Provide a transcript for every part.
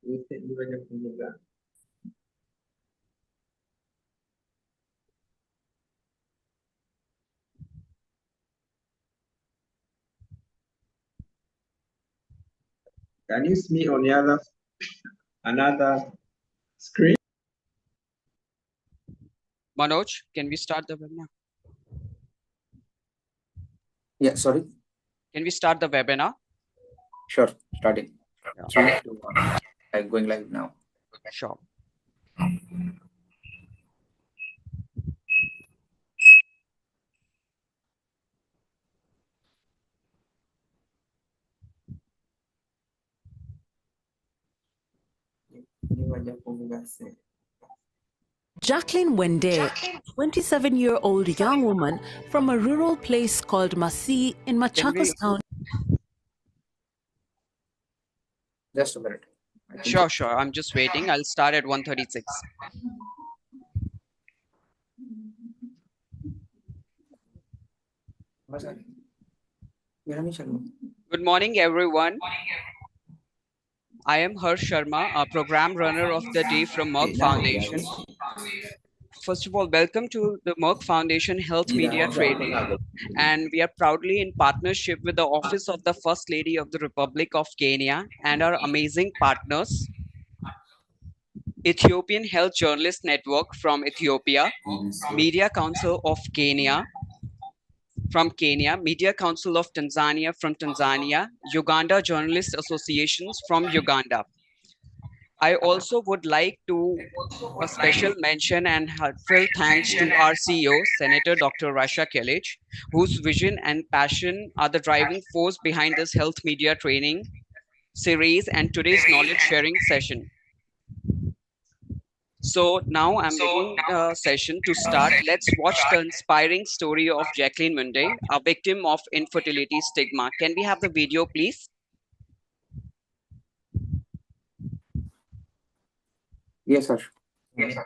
Recently back from Uganda. Can you see me on the another screen? Manoj, can we start the webinar? Yeah, sorry. Can we start the webinar? Sure, starting. Yeah. 3, 2, 1. I'm going live now. Sure. Jacqueline Wende, a 27-year-old young woman from a rural place called Masi in Machakos County. Just a minute. Sure. I'm just waiting. I'll start at 1:36. Good morning, everyone. I am Harsh Sharma, a program runner of the day from Merck Foundation. First of all, welcome to the Merck Foundation Health Media Training. And we are proudly in partnership with the Office of the First Lady of the Republic of Kenya and our amazing partners, Ethiopian Health Journalist Network from Ethiopia, Media Council of Kenya from Kenya, Media Council of Tanzania from Tanzania, Uganda Journalist Associations from Uganda. I also would like to a special mention and heartfelt thanks to our CEO, Senator Dr. Rasha Kelich, whose vision and passion are the driving force behind this health media training series and today's knowledge sharing session. So now I'm making a session to start. Let's watch the inspiring story of Jacqueline Munday, a victim of infertility stigma. Can we have the video, please? Yes, sir. Yes, sir.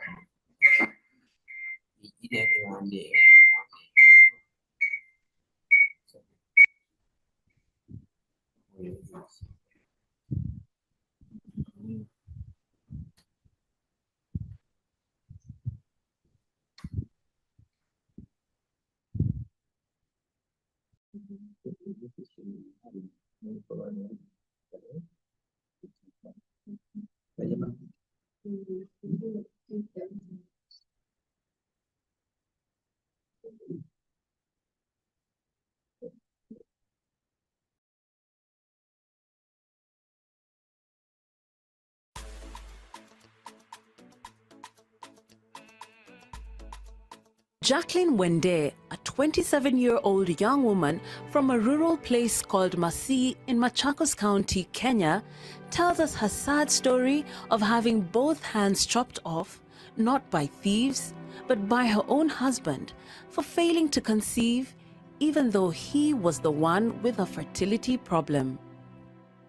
Jacqueline Wende, a 27-year-old young woman from a rural place called Masi in Machakos County, Kenya, tells us her sad story of having both hands chopped off, not by thieves, but by her own husband, for failing to conceive, even though he was the one with a fertility problem.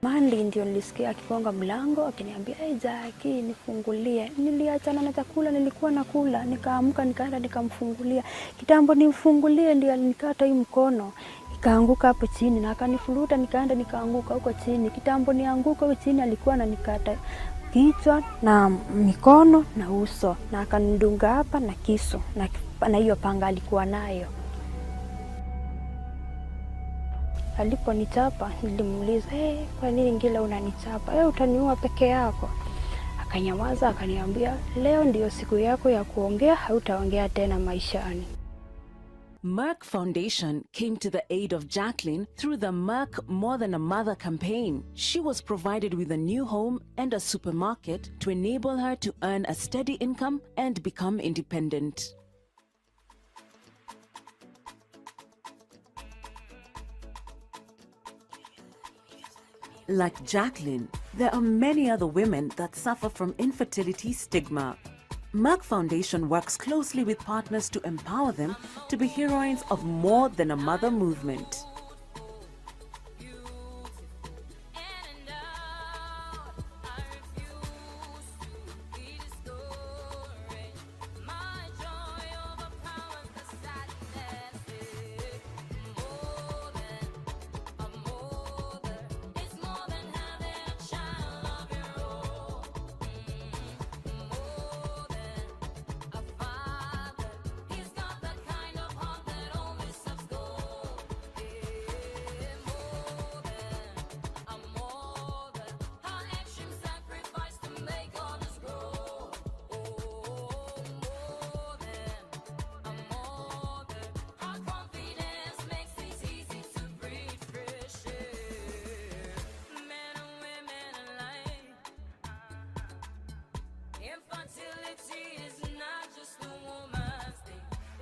Mandi ndio nilisikia akigonga mlango akiniambia Jackie nifungulie. Niliachana na chakula nilikuwa nakula, nikaamka nikaenda nikamfungulia. Kitambo nimfungulie ndio alinikata hii mkono. Nikaanguka hapo chini na akanifuruta nikaenda nikaanguka huko chini. Kitambo nianguka huko chini alikuwa ananikata kichwa na mikono na uso na akanidunga hapa na kisu na hiyo panga alikuwa nayo. Aliponichapa nilimuuliza, kwa nini ngila unanichapa? Utaniua peke yako. Akanyamaza akaniambia, leo ndio siku yako ya kuongea, hautaongea tena maishani. Merck Foundation came to the aid of Jacqueline through the Merck More Than a Mother campaign. She was provided with a new home and a supermarket to enable her to earn a steady income and become independent. Like Jacqueline, there are many other women that suffer from infertility stigma. Merck Foundation works closely with partners to empower them to be heroines of More Than a Mother movement.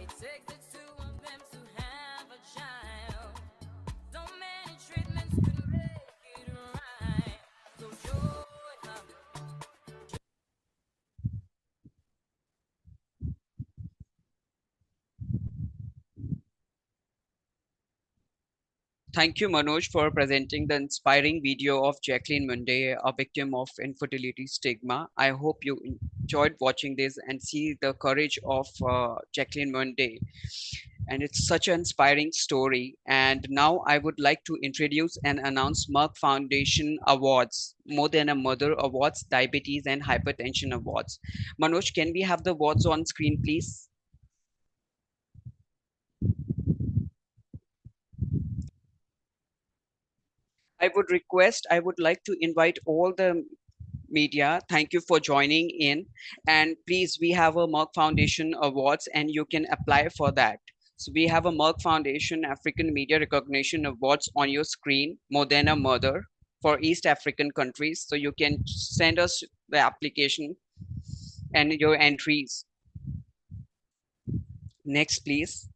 It takes the two of them to have a child. So many treatments could make it right. So join up. Thank you, Manoj, for presenting the inspiring video of Jacqueline Munday, a victim of infertility stigma. I hope you enjoyed watching this and see the courage of Jacqueline Munday. And it's such an inspiring story. And now I would like to introduce and announce Merck Foundation Awards, More Than a Mother Awards, Diabetes and Hypertension Awards. Manoj, can we have the awards on screen, please? I would like to invite all the media. Thank you for joining in. And please, we have a Merck Foundation Awards and you can apply for that. So we have a Merck Foundation African Media Recognition Awards on your screen, More Than a Mother, for East African countries. So you can send us the application and your entries. Next, please.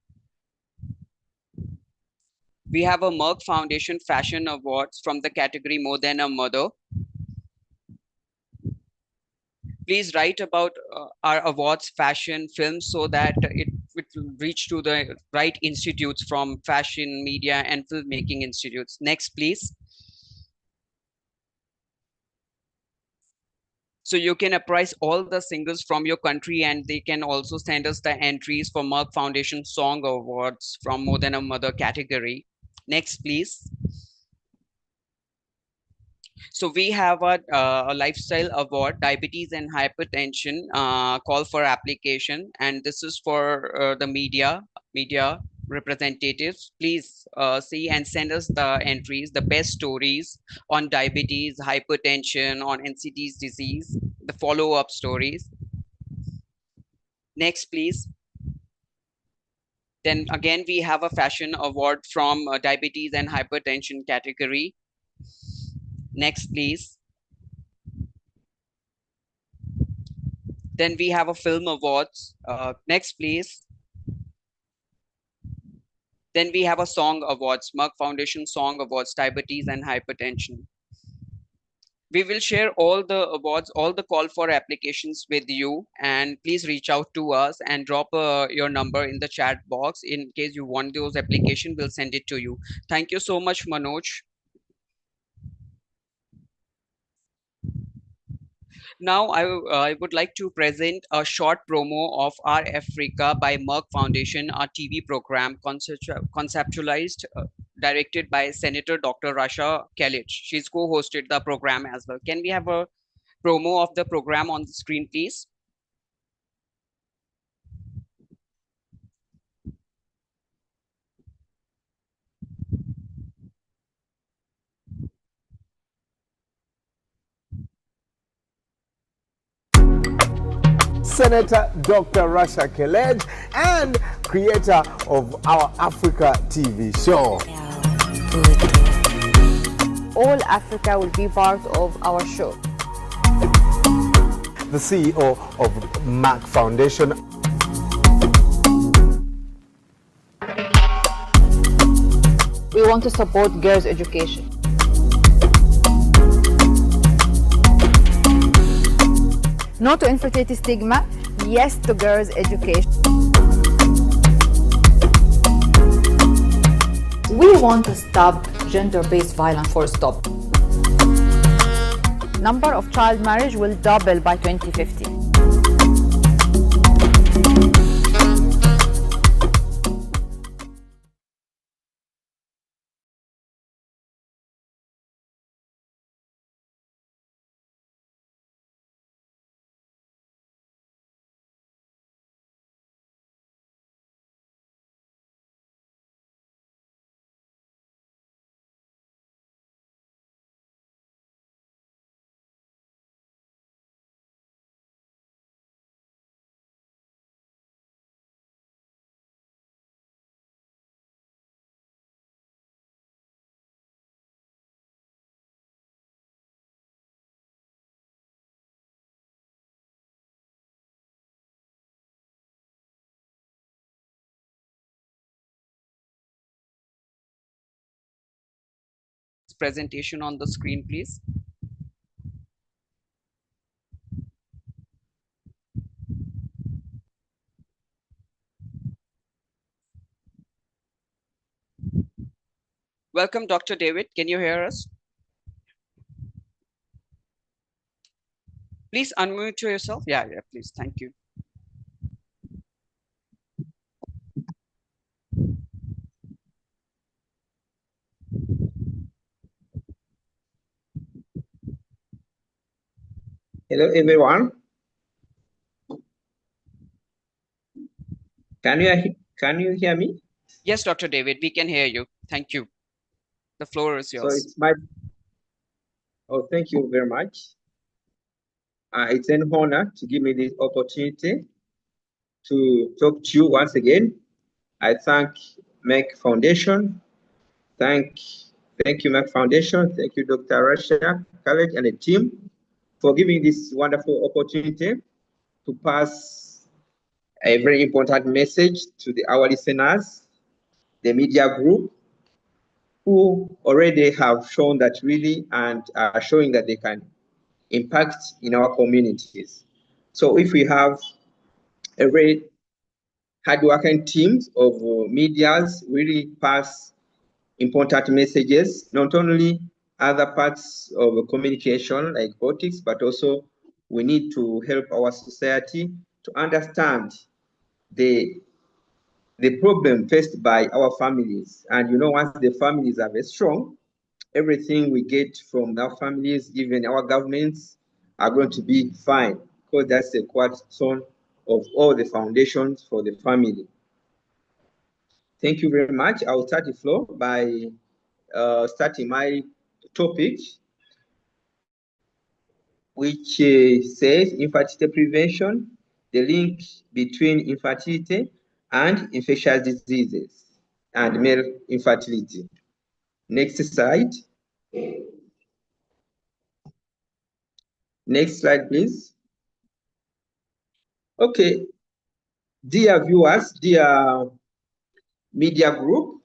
We have a Merck Foundation Fashion Awards from the category More Than a Mother. Please write about our awards, fashion, film, so that it will reach to the right institutes from fashion, media, and filmmaking institutes. Next, please. So you can apprise all the singers from your country and they can also send us the entries for Merck Foundation Song Awards from More Than a Mother category. Next, please. So we have a lifestyle award, diabetes and hypertension, call for application, and this is for the media representatives. Please see and send us the entries, the best stories on diabetes, hypertension, on NCD's disease, the follow-up stories. Next, please. Then again, we have a fashion award from diabetes and hypertension category. Next, please. Then we have a film awards. Next, please. Then we have a song awards, Merck Foundation Song Awards, diabetes and hypertension. We will share all the awards, all the call for applications with you, and please reach out to us and drop your number in the chat box. In case you want those applications, we'll send it to you. Thank you so much, Manoj. Now, I would like to present a short promo of Our Africa by Merck Foundation, our TV program conceptualized, directed by Senator Dr. Rasha Khalid. She's co-hosted the program as well. Can we have a promo of the program on the screen, please? Senator Dr. Rasha Khalid and creator of Our Africa TV show. All Africa will be part of our show. The CEO of Merck Foundation. We want to support girls' education. No to infertility stigma, yes to girls' education. We want to stop gender-based violence, full stop. Number of child marriage will double by 2050. presentation on the screen, please? Welcome, Dr. David. Can you hear us? Please unmute yourself. Yeah, please. Thank you. Hello, everyone. Can you hear me? Yes, Dr. David, we can hear you. Thank you. The floor is So yours. it's my. Oh, thank you very much. It's an honor to give me this opportunity to talk to you once again. I thank Merck Foundation. Thank you, Merck Foundation. Thank you, Dr. Rasha College and the team for giving this wonderful opportunity to pass a very important message to our listeners, the media group, who already have shown that really and are showing that they can impact in our communities. So if we have a very hardworking teams of medias really pass important messages, not only other parts of communication like politics, but also we need to help our society to understand the problem faced by our families. And you know, once the families are very strong, everything we get from our families, even our governments, are going to be fine, because that's the cornerstone of all the foundations for the family. Thank you very much. I'll start the floor by starting my topic, which says infertility prevention, the link between infertility and infectious diseases and male infertility. Next slide. Next slide, please. Okay, dear viewers, dear media group,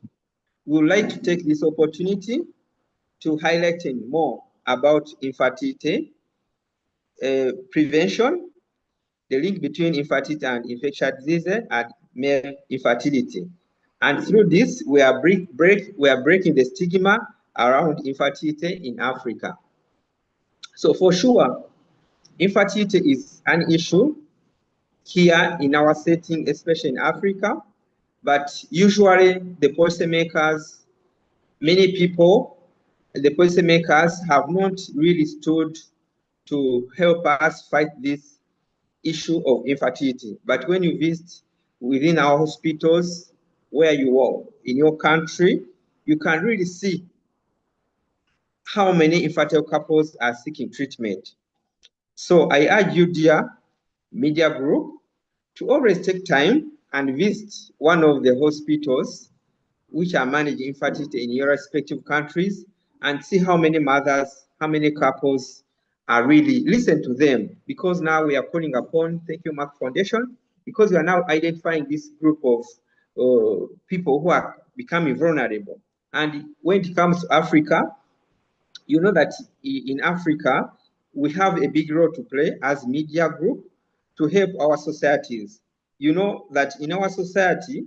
we would like to take this opportunity to highlight more about infertility prevention, the link between infertility and infectious diseases and male infertility. And through this, we are breaking the stigma around infertility in Africa. So for sure, infertility is an issue here in our setting, especially in Africa. But usually the policymakers, many people, the policymakers have not really stood to help us fight this issue of infertility. But when you visit within our hospitals, where you are in your country, you can really see how many infertile couples are seeking treatment. So I urge you, dear media group, to always take time and visit one of the hospitals which are managing infertility in your respective countries and see how many mothers, how many couples are really, listen to them, because now we are calling upon, thank you, Merck Foundation, because we are now identifying this group of people who are becoming vulnerable. And when it comes to Africa, you know that in Africa, we have a big role to play as media group to help our societies. You know that in our society,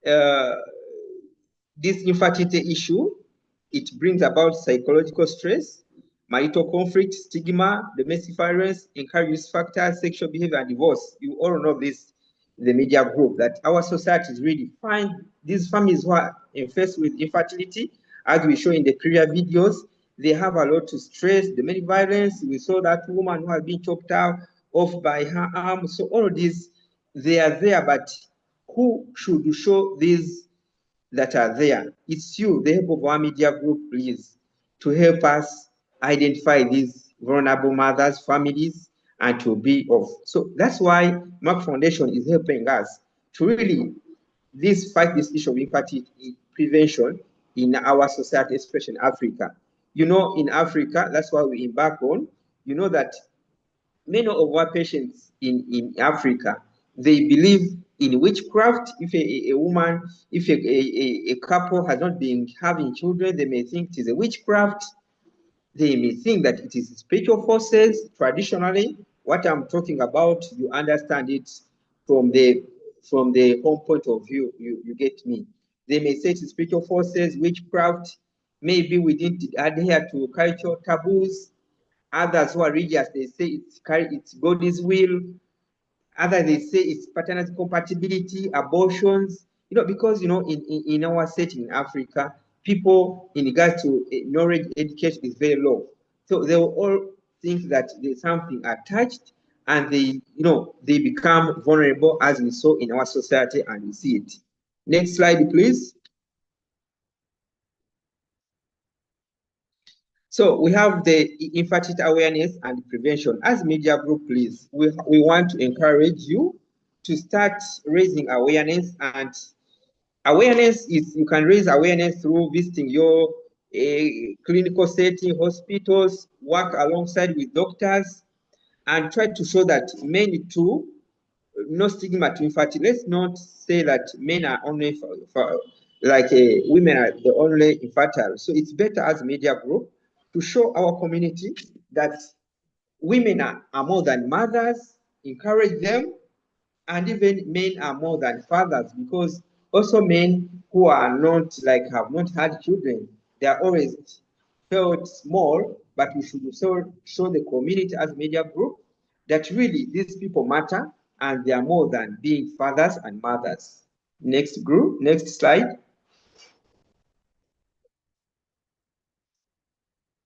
this infertility issue, it brings about psychological stress, marital conflict, stigma, domestic violence, encourage risk factors, sexual behavior, and divorce. You all know this, the media group, that our societies really find these families who are faced with infertility, as we show in the previous videos, they have a lot to stress, domestic violence. We saw that woman who has been chopped out off by her arm. So all of these, they are there, but who should show these that are there? It's you, the help of our media group, please, to help us identify these vulnerable mothers, families, and to be of. So that's why Merck Foundation is helping us to really fight this issue of infertility prevention in our society, especially in Africa. You know, in Africa, that's why we embark on, you know that many of our patients in Africa, they believe in witchcraft. If a woman, if a couple has not been having children, they may think it is a witchcraft. They may think that it is spiritual forces. Traditionally, what I'm talking about, you understand it from the home point of view. You get me? They may say it's spiritual forces, witchcraft. Maybe we didn't adhere to cultural taboos. Others who are religious, they say it's God's will. Others, they say it's paternal compatibility, abortions. Because in our setting in Africa, people in regards to knowledge, education is very low. So they will all think that there's something attached, and they become vulnerable, as we saw in our society, and we see it. Next slide, please. So we have the infertility awareness and prevention. As media group, please, we want to encourage you to start raising awareness. And awareness is, you can raise awareness through visiting your clinical setting, hospitals, work alongside with doctors, and try to show that men too, no stigma to infertility. Let's not say that men are only women are the only infertile. So it's better as media group to show our community that women are more than mothers, encourage them, and even men are more than fathers, because also men who are not have not had children, they are always felt small. But we should also show the community as media group that really these people matter, and they are more than being fathers and mothers. Next group, next slide.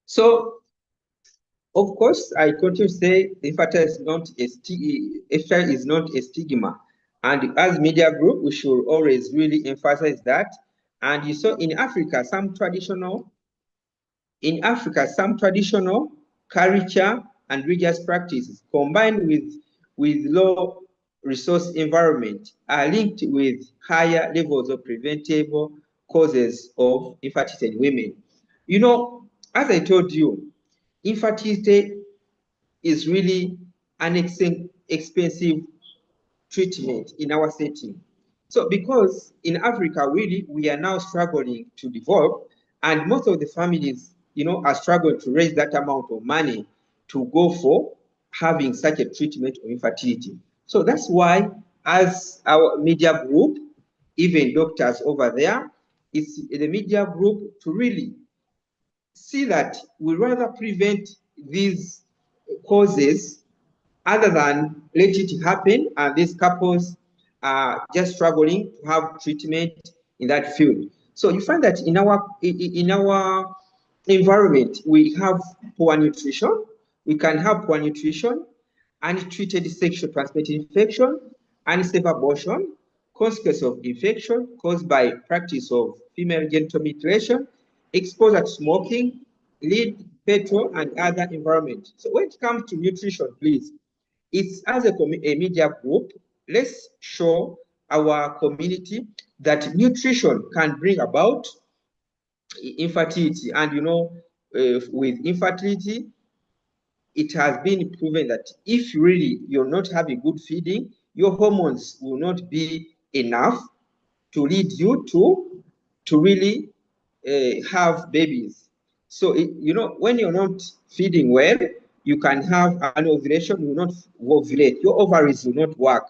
So, of course, I continue to say infertility is not a stigma. And as media group, we should always really emphasize that. And you saw in Africa, some traditional culture and religious practices combined with low resource environment are linked with higher levels of preventable causes of infertility in women. As I told you, infertility is really an expensive treatment in our setting. So because in Africa, really, we are now struggling to develop, and most of the families, are struggling to raise that amount of money to go for having such a treatment of infertility. So that's why, as our media group, even doctors over there, it's the media group to really see that we rather prevent these causes other than let it happen, and these couples are just struggling to have treatment in that field. So you find that in our environment, we have poor nutrition. We can have poor nutrition, untreated sexual transmitted infection, unsafe abortion, consequence of infection caused by practice of female genital mutilation, exposure to smoking, lead, petrol, and other environment. So when it comes to nutrition, please, it's as a media group, let's show our community that nutrition can bring about infertility. And with infertility, it has been proven that if really you're not having good feeding, your hormones will not be enough to lead you to really have babies. So when you're not feeding well, you can have an ovulation, you will not ovulate, your ovaries will not work.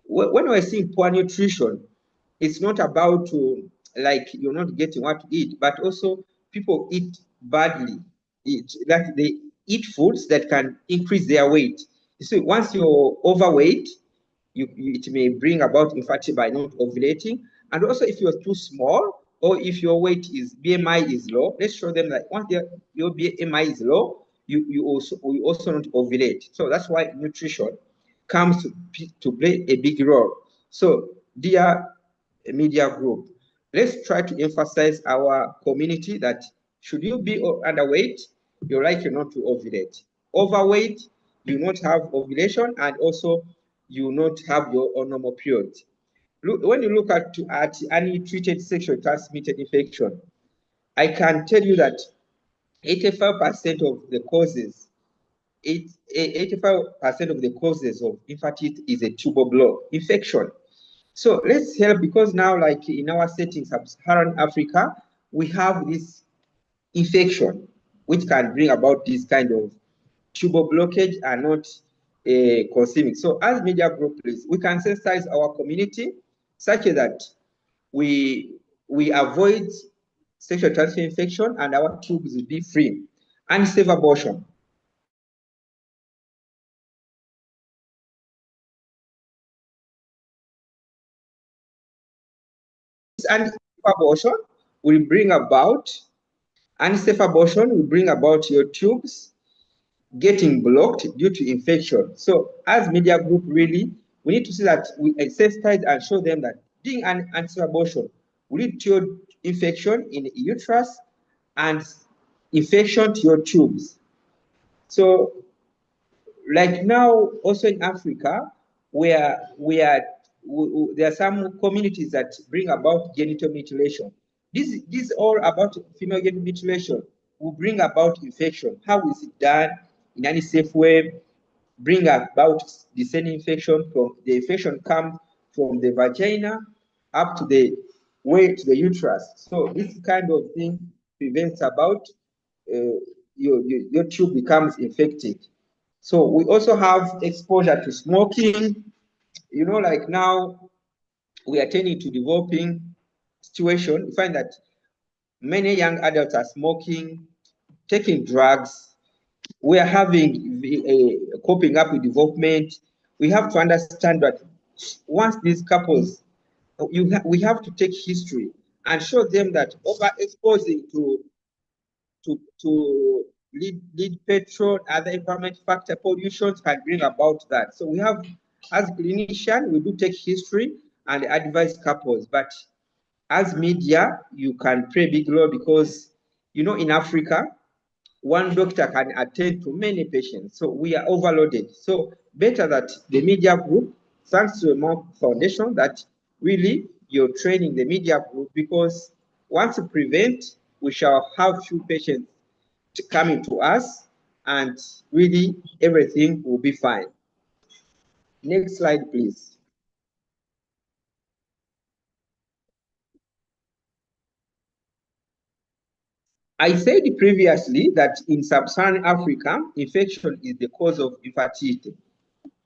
When we're seeing poor nutrition, it's not about you're not getting what to eat, but also people eat badly. They eat foods that can increase their weight. So once you're overweight, it may bring about infertility by not ovulating. And also, if you're too small, or if your BMI is low, let's show them that once your BMI is low, you also not ovulate. So that's why nutrition comes to play a big role. So, dear media group, let's try to emphasize our community that should you be underweight, you're likely not to ovulate. Overweight, you not have ovulation, and also you not have your normal period. When you look at untreated sexually transmitted infection, I can tell you that 85% of the causes, 85% of the causes of infertility is a tubal infection. So let's help, because now, like in our setting, Sub-Saharan Africa, we have this infection which can bring about this kind of tubal blockage and not consuming. So as media group, please, we can sensitize our community such that we avoid sexual transmitted infection and our tubes will be free, and safe abortion. And abortion will bring about, unsafe abortion will bring about your tubes getting blocked due to infection. So as media group, really, we need to see that we sensitize and show them that doing an unsafe abortion will lead to your infection in the uterus and infection to your tubes. So like now, also in Africa, where there are some communities that bring about genital mutilation. This all about female genital mutilation will bring about infection. How is it done in any safe way? Bring about the same infection. From the infection comes from the vagina up to the way to the uterus. So this kind of thing prevents about your tube becomes infected. So we also have exposure to smoking. You know, like now we are turning to developing situation. We find that many young adults are smoking, taking drugs. We are having coping up with development. We have to understand that once these couples, we have to take history and show them that overexposing to lead petrol, other environment factor pollutions can bring about that. So we have, as clinician, we do take history and advise couples, but as media, you can play a big role, because you know in Africa, one doctor can attend to many patients, so we are overloaded. So better that the media group, thanks to a Merck Foundation, that really you're training the media group, because once you prevent, we shall have few patients coming to us, and really everything will be fine. Next slide, please. I said previously that in Sub-Saharan Africa, infection is the cause of infertility.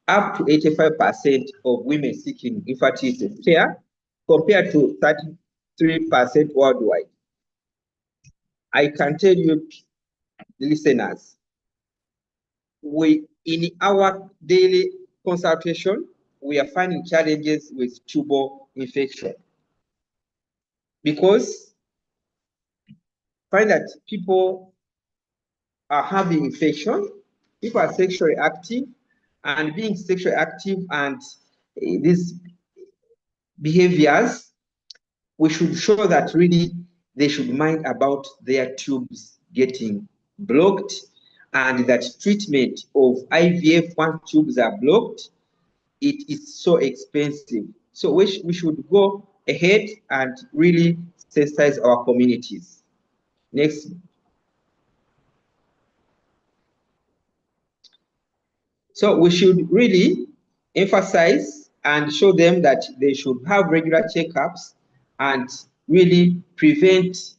Up to 85% of women seeking infertility care, compared to 33% worldwide. I can tell you, listeners, in our daily consultation, we are finding challenges with tubal infection, because find that people are having infection, people are sexually active, and being sexually active and these behaviors, we should show that really they should mind about their tubes getting blocked, and that treatment of IVF once tubes are blocked, it is so expensive. So we should go ahead and really sensitize our communities. Next. So we should really emphasize and show them that they should have regular checkups and really prevent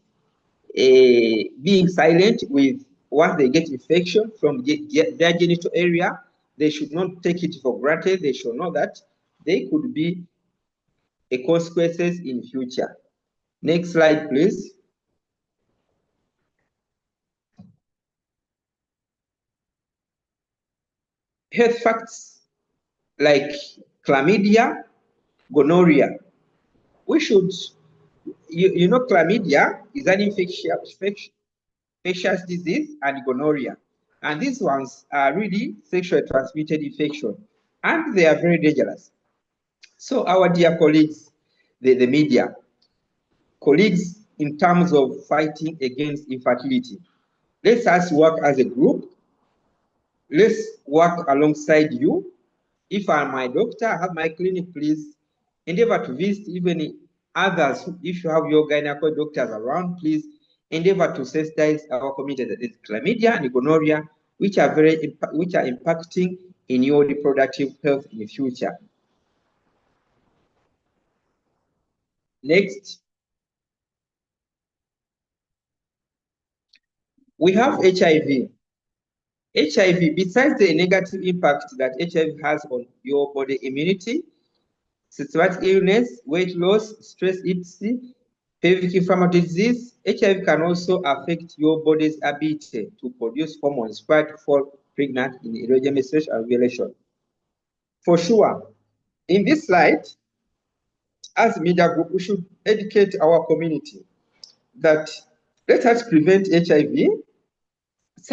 being silent with once they get infection from their genital area. They should not take it for granted. They should know that they could be consequences in future. Next slide, please. Health facts like chlamydia, gonorrhea. We should, you know, chlamydia is an infectious disease, and gonorrhea. And these ones are really sexually transmitted infection, and they are very dangerous. So our dear colleagues, the media, colleagues in terms of fighting against infertility, let us work as a group. Let's work alongside you. If I'm my doctor, I have my clinic, please endeavor to visit even others. If you have your gynecology doctors around, please endeavor to sensitize our community that is chlamydia and gonorrhea, which are impacting in your reproductive health in the future. Next. We have HIV. HIV, besides the negative impact that HIV has on your body immunity, systematic illness, weight loss, stress, etc., pelvic inflammatory disease, HIV can also affect your body's ability to produce hormones required to fall pregnant in irregular menstruation and ovulation. For sure, in this slide, as a media group, we should educate our community that let us prevent HIV,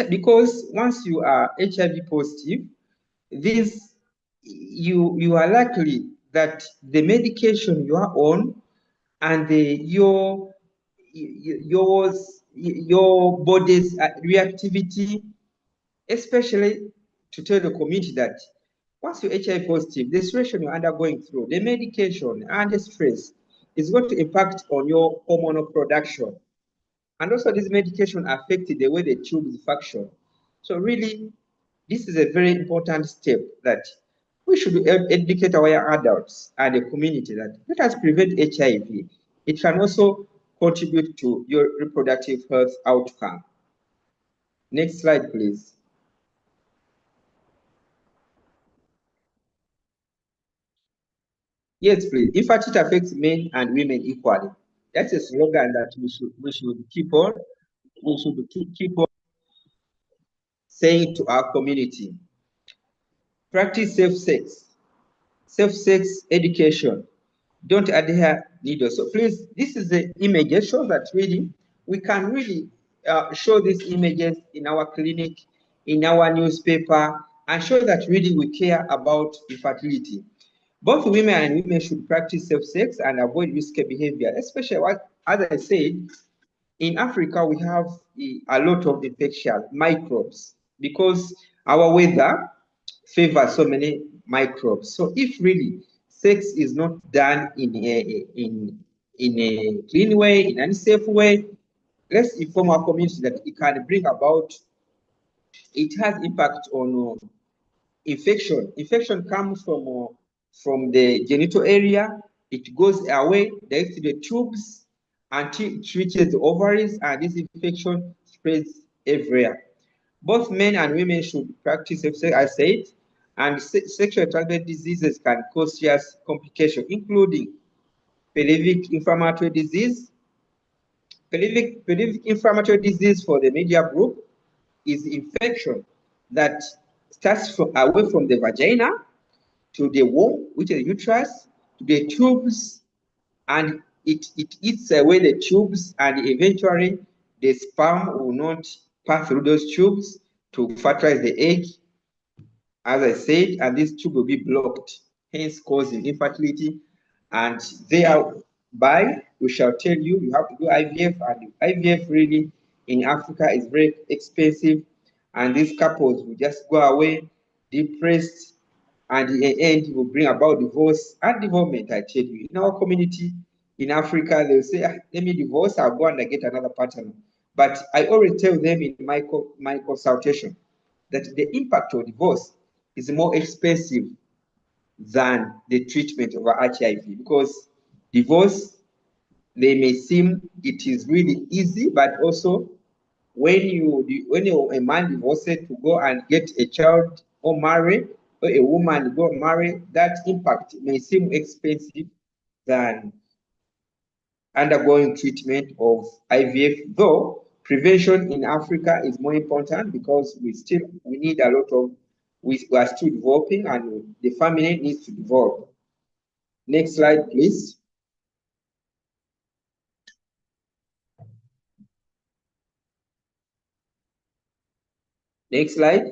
because once you are HIV positive, this you are likely that the medication you are on and your body's reactivity, especially to tell the community that once you're HIV positive, the situation you're undergoing through, the medication and the stress is going to impact on your hormonal production. And also this medication affects the way the tubes function. So really, this is a very important step that we should educate our adults and the community that let us prevent HIV. It can also contribute to your reproductive health outcome. Next slide, please. Yes, please. Infertility affects men and women equally. That's a slogan that we should keep on saying to our community. Practice safe sex education. Don't adhere needles. So please, this is the image that shows that really we can really show these images in our clinic, in our newspaper, and show that really we care about infertility. Both women and women should practice safe sex and avoid risky behavior, especially as I said, in Africa we have a lot of infectious microbes because our weather favors so many microbes. So if really sex is not done in a clean way, in an unsafe way, let's inform our community that it can bring about, it has impact on infection. Infection comes from the genital area. It goes away direct to the tubes until it reaches the ovaries, and this infection spreads everywhere. Both men and women should practice safe sex, I said, and sexually transmitted diseases can cause serious complications, including pelvic inflammatory disease. Pelvic inflammatory disease for the media group is infection that starts away from the vagina to the womb, which is the uterus, to the tubes, and it eats away the tubes, and eventually the sperm will not pass through those tubes to fertilize the egg, as I said, and this tube will be blocked, hence causing infertility. And thereby, we shall tell you, you have to do IVF, and IVF really in Africa is very expensive, and these couples will just go away depressed, and in the end, it will bring about divorce and divorcement. I tell you, in our community in Africa, they'll say, let me divorce, I'll go and get another partner. But I always tell them in my consultation that the impact of divorce is more expensive than the treatment of HIV, because divorce, they may seem it is really easy, but also when a man divorces to go and get a child or marry, or a woman go marry, that impact may seem expensive than undergoing treatment of IVF, though prevention in Africa is more important because we need a lot of, we are still developing, and the family needs to develop. Next slide, please. Next slide.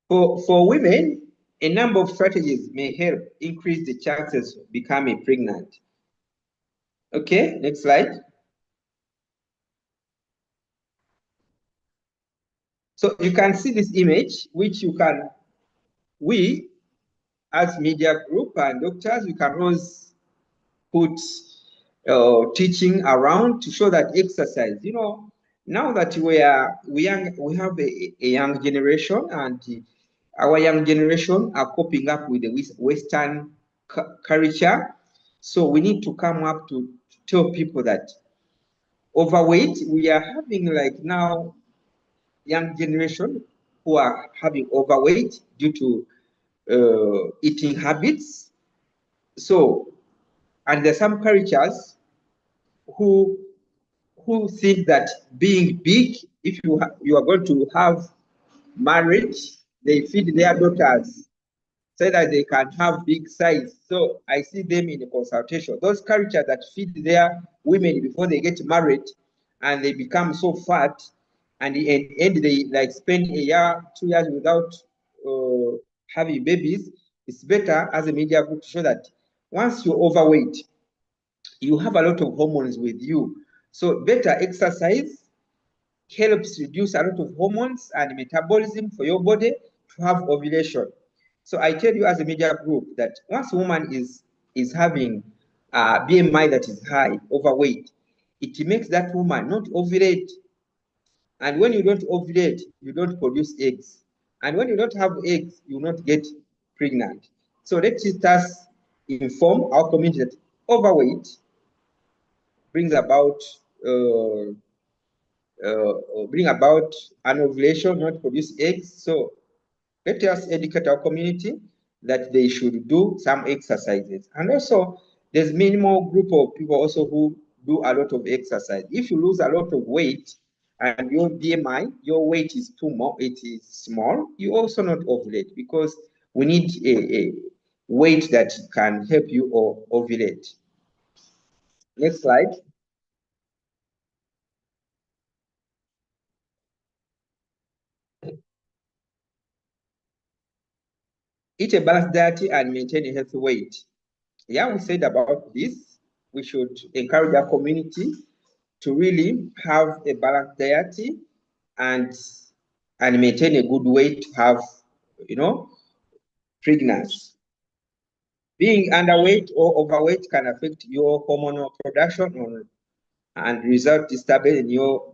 For women, a number of strategies may help increase the chances of becoming pregnant. Okay, next slide. So you can see this image, which we as media group and doctors, we can always put teaching around to show that exercise, Now that we have a young generation, and our young generation are coping up with the Western culture. So we need to come up to tell people that overweight, we are having like now young generation who are having overweight due to eating habits. So, and there's some cultures who think that being big, if you are going to have marriage, they feed their daughters so that they can have big size. So I see them in the consultation. Those cultures that feed their women before they get married and they become so fat, and in the end they like spend a year, 2 years without having babies. It's better as a media group to show that once you're overweight, you have a lot of hormones with you. So better exercise helps reduce a lot of hormones and metabolism for your body to have ovulation. So I tell you as a media group that once a woman is having a BMI that is high, overweight, it makes that woman not ovulate. And when you don't ovulate, you don't produce eggs. And when you don't have eggs, you will not get pregnant. So let us inform our community that overweight brings about an ovulation, not produce eggs. So let us educate our community that they should do some exercises. And also, there's minimal group of people also who do a lot of exercise. If you lose a lot of weight and your BMI, your weight is it is small, you also not ovulate, because we need a weight that can help you ovulate. Next slide. Eat a balanced diet and maintain a healthy weight. Yeah, we said about this. We should encourage our community to really have a balanced diet and maintain a good weight to have, pregnancy. Being underweight or overweight can affect your hormonal production and result disturbance in your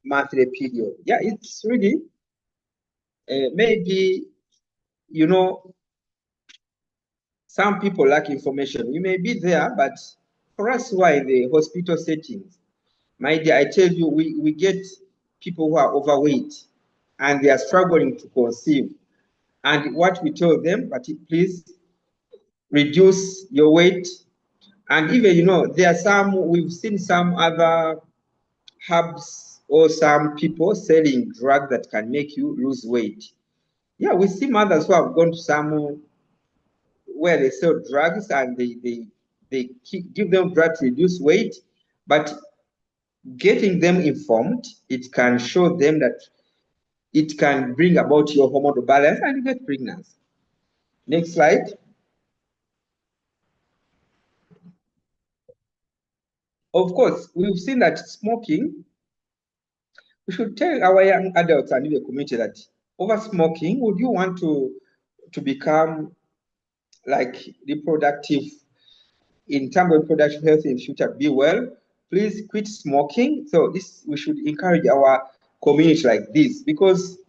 monthly period. Yeah, it's really maybe, some people lack information. We may be there, but for us who are in the hospital settings, my dear, I tell you, we get people who are overweight and they are struggling to conceive. And what we tell them, but please reduce your weight. And even, there are we've seen some other herbs or some people selling drugs that can make you lose weight. Yeah, we see mothers who have gone to some where they sell drugs and they give them drugs to reduce weight, but getting them informed, it can show them that it can bring about your hormonal balance and you get pregnant. Next slide. Of course, we've seen that smoking, we should tell our young adults and the community that over smoking, would you want to become like reproductive, in terms of reproductive health in future, be well, please quit smoking. So we should encourage our community like this, because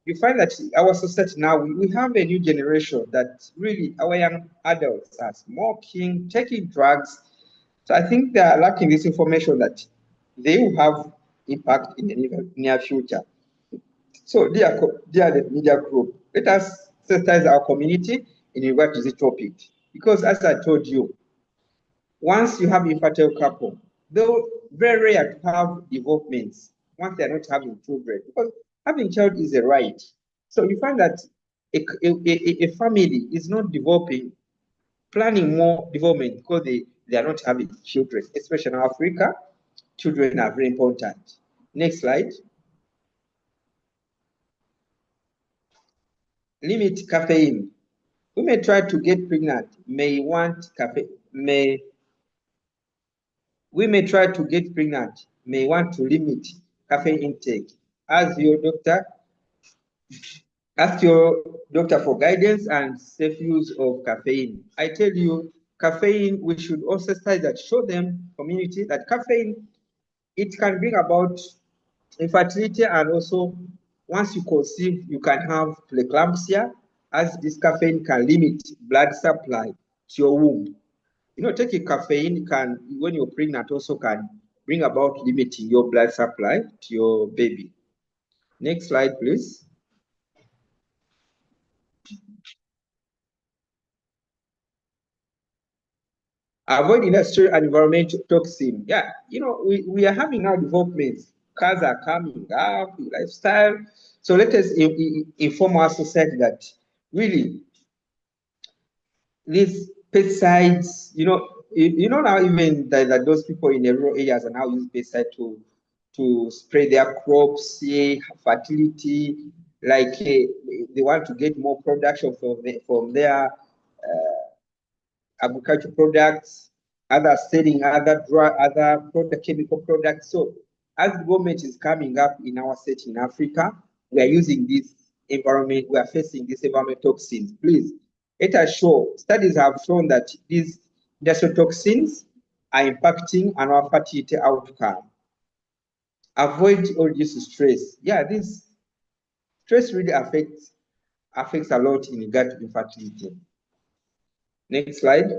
you find that our society now, we have a new generation that really, our young adults are smoking, taking drugs. So I think they are lacking this information that they will have impact in the near future. So dear the media group, let us sensitize our community in regard to this topic. Because as I told you, once you have infertile couple, though very rare to have developments once they're not having children, because having child is a right. So you find that a family is not developing, planning more development, because they are not having children, especially in Africa. Children are very important. Next slide. Limit caffeine. We may try to get pregnant, may want caffeine, we may try to get pregnant, may want to limit caffeine intake. Ask your doctor for guidance and safe use of caffeine. I tell you, caffeine, we should also study that, show them, community, that caffeine, it can bring about infertility, and also once you conceive, you can have preeclampsia, as this caffeine can limit blood supply to your womb. You know, taking caffeine can, when you're pregnant, also can bring about limiting your blood supply to your baby. Next slide, please. Avoid industrial and environmental toxin. Yeah, you know, we are having now developments. Cars are coming up, lifestyle. So let us inform our society that really these pesticides, you know now even that those people in the rural areas are now using pesticide to spray their crops, fertility, like they want to get more production from their agricultural products, other selling other chemical products. So as the government is coming up in our state in Africa, we are using this environment, we are facing these environment toxins. Please, let us show, studies have shown that these industrial toxins are impacting on our fertility outcome. Avoid or reduce stress. Yeah, this stress really affects a lot in regard to infertility. Next slide.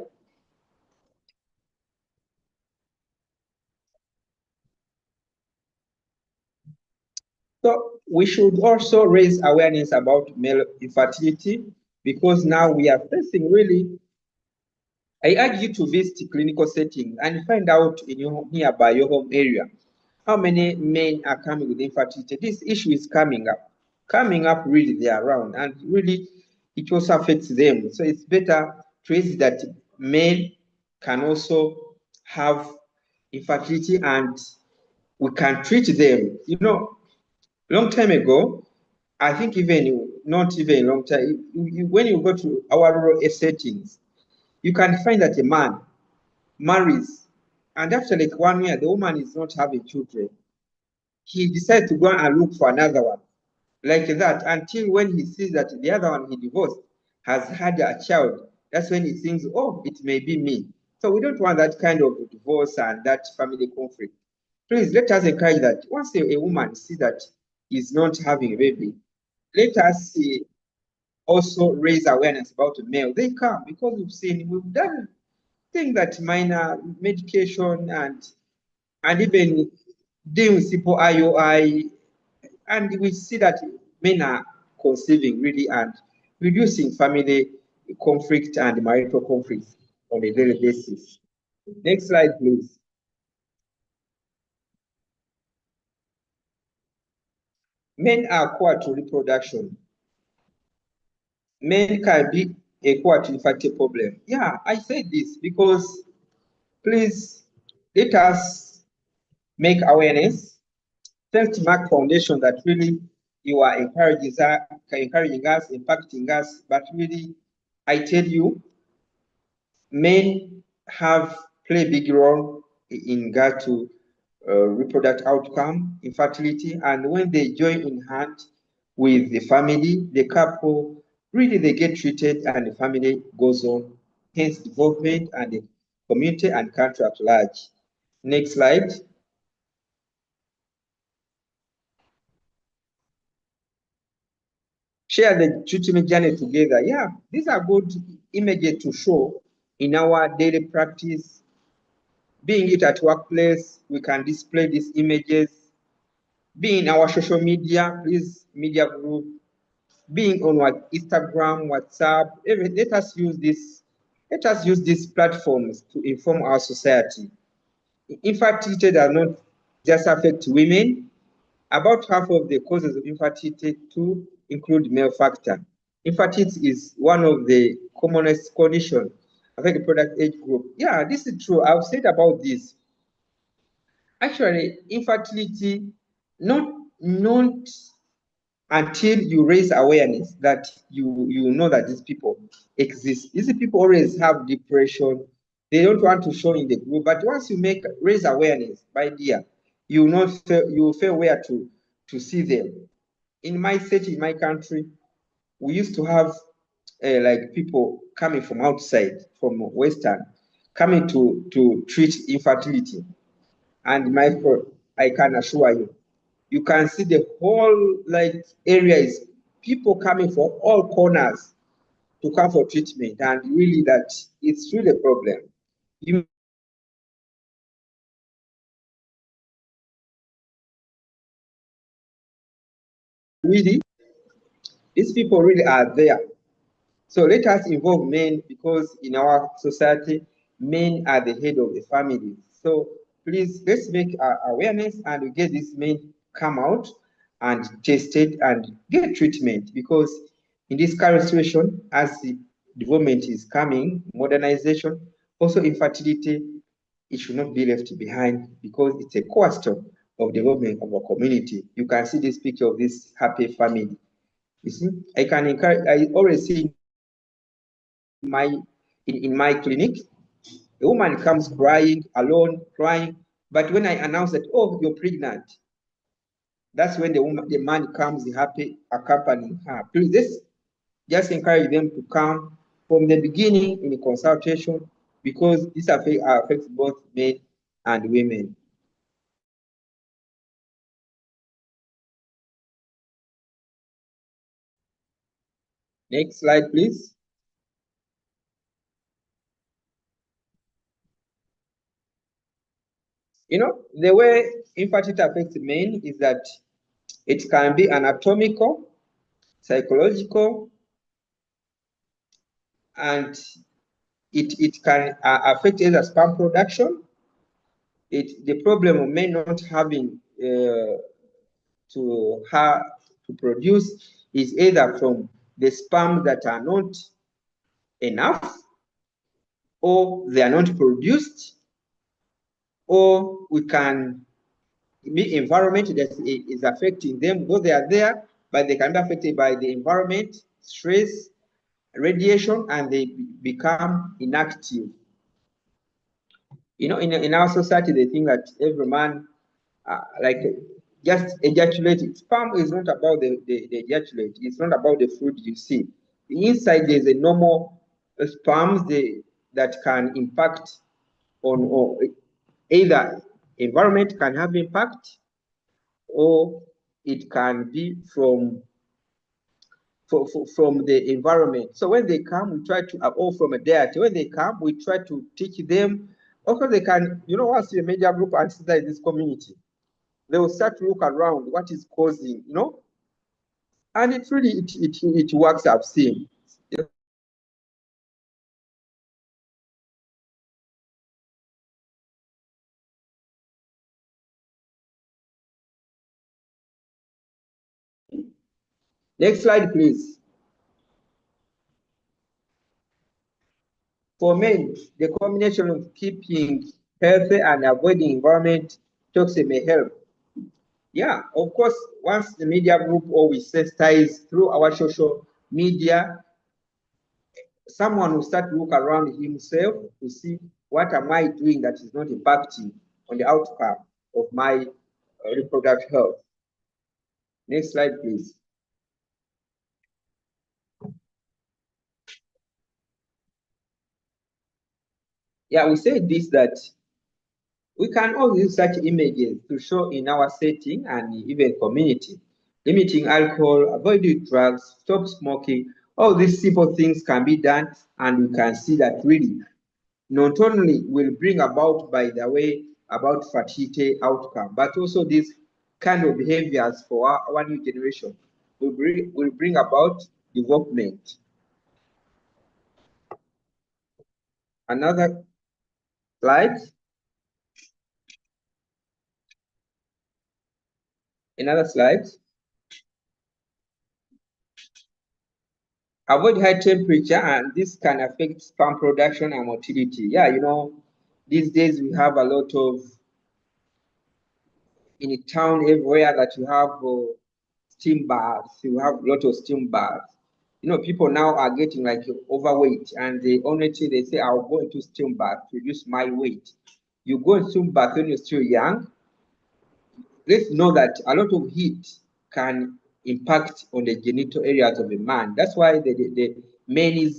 So we should also raise awareness about male infertility, because now we are facing really, I urge you to visit clinical settings and find out in your nearby your home area how many men are coming with infertility. This issue is coming up really, they are around, and really it also affects them. So it's better to raise that men can also have infertility and we can treat them. You know, long time ago, I think even not even long time, when you go to our rural settings, you can find that a man marries, and after like 1 year, the woman is not having children. He decides to go and look for another one, like that, until when he sees that the other one he divorced has had a child. That's when he thinks, oh, it may be me. So we don't want that kind of divorce and that family conflict. Please let us encourage that once a woman sees that he's not having a baby, let us also raise awareness about the male. They come because we've done things that minor medication and even dealing with simple IOI, and we see that men are conceiving really and reducing family conflict and marital conflict on a daily basis. Next slide, please. Men are core to reproduction. Men can be a core to infertility problem. Yeah, I said this because please let us make awareness. Thanks to Merck Foundation that really you are encouraging us, impacting us, but really I tell you, men play a big role in regard to reproductive outcome, infertility, and when they join in hand with the family, the couple, really they get treated and the family goes on, hence development and the community and country at large. Next slide. Share the treatment journey together. Yeah, these are good images to show in our daily practice. Being it at workplace, we can display these images. Being our social media, please, media group, being on what Instagram, WhatsApp, let us use these platforms to inform our society. Infertility does not just affect women. About half of the causes of infertility too include male factor. Infertility is one of the commonest conditions affecting the product age group. Yeah, this is true. I've said about this. Actually, infertility, not until you raise awareness that you know that these people exist. These people always have depression. They don't want to show in the group, but once you raise awareness, my dear, you will feel where to see them. In my city, in my country, we used to have like people coming from outside, from Western, coming to treat infertility. And I can assure you, you can see the whole like area is people coming from all corners to come for treatment, and really that it's really a problem. You really, these people really are there. So let us involve men, because in our society, men are the head of the family. So please, let's make awareness and get these men come out and tested and get treatment, because in this current situation, as the development is coming, modernization, also infertility, it should not be left behind, because it's a cornerstone of development of our community. You can see this picture of this happy family. You see, I can encourage, I always see in my clinic, a woman comes crying, alone, crying. But when I announce that, oh, you're pregnant, that's when the man comes happy, accompanying her. Please just encourage them to come from the beginning in the consultation, because this affects both men and women. Next slide, please. You know, the way infertility affects men is that it can be anatomical, psychological, and it can affect either sperm production. The problem of men not having to produce is either from the sperm that are not enough, or they are not produced, or we can be environment that is affecting them, though they are there, but they can be affected by the environment, stress, radiation, and they become inactive. You know, in our society, they think that every man, like just ejaculate. Sperm is not about the ejaculate. It's not about the food you see. Inside there's a normal sperms that can impact on, or either environment can have impact, or it can be from the environment. So when they come, we try to, or from a diet, when they come, we try to teach them. Also, they can, you know, once you're a media group and sit in this community, they will start to look around what is causing, you know, and it really, it works, I've seen. Next slide, please. For men, the combination of keeping healthy and avoiding environment toxin may help. Yeah, of course, once the media group always sensitize through our social media, someone will start to look around himself to see what am I doing that is not impacting on the outcome of my reproductive health. Next slide, please. Yeah, we say this, that we can all use such images to show in our setting and even community. Limiting alcohol, avoiding drugs, stop smoking, all these simple things can be done, and we can see that really not only will bring about, by the way, about fertility outcome, but also these kind of behaviors for our new generation will bring about development. Another slide. Another slide. Avoid high temperature, and this can affect sperm production and motility. Yeah, you know, these days we have a lot of, in a town everywhere, that you have steam baths. You have a lot of steam baths. You know, people now are getting like overweight, and the only thing they say, I'll go into steam bath to reduce my weight. You go into steam bath when you're still young. Let's know that a lot of heat can impact on the genital areas of a man. That's why the many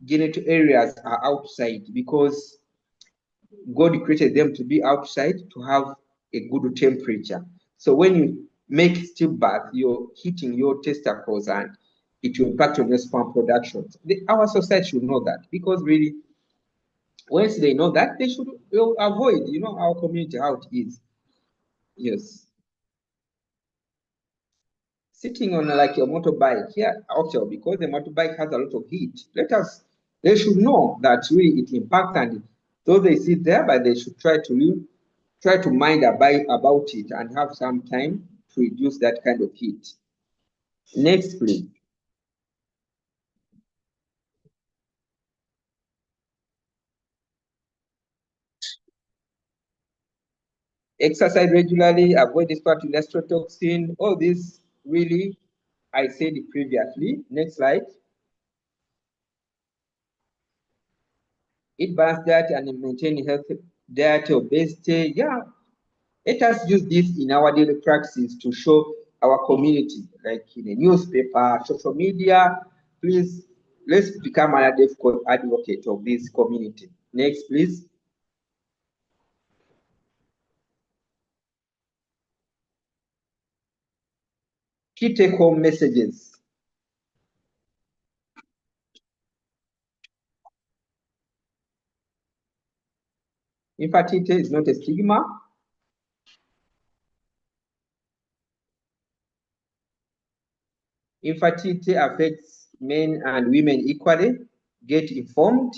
genital areas are outside, because God created them to be outside to have a good temperature. So when you make stillbirth, you're hitting your testicles and it will impact on your sperm production. Our society should know that, because really, once they know that, they should avoid, our community, how it is. Yes. Sitting on like a motorbike here, also, because the motorbike has a lot of heat, they should know that really it impacts, and though they sit there, but they should try to mind about it and have some time to reduce that kind of heat. Next, please. Exercise regularly, avoid this toxin. All this really, I said it previously. Next slide. Eat balanced diet and maintain healthy diet, obesity. Yeah, let us use this in our daily practice to show our community, like in a newspaper, social media. Please, let's become an advocate of this community. Next, please. Key take-home messages. Infertility is not a stigma. Infertility affects men and women equally. Get informed.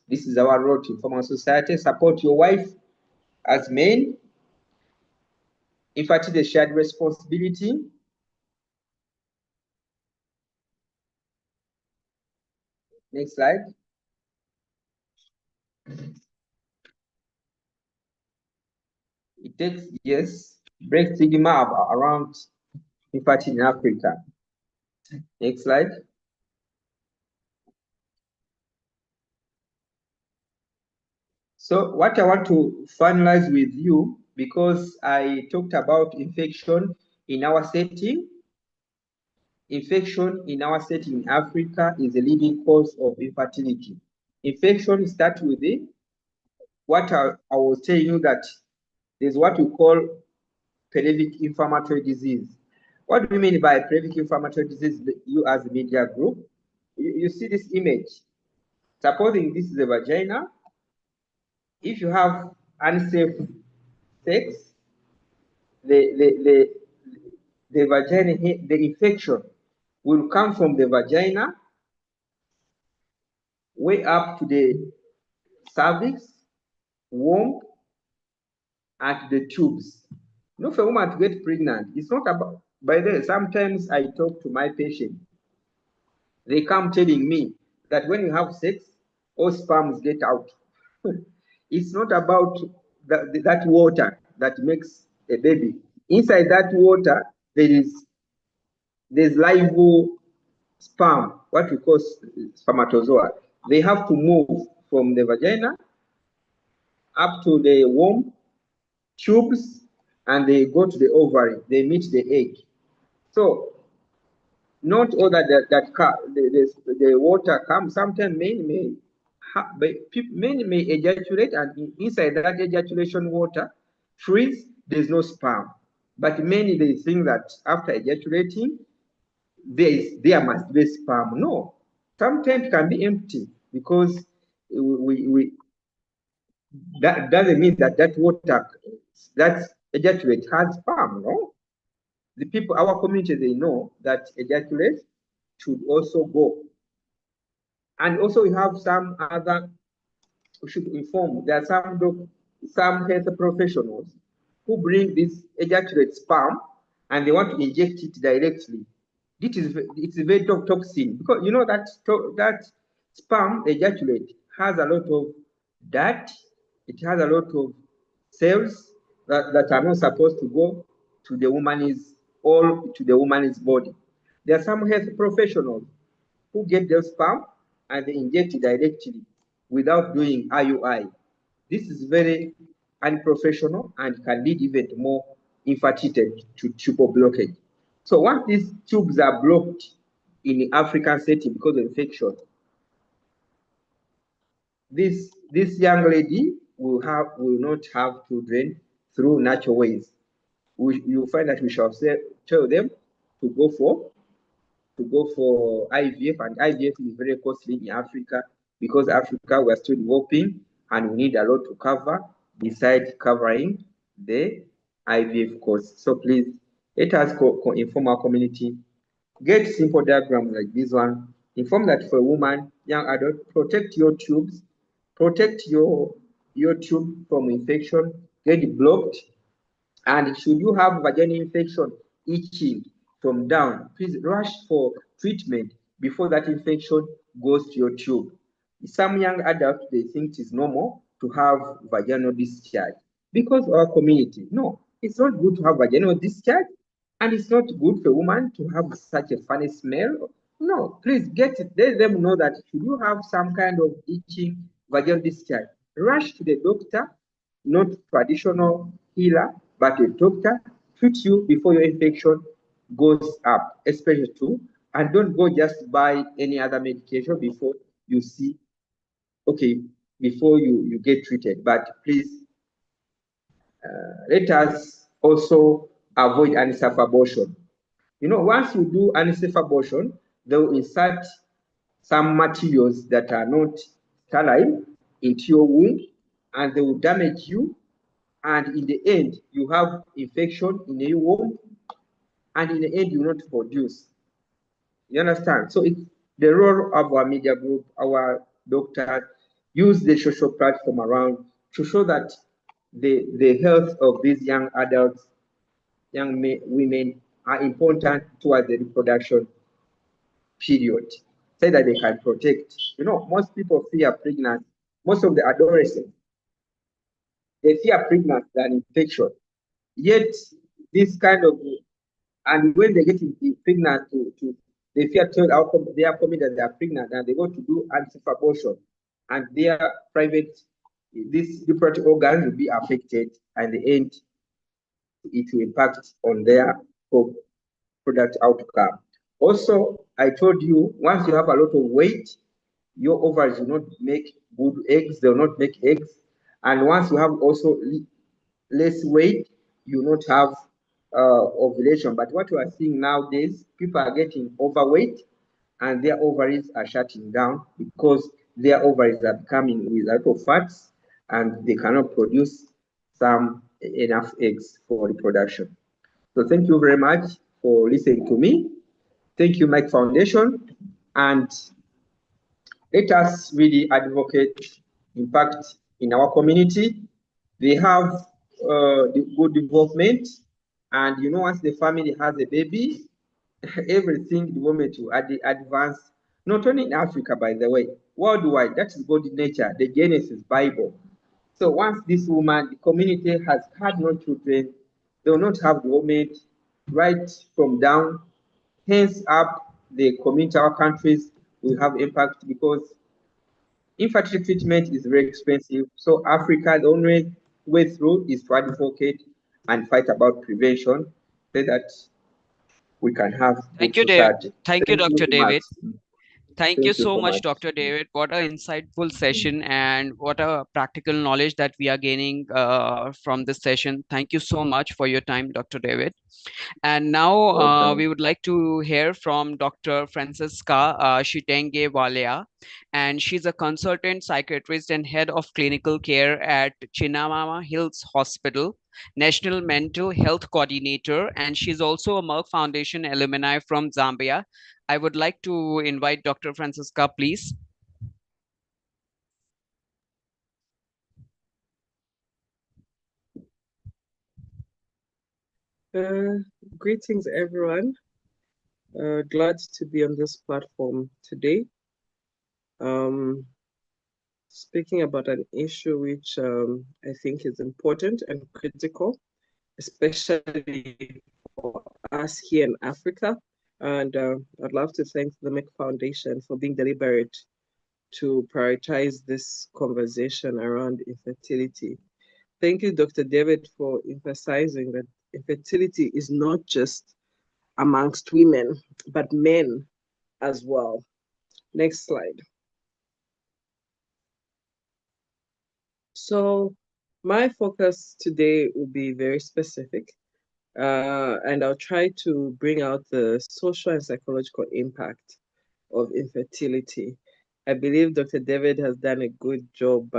This is our role to inform our society. Support your wife as men. Infertility is a shared responsibility. Next slide. It takes years to break stigma around infertility in Africa. Next slide. So what I want to finalize with you, because I talked about infection in our setting. Infection in our setting in Africa is a leading cause of infertility. Infection starts with what I was telling you, that there's what we call pelvic inflammatory disease. What do we mean by pelvic inflammatory disease? You as a media group, you see this image. Supposing this is a vagina, if you have unsafe sex, the vagina, the infection will come from the vagina way up to the cervix, womb, and the tubes. For a woman to get pregnant, it's not about, by the way, sometimes I talk to my patient. They come telling me that when you have sex, all sperms get out. It's not about that water that makes a baby. Inside that water, there's live sperm, what we call spermatozoa. They have to move from the vagina up to the womb, tubes, and they go to the ovary. They meet the egg. So not all that the water comes. Sometimes men may ejaculate, and inside that ejaculation water freeze. There's no sperm. But many, they think that after ejaculating, there must be sperm. No, sometimes it can be empty, because that doesn't mean that water, that ejaculate has sperm. No, the people, our community, they know that ejaculate should also go. And also we have some other, we should inform, there are some health professionals who bring this ejaculate sperm and they want to inject it directly. It's a very toxin, because you know that sperm ejaculate has a lot of dirt. It has a lot of cells that are not supposed to go to the woman's body. There are some health professionals who get their sperm and they inject it directly without doing IUI. This is very unprofessional and can lead even to more infertility, to tubal blockage. So once these tubes are blocked in the African setting because of infection, this young lady will not have children through natural ways. you find that we shall tell them to go for IVF, and IVF is very costly in Africa because Africa we are still developing and we need a lot to cover besides covering the IVF costs. So please let us inform our community. Get simple diagrams like this one. Inform that for a woman, young adult, protect your tubes, protect your tube from infection, get it blocked. And should you have vaginal infection, itching from down, please rush for treatment before that infection goes to your tube. Some young adults, they think it is normal to have vaginal discharge because of our community. No, it's not good to have vaginal discharge, and it's not good for a woman to have such a funny smell. No, please let them know that should you have some kind of itching, vaginal discharge, rush to the doctor, not traditional healer, but a doctor, treat you before your infection goes up, especially too, and don't go just buy any other medication before you see, okay, before you get treated. But please, let us also avoid unsafe abortion. You know, once you do unsafe abortion, they will insert some materials that are not sterile into your womb, and they will damage you. And in the end, you have infection in your womb, and in the end, you will not produce. You understand? So it's the role of our media group, our doctors, use the social platform around to show that the health of these young adults, young women are important towards the reproduction period, so that they can protect. You know, most people fear pregnancy. Most of the adolescents, they fear pregnancy than infection. Yet, this kind of, and when they get pregnant, they fear told they are coming that they are pregnant, and they go to do unsafe abortion, and their private, these reproductive organs will be affected, and the end, it will impact on their product outcome. Also, I told you, once you have a lot of weight, your ovaries will not make good eggs, they will not make eggs. And once you have also less weight, you will not have ovulation. But what we are seeing nowadays, people are getting overweight and their ovaries are shutting down because their ovaries are becoming with a lot of fats and they cannot produce enough eggs for reproduction. So thank you very much for listening to me. Thank you, Mike Foundation. And let us really advocate impact in our community. They have good development, and you know, once the family has a baby, everything the woman to advance, not only in Africa, by the way, worldwide. That is God in nature, the Genesis Bible. So once this woman, the community has had no children, they will not have development right from down, hence up the community, our countries will have impact because infertility treatment is very expensive. So Africa, the only way through is to advocate and fight about prevention so that we can have Thank good you, David. society. Thank you, Dr. very David. much. Thank you so much, Dr. David. What an insightful session and what a practical knowledge that we are gaining from this session. Thank you so much for your time, Dr. David. And now we would like to hear from Dr. Francisca Shitenge Walia, and she's a consultant psychiatrist and head of clinical care at Chinamama Hills Hospital, National Mental Health Coordinator, and she's also a Merck Foundation alumni from Zambia. I would like to invite Dr. Francisca, please. Greetings, everyone. Glad to be on this platform today. Speaking about an issue which I think is important and critical, especially for us here in Africa. And I'd love to thank the Merck Foundation for being deliberate to prioritize this conversation around infertility. Thank you, Dr. David, for emphasizing that infertility is not just amongst women, but men as well. Next slide. So my focus today will be very specific. and I'll try to bring out the social and psychological impact of infertility. I believe Dr. David has done a good job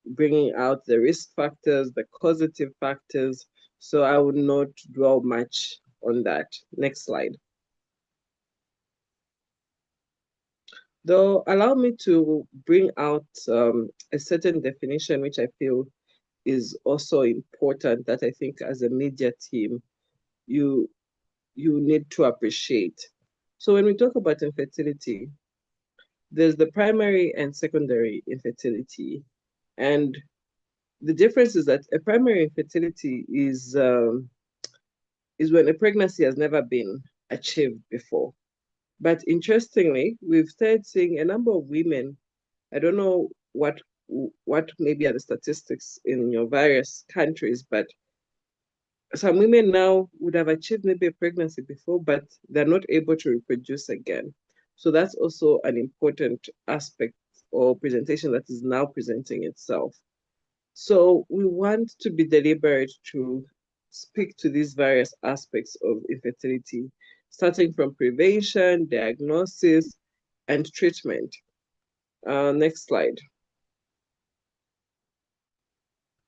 bringing out the risk factors, the causative factors, so I would not dwell much on that. Next slide. Though, allow me to bring out a certain definition which I feel is also important, that I think as a media team, you need to appreciate. So when we talk about infertility, there's the primary and secondary infertility. And the difference is that a primary infertility is when a pregnancy has never been achieved before. But interestingly, we've started seeing a number of women, I don't know what maybe are the statistics in your various countries, but some women now would have achieved maybe a pregnancy before, but they're not able to reproduce again. So that's also an important aspect or presentation that is now presenting itself. So we want to be deliberate to speak to these various aspects of infertility, starting from prevention, diagnosis, and treatment. Next slide.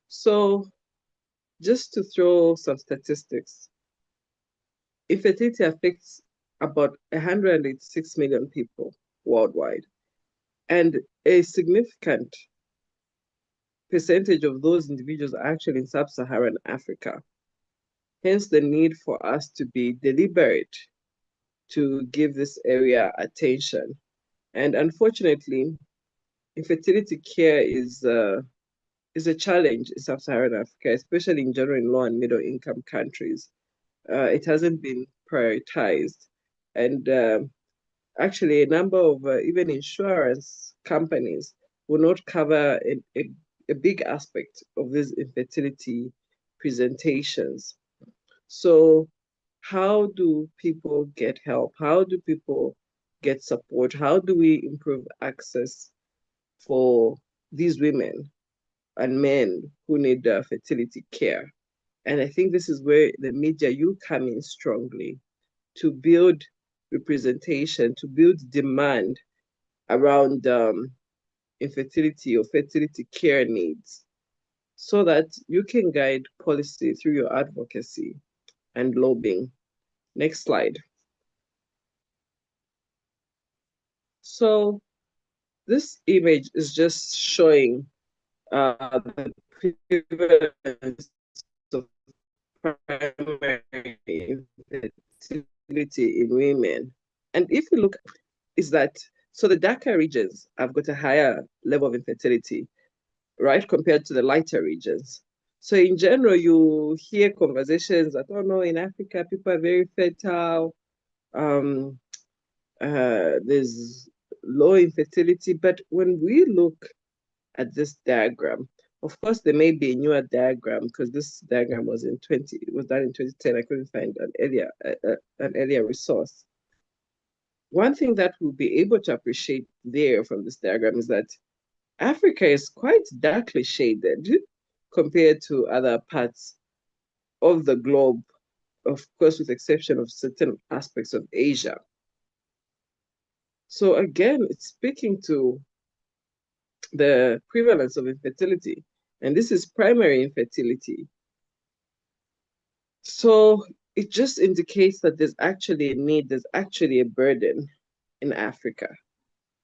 So just to throw some statistics, infertility affects about 186 million people worldwide, and a significant percentage of those individuals are actually in sub-Saharan Africa. Hence the need for us to be deliberate to give this area attention. And unfortunately, infertility care is a challenge in sub-Saharan Africa, especially in general in low and middle income countries. It hasn't been prioritized. And actually a number of even insurance companies will not cover a big aspect of these infertility presentations. So how do people get help? How do people get support? How do we improve access for these women and men who need fertility care? And I think this is where the media, you come in strongly to build representation, to build demand around infertility or fertility care needs, so that you can guide policy through your advocacy and lobbying. Next slide. So this image is just showing the prevalence of primary infertility in women. And if you look, is that, so the darker regions have got a higher level of infertility, right, compared to the lighter regions. So in general, you hear conversations that, oh no, in Africa, people are very fertile. There's low infertility. But when we look at this diagram, of course, there may be a newer diagram because this diagram was done in 2010. I couldn't find an earlier resource. One thing that we'll be able to appreciate there from this diagram is that Africa is quite darkly shaded compared to other parts of the globe, of course, with the exception of certain aspects of Asia. So again, it's speaking to the prevalence of infertility, and this is primary infertility. So it just indicates that there's actually a need, there's actually a burden in Africa.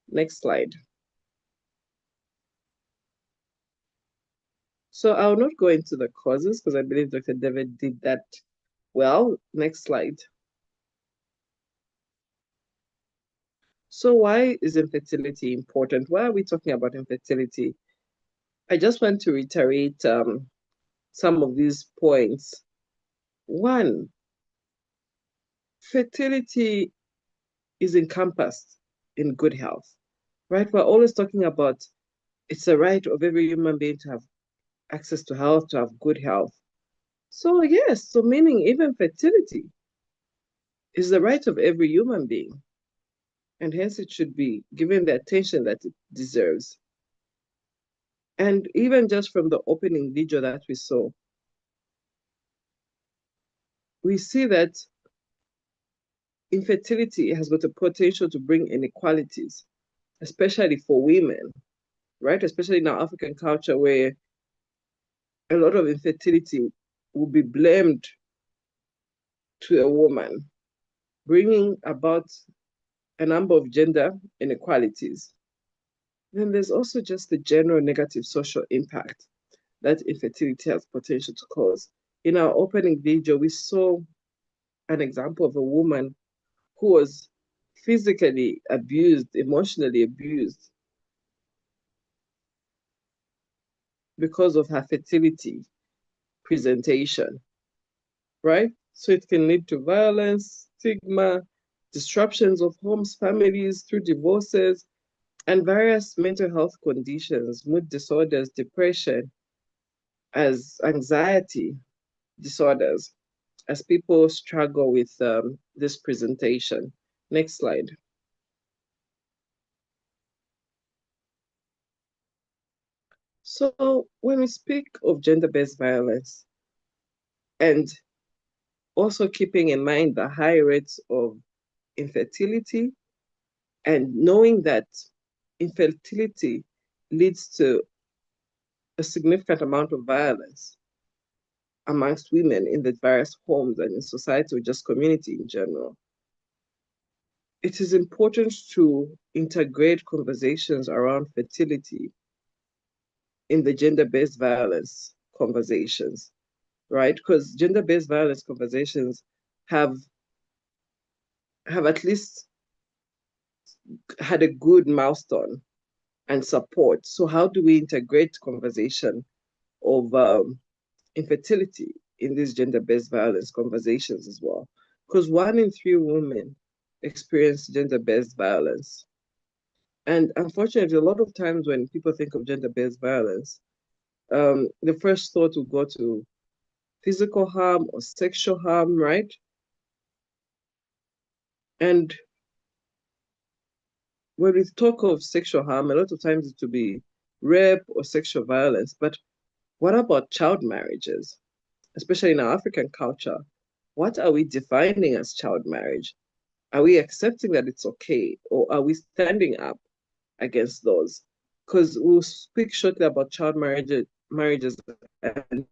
Next slide. So I'll not go into the causes because I believe Dr. David did that well. Next slide. So why is infertility important? Why are we talking about infertility? I just want to reiterate some of these points. One, fertility is encompassed in good health, right? We're always talking about it's a right of every human being to have access to health, to have good health. So yes, so meaning even fertility is the right of every human being, and hence it should be given the attention that it deserves. And even just from the opening video that we saw, we see that infertility has got a potential to bring inequalities, especially for women, right? Especially in our African culture, where a lot of infertility will be blamed to a woman, bringing about a number of gender inequalities. Then there's also just the general negative social impact that infertility has potential to cause. In our opening video, we saw an example of a woman who was physically abused, emotionally abused because of her fertility presentation, right? So it can lead to violence, stigma, disruptions of homes, families through divorces, and various mental health conditions, mood disorders, depression, as anxiety disorders, as people struggle with this presentation. Next slide. So when we speak of gender-based violence, and also keeping in mind the high rates of infertility, and knowing that infertility leads to a significant amount of violence amongst women in the various homes and in society, or just community in general, it is important to integrate conversations around fertility in the gender-based violence conversations, right? Because gender-based violence conversations have at least had a good milestone and support. So how do we integrate conversation of infertility in these gender-based violence conversations as well? Because 1 in 3 women experience gender-based violence. And unfortunately, a lot of times when people think of gender-based violence, the first thought will go to physical harm or sexual harm, right? And when we talk of sexual harm, a lot of times it will be rape or sexual violence. But what about child marriages? Especially in our African culture, what are we defining as child marriage? Are we accepting that it's okay, or are we standing up against those? Because we'll speak shortly about child marriages and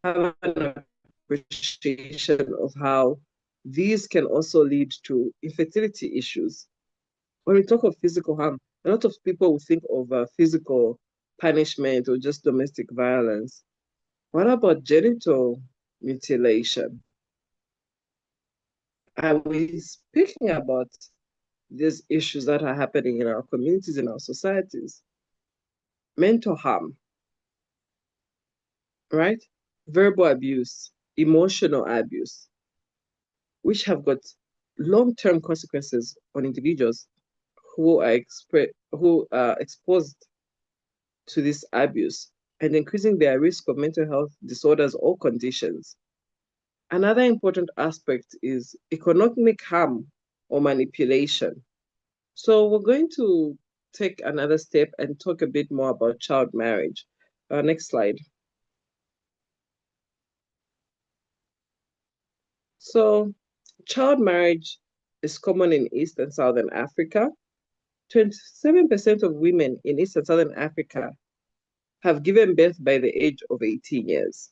have an appreciation of how these can also lead to infertility issues. When we talk of physical harm, a lot of people will think of physical punishment or just domestic violence. What about genital mutilation? Are we speaking about these issues that are happening in our communities, in our societies? Mental harm, right? Verbal abuse, emotional abuse, which have got long-term consequences on individuals who are exposed to this abuse, and increasing their risk of mental health disorders or conditions. Another important aspect is economic harm or manipulation. So we're going to take another step and talk a bit more about child marriage. Next slide. So child marriage is common in East and Southern Africa. 27% of women in East and Southern Africa have given birth by the age of 18 years,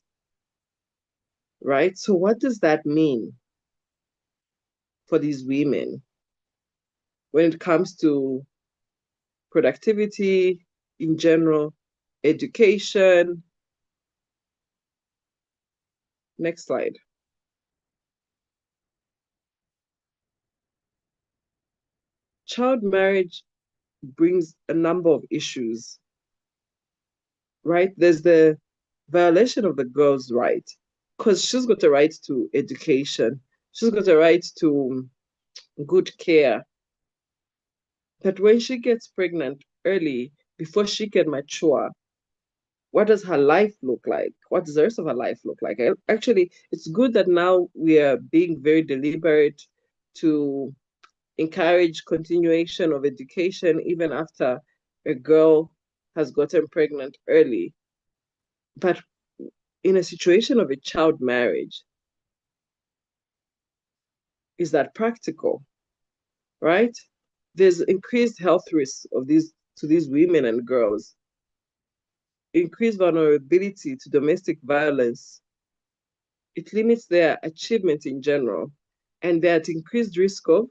right? So what does that mean for these women when it comes to productivity in general, education? Next slide. Child marriage brings a number of issues, right? There's the violation of the girl's right, because she's got a right to education. She's got a right to good care. But when she gets pregnant early, before she can mature, what does her life look like? What does the rest of her life look like? Actually, it's good that now we are being very deliberate to encourage continuation of education even after a girl has gotten pregnant early. But in a situation of a child marriage, is that practical, right? There's increased health risks of to these women and girls, increased vulnerability to domestic violence. It limits their achievement in general, and they're at increased risk of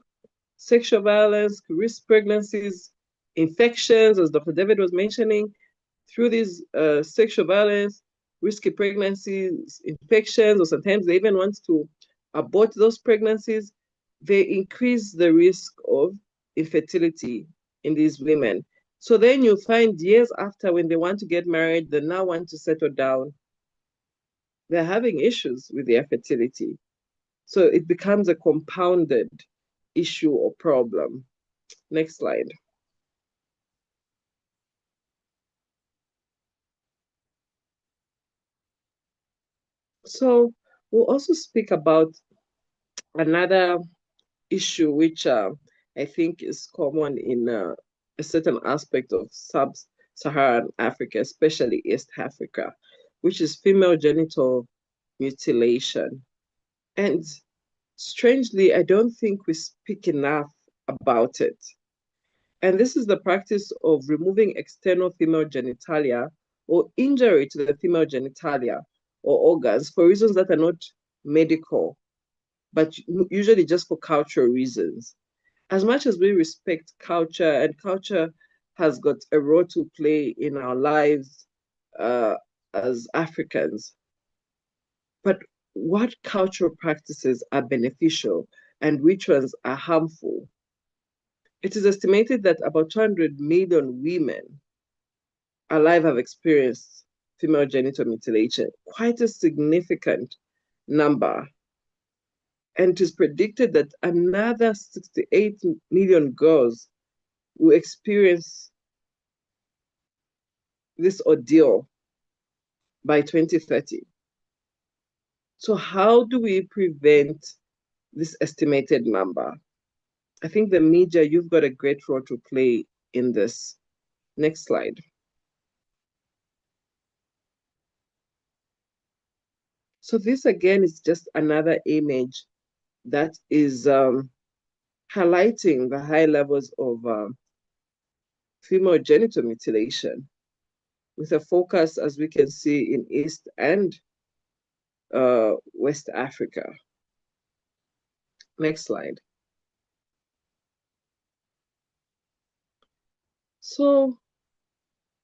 sexual violence, risk pregnancies, infections, as Dr. David was mentioning, through these sexual violence, risky pregnancies, infections, or sometimes they even want to abort those pregnancies. They increase the risk of infertility in these women. So then you find years after, when they want to get married, they now want to settle down, they're having issues with their fertility. So it becomes a compounded issue or problem. Next slide. So we'll also speak about another issue which I think is common in a certain aspect of sub-Saharan Africa, especially East Africa, which is female genital mutilation. And strangely, I don't think we speak enough about it. And this is the practice of removing external female genitalia or injury to the female genitalia or organs for reasons that are not medical, but usually just for cultural reasons. As much as we respect culture, and culture has got a role to play in our lives as Africans, but what cultural practices are beneficial and which ones are harmful? It is estimated that about 200 million women alive have experienced female genital mutilation, quite a significant number. And it is predicted that another 68 million girls will experience this ordeal by 2030. So how do we prevent this estimated number? I think the media, you've got a great role to play in this. Next slide. So this again is just another image that is highlighting the high levels of female genital mutilation, with a focus, as we can see, in East and West Africa. Next slide. So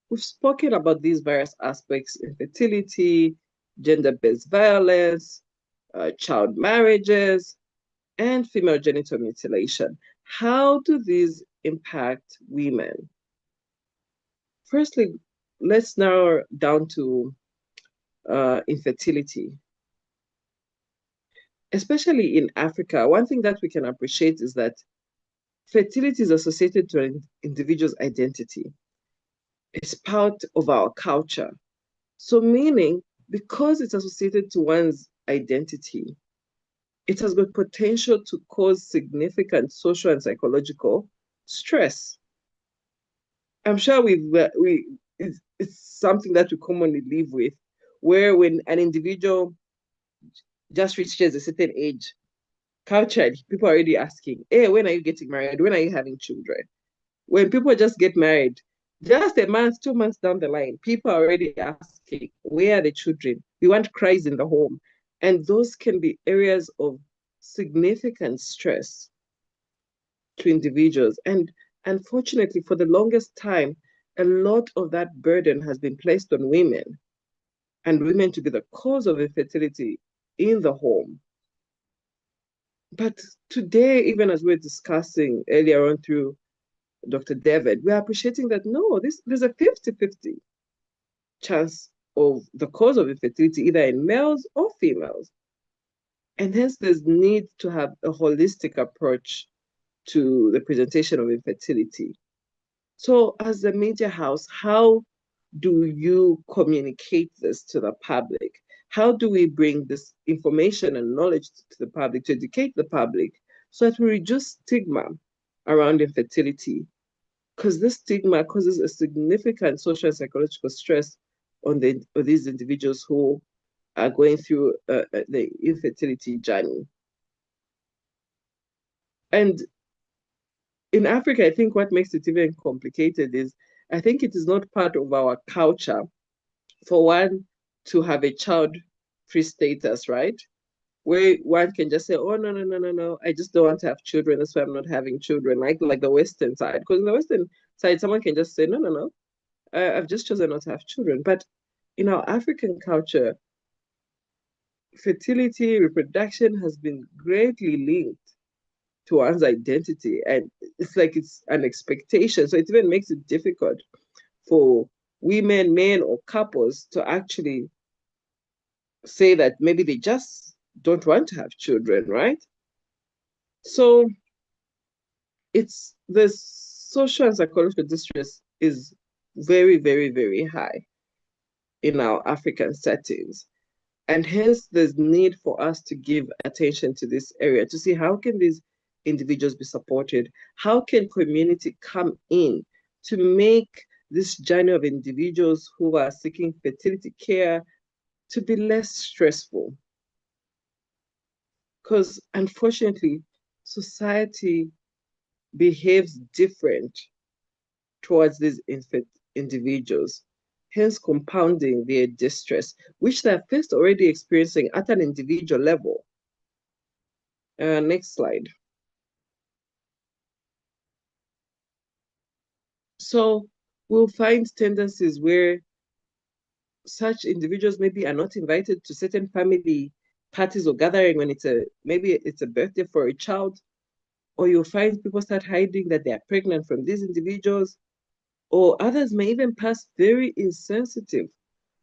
we've spoken about these various aspects: infertility, gender-based violence, child marriages, and female genital mutilation. How do these impact women? Firstly, let's narrow down to infertility. Especially in Africa, one thing that we can appreciate is that fertility is associated to an individual's identity. It's part of our culture. So meaning, because it's associated to one's identity, it has got potential to cause significant social and psychological stress. I'm sure it's something that we commonly live with, where when an individual just reaches a certain age, culturally, people are already asking, hey, when are you getting married? When are you having children? When people just get married, just a month, 2 months down the line, people are already asking, where are the children? We want cries in the home. And those can be areas of significant stress to individuals. And unfortunately, for the longest time, a lot of that burden has been placed on women, and women to be the cause of infertility in the home. But today, even as we're discussing earlier on through Dr. David, we're appreciating that no, there's a 50-50 chance of the cause of infertility, either in males or females. And hence there's need to have a holistic approach to the presentation of infertility. So as the media house, how do you communicate this to the public? How do we bring this information and knowledge to the public, to educate the public, so that we reduce stigma around infertility? Because this stigma causes a significant social and psychological stress on these individuals who are going through the infertility journey. And in Africa, I think what makes it even complicated is I think it is not part of our culture for one to have a child-free status, right? Where one can just say, oh, no, I just don't want to have children. That's why I'm not having children, like the Western side. Because in the Western side, someone can just say, no, I've just chosen not to have children. But in our African culture, fertility, reproduction has been greatly linked to one's identity. And it's like it's an expectation. So it even makes it difficult for women, men, or couples to actually say that maybe they just don't want to have children, right? So it's the social and psychological distress is very, very, very high in our African settings. And hence there's need for us to give attention to this area to see how can these individuals be supported? How can community come in to make this journey of individuals who are seeking fertility care to be less stressful? Because unfortunately, society behaves different towards these individuals, hence compounding their distress, which they're first already experiencing at an individual level. Next slide. So we'll find tendencies where such individuals maybe are not invited to certain family parties or gathering when maybe it's a birthday for a child, or you'll find people start hiding that they are pregnant from these individuals, or others may even pass very insensitive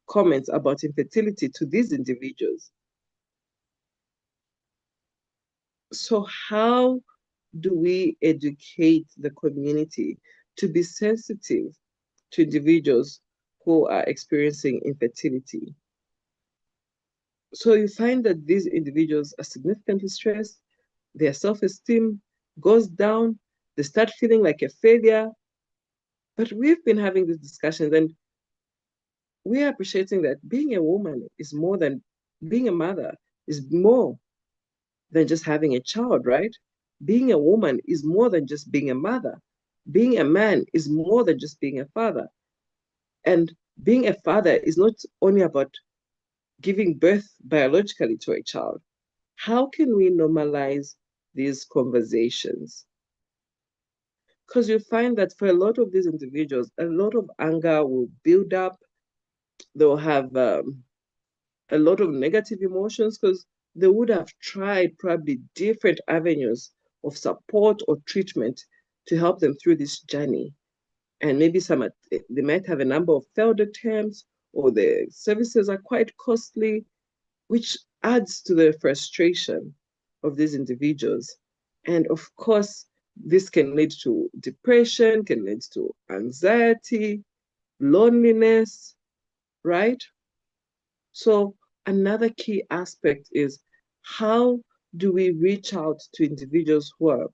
comments about infertility to these individuals. So how do we educate the community to be sensitive to individuals who are experiencing infertility? So you find that these individuals are significantly stressed, their self-esteem goes down, they start feeling like a failure. But we've been having these discussions, and we are appreciating that being a woman is more than being a mother, is more than just having a child, right? Being a woman is more than just being a mother. Being a man is more than just being a father. And being a father is not only about giving birth biologically to a child. How can we normalize these conversations? Because you find that for a lot of these individuals, a lot of anger will build up. They'll have a lot of negative emotions because they would have tried probably different avenues of support or treatment to help them through this journey. And maybe they might have a number of failed attempts, or the services are quite costly, which adds to the frustration of these individuals. And of course, this can lead to depression, can lead to anxiety, loneliness, right? So another key aspect is, how do we reach out to individuals who are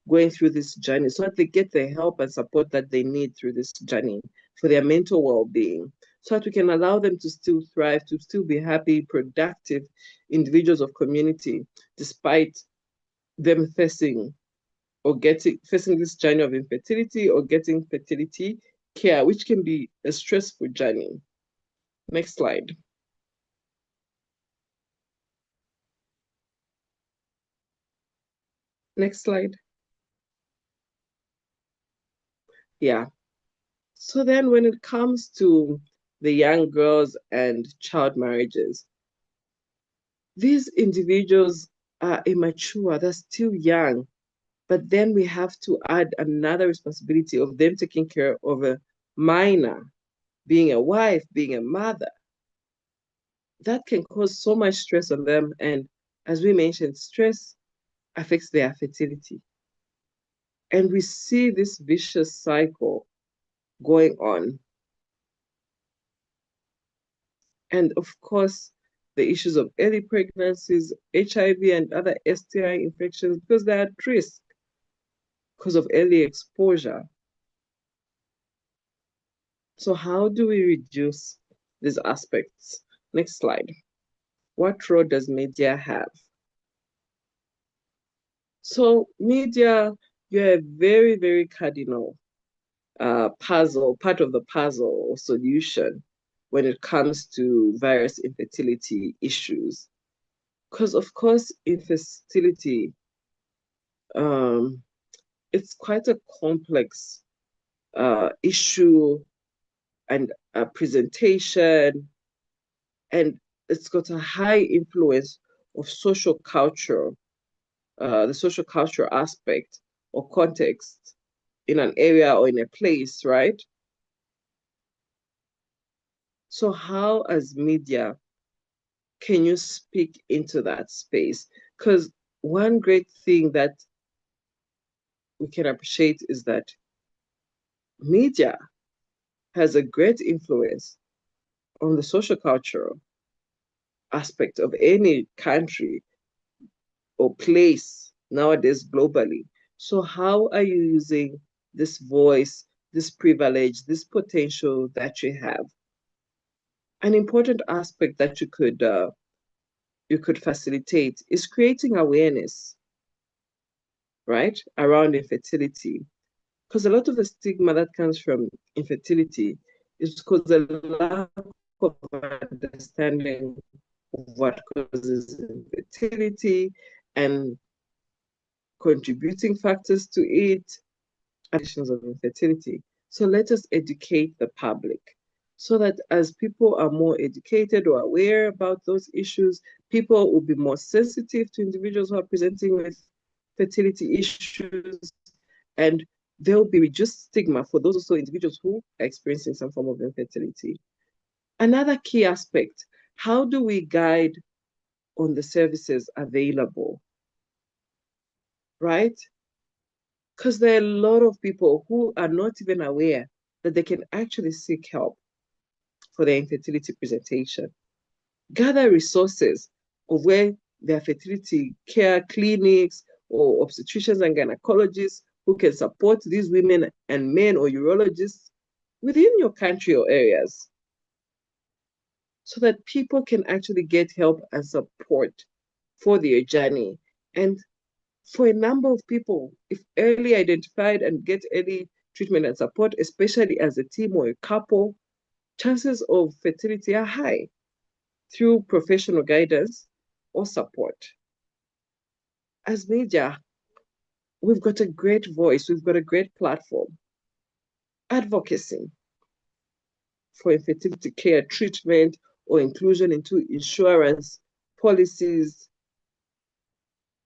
going through this journey so that they get the help and support that they need through this journey for their mental well-being, so that we can allow them to still thrive, to still be happy, productive individuals of community, despite them facing this journey of infertility or getting fertility care, which can be a stressful journey. Next slide. Next slide. Yeah. So then when it comes to the young girls and child marriages, these individuals are immature, they're still young, but then we have to add another responsibility of them taking care of a minor, being a wife, being a mother. That can cause so much stress on them. And as we mentioned, stress affects their fertility. And we see this vicious cycle going on. And of course, the issues of early pregnancies, HIV, and other STI infections, because they're at risk because of early exposure. So how do we reduce these aspects? Next slide. what role does media have? So media, you're a very, very cardinal part of the puzzle or solution when it comes to various infertility issues. Because of course, infertility, it's quite a complex issue and a presentation, and it's got a high influence of social culture, the social cultural aspect or context in an area or in a place, right? So how, as media, can you speak into that space? Because one great thing that we can appreciate is that media has a great influence on the social cultural aspect of any country or place nowadays globally. So how are you using this voice, this privilege, this potential that you have? An important aspect that you could facilitate is creating awareness, right, around infertility. Because a lot of the stigma that comes from infertility is because a lack of understanding of what causes infertility and contributing factors to it, conditions of infertility. So let us educate the public so that as people are more educated or aware about those issues, people will be more sensitive to individuals who are presenting with fertility issues, and there will be reduced stigma for those also individuals who are experiencing some form of infertility. Another key aspect, how do we guide on the services available, right? Because there are a lot of people who are not even aware that they can actually seek help for their infertility presentation. Gather resources of where there are fertility care clinics or obstetricians and gynecologists who can support these women and men or urologists within your country or areas, so that people can actually get help and support for their journey. And for a number of people, if early identified and get early treatment and support, especially as a team or a couple, chances of fertility are high through professional guidance or support. As media, we've got a great voice, we've got a great platform. Advocacy for infertility care treatment or inclusion into insurance policies,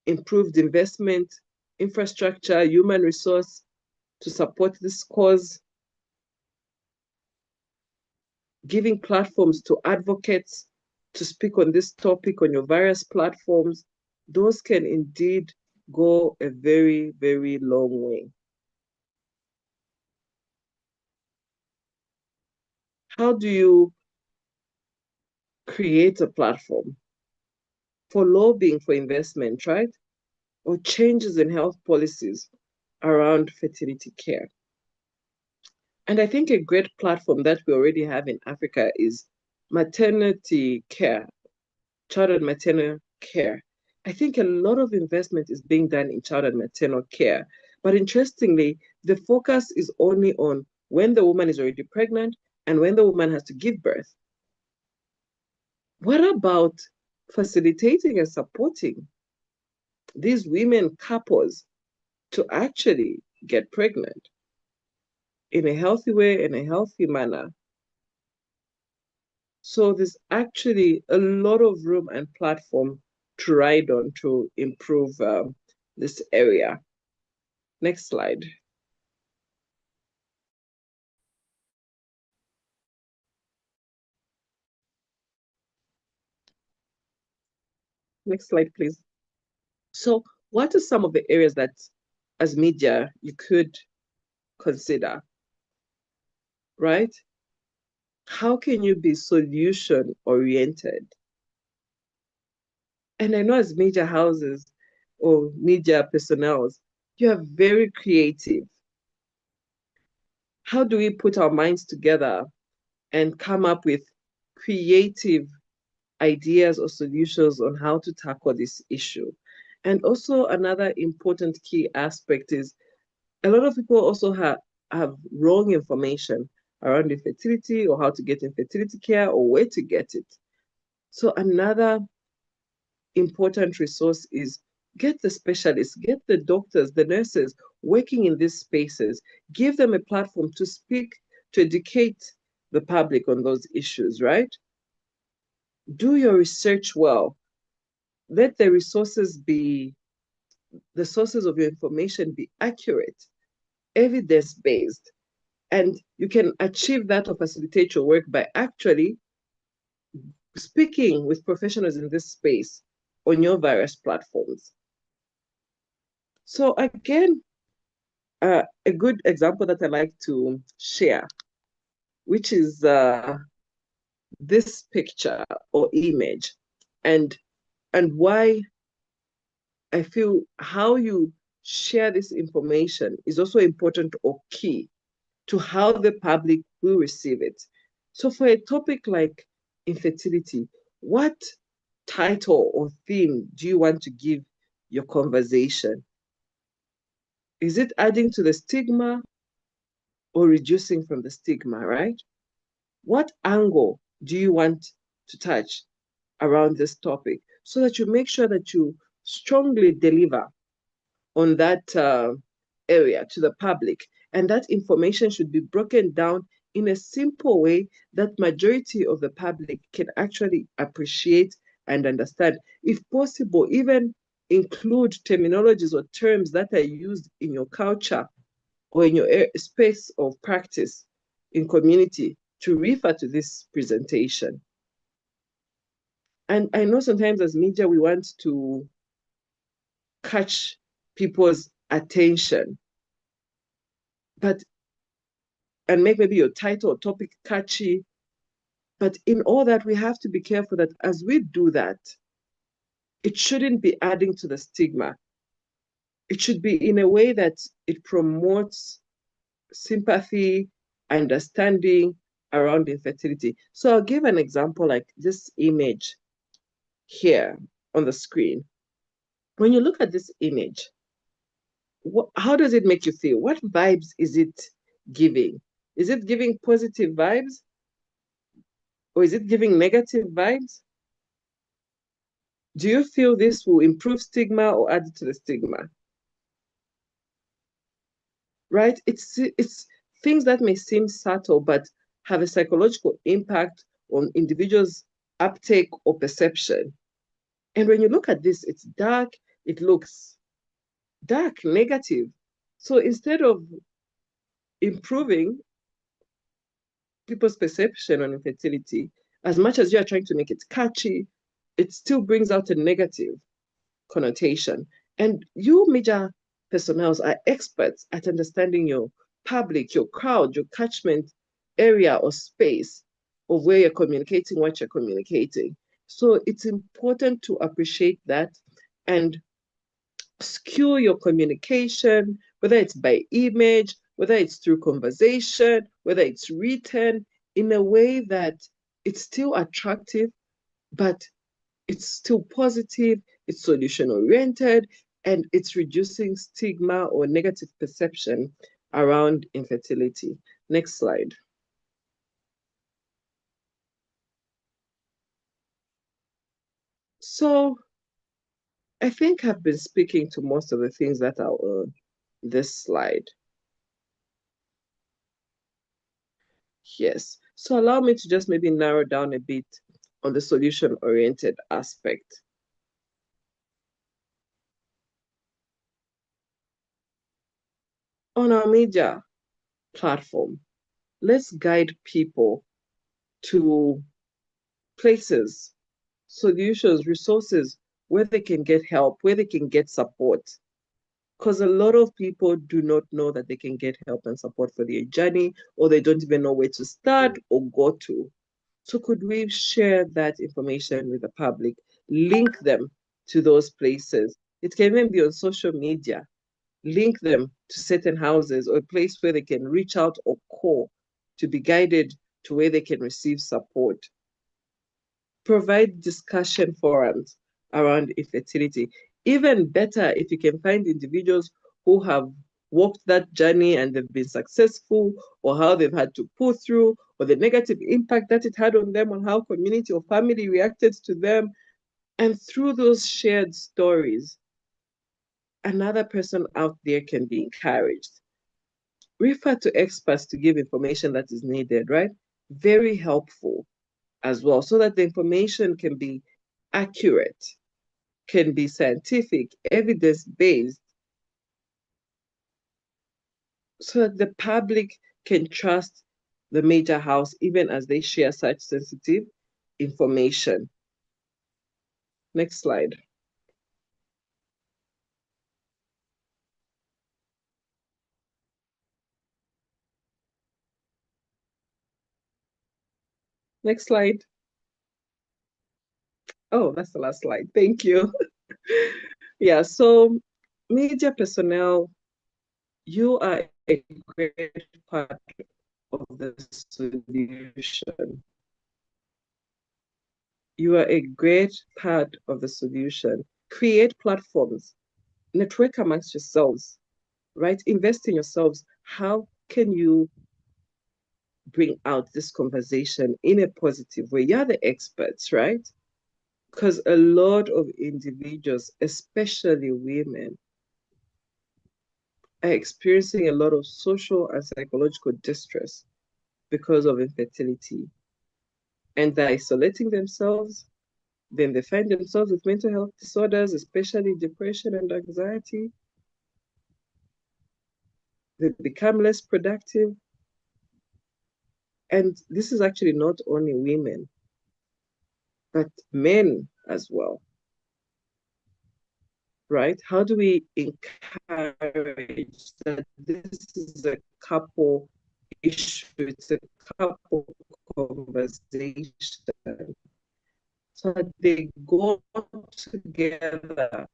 improved investment, infrastructure, human resource to support this cause, giving platforms to advocates to speak on this topic on your various platforms, those can indeed go a very, very long way. How do you create a platform for lobbying for investment, right? Or changes in health policies around fertility care? And I think a great platform that we already have in Africa is maternity care, child and maternal care. I think a lot of investment is being done in child and maternal care. But interestingly, the focus is only on when the woman is already pregnant and when the woman has to give birth. What about facilitating and supporting these women couples to actually get pregnant in a healthy way, in a healthy manner? So there's actually a lot of room and platform to ride on to improve this area. Next slide. Next slide, please. So what are some of the areas that, as media, you could consider, right? How can you be solution-oriented? And I know as media houses or media personnel, you are very creative. How do we put our minds together and come up with creative ideas or solutions on how to tackle this issue. And also another important key aspect is a lot of people also have wrong information around infertility or how to get infertility care or where to get it. So another important resource is get the specialists, get the doctors, the nurses working in these spaces, give them a platform to speak, to educate the public on those issues, right? Do your research well. Let the sources of your information be accurate, evidence-based, and you can achieve that or facilitate your work by actually speaking with professionals in this space on your various platforms. So again, a good example that I like to share, which is this picture or image, and why I feel how you share this information is also important or key to how the public will receive it. So for a topic like infertility, what title or theme do you want to give your conversation? Is it adding to the stigma or reducing from the stigma, right? What angle do you want to touch around this topic so that you make sure that you strongly deliver on that area to the public? And that information should be broken down in a simple way that majority of the public can actually appreciate and understand. If possible, even include terminologies or terms that are used in your culture or in your space of practice in community to refer to this presentation. And I know sometimes as media, we want to catch people's attention, and make maybe your title or topic catchy. But in all that, we have to be careful that as we do that, it shouldn't be adding to the stigma. It should be in a way that it promotes sympathy, understanding around infertility. So I'll give an example like this image here on the screen. When you look at this image, how does it make you feel? What vibes is it giving? Is it giving positive vibes? Or is it giving negative vibes? Do you feel this will improve stigma or add to the stigma? Right? It's things that may seem subtle, but have a psychological impact on individuals' uptake or perception. And when you look at this, it's dark, it looks dark, negative. So instead of improving people's perception on infertility, as much as you are trying to make it catchy, it still brings out a negative connotation. And you media personnel are experts at understanding your public, your crowd, your catchment area or space of where you're communicating what you're communicating. So it's important to appreciate that and skew your communication, whether it's by image, whether it's through conversation, whether it's written, in a way that it's still attractive, but it's still positive, it's solution-oriented, and it's reducing stigma or negative perception around infertility. Next slide. So I think I've been speaking to most of the things that are on this slide. Yes, so allow me to just maybe narrow down a bit on the solution-oriented aspect. On our media platform, let's guide people to places, solutions, resources where they can get help, where they can get support. Because a lot of people do not know that they can get help and support for their journey, or they don't even know where to start or go to. So could we share that information with the public, link them to those places? It can even be on social media. Link them to certain houses or a place where they can reach out or call to be guided to where they can receive support. provide discussion forums around infertility. Even better if you can find individuals who have walked that journey and they've been successful, or how they've had to pull through, or the negative impact that it had on them, on how community or family reacted to them. And through those shared stories, another person out there can be encouraged. Refer to experts to give information that is needed, right? Very helpful as well, so that the information can be accurate, can be scientific, evidence-based, so that the public can trust the major house even as they share such sensitive information. Next slide. Next slide. Oh, that's the last slide. Thank you. Yeah, so media personnel, you are a great part of the solution. You are a great part of the solution. Create platforms, network amongst yourselves, right? Invest in yourselves. How can you bring out this conversation in a positive way? You're the experts, right? Because a lot of individuals, especially women, are experiencing a lot of social and psychological distress because of infertility. And they're isolating themselves. Then they find themselves with mental health disorders, especially depression and anxiety. They become less productive. And this is actually not only women, but men as well, right? How do we encourage that this is a couple issue, it's a couple conversation, so that they go together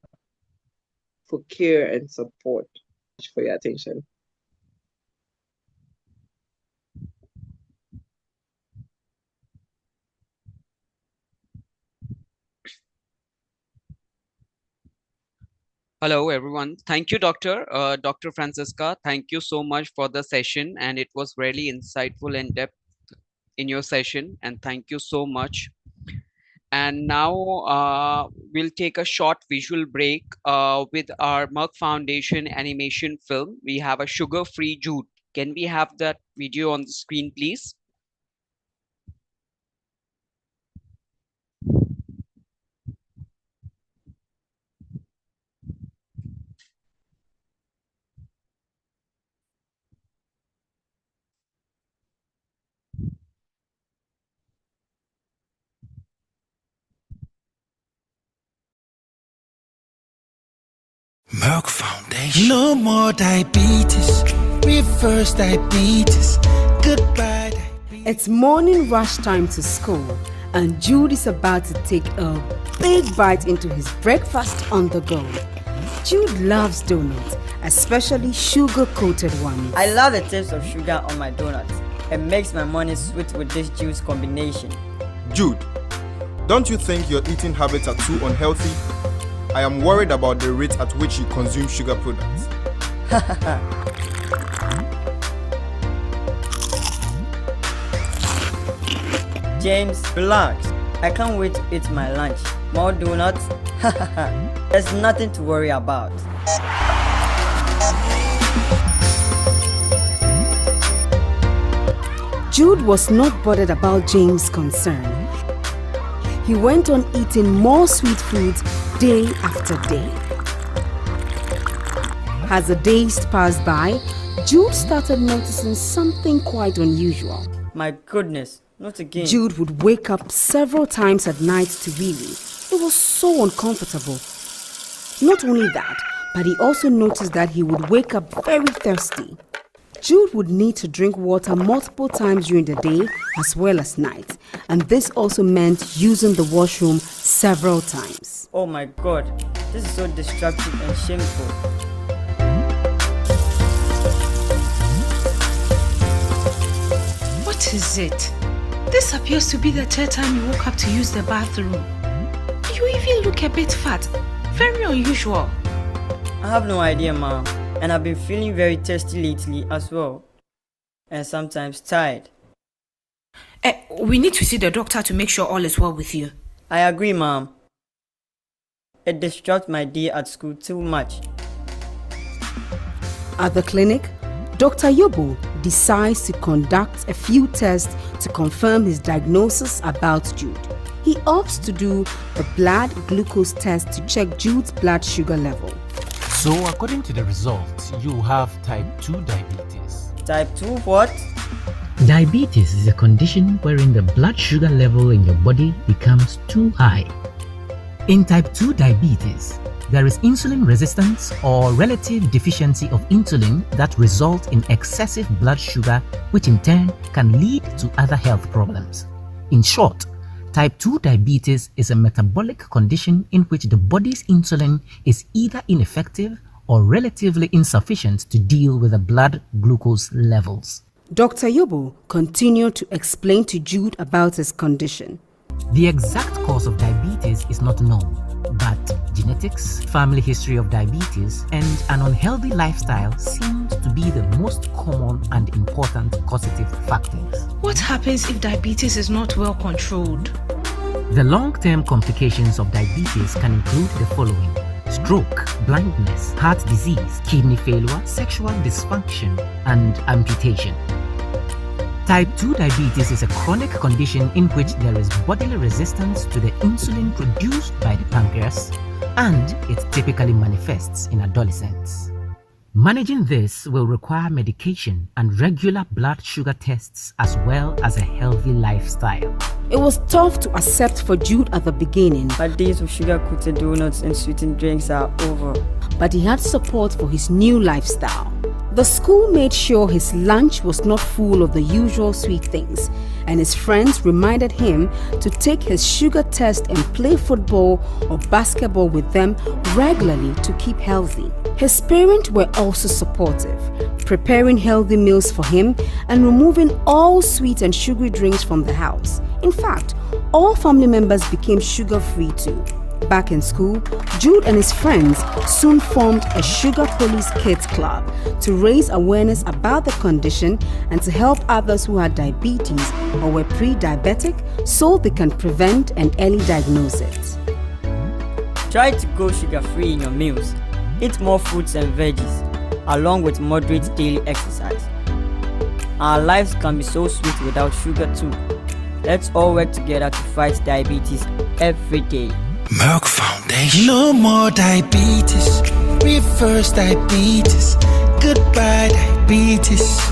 for care and support? Thank you for your attention. Hello, everyone. Thank you, Dr. Francisca. Thank you so much for the session, and it was really insightful and depth in your session, and thank you so much. And now we'll take a short visual break with our Merck Foundation animation film. We have a sugar-free Jude. Can we have that video on the screen, please? Merck Foundation. No more diabetes. Reverse diabetes. Goodbye diabetes. It's morning rush time to school, and Jude is about to take a big bite into his breakfast on the go. Jude loves donuts, especially sugar-coated ones. I love the taste of sugar on my donuts. It makes my morning sweet with this juice combination. Jude, don't you think your eating habits are too unhealthy? I am worried about the rate at which you consume sugar products. James, relax. I can't wait to eat my lunch. More donuts? There's nothing to worry about. Jude was not bothered about James' concern. He went on eating more sweet foods day after day. As the days passed by, Jude started noticing something quite unusual. My goodness, not again. Jude would wake up several times at night to wee. It was so uncomfortable. Not only that, but he also noticed that he would wake up very thirsty. Jude would need to drink water multiple times during the day as well as night, and this also meant using the washroom several times. Oh my god, this is so destructive and shameful. What is it? This appears to be the third time you woke up to use the bathroom. You even look a bit fat. Very unusual. I have no idea, ma'am. And I've been feeling very thirsty lately as well. And sometimes tired. We need to see the doctor to make sure all is well with you. I agree, ma'am. It disrupts my day at school too much. At the clinic, Dr. Yobo decides to conduct a few tests to confirm his diagnosis about Jude. He opts to do a blood glucose test to check Jude's blood sugar level. So according to the results, you have type 2 diabetes. Type 2 what? Diabetes is a condition wherein the blood sugar level in your body becomes too high. In type 2 diabetes, there is insulin resistance or relative deficiency of insulin that results in excessive blood sugar, which in turn can lead to other health problems. In short, type 2 diabetes is a metabolic condition in which the body's insulin is either ineffective or relatively insufficient to deal with the blood glucose levels. Dr. Yobo continued to explain to Jude about his condition. The exact cause of diabetes is not known, but genetics, family history of diabetes, and an unhealthy lifestyle seemed to be the most common and important causative factors. What happens if diabetes is not well controlled? The long-term complications of diabetes can include the following: stroke, blindness, heart disease, kidney failure, sexual dysfunction, and amputation. Type 2 diabetes is a chronic condition in which there is bodily resistance to the insulin produced by the pancreas, and it typically manifests in adolescents. Managing this will require medication and regular blood sugar tests as well as a healthy lifestyle. It was tough to accept for Jude at the beginning. My days of sugar-coated donuts and sweetened drinks are over. But he had support for his new lifestyle. The school made sure his lunch was not full of the usual sweet things, and his friends reminded him to take his sugar test and play football or basketball with them regularly to keep healthy. His parents were also supportive, preparing healthy meals for him and removing all sweet and sugary drinks from the house. In fact, all family members became sugar-free too. Back in school, Jude and his friends soon formed a Sugar Police Kids Club to raise awareness about the condition and to help others who had diabetes or were pre-diabetic so they can prevent and early diagnose it. Try to go sugar-free in your meals. Eat more fruits and veggies, along with moderate daily exercise. Our lives can be so sweet without sugar too. Let's all work together to fight diabetes every day. Merck Foundation. No more diabetes. Reverse diabetes. Goodbye diabetes.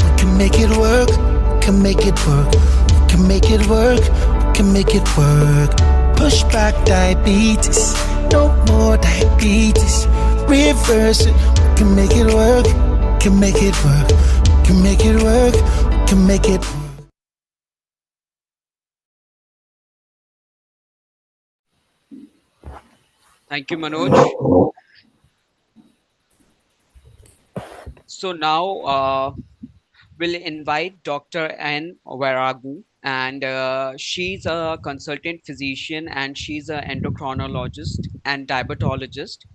We can make it work. We can make it work. We can make it work. We can make it work. Push back diabetes. No more diabetes. Reverse it. We can make it work. We can make it work. We can make it work. We can make it work. Thank you, Manoj. So now we'll invite Dr. N. Varagu, and she's a consultant physician and she's an endocrinologist and diabetologist,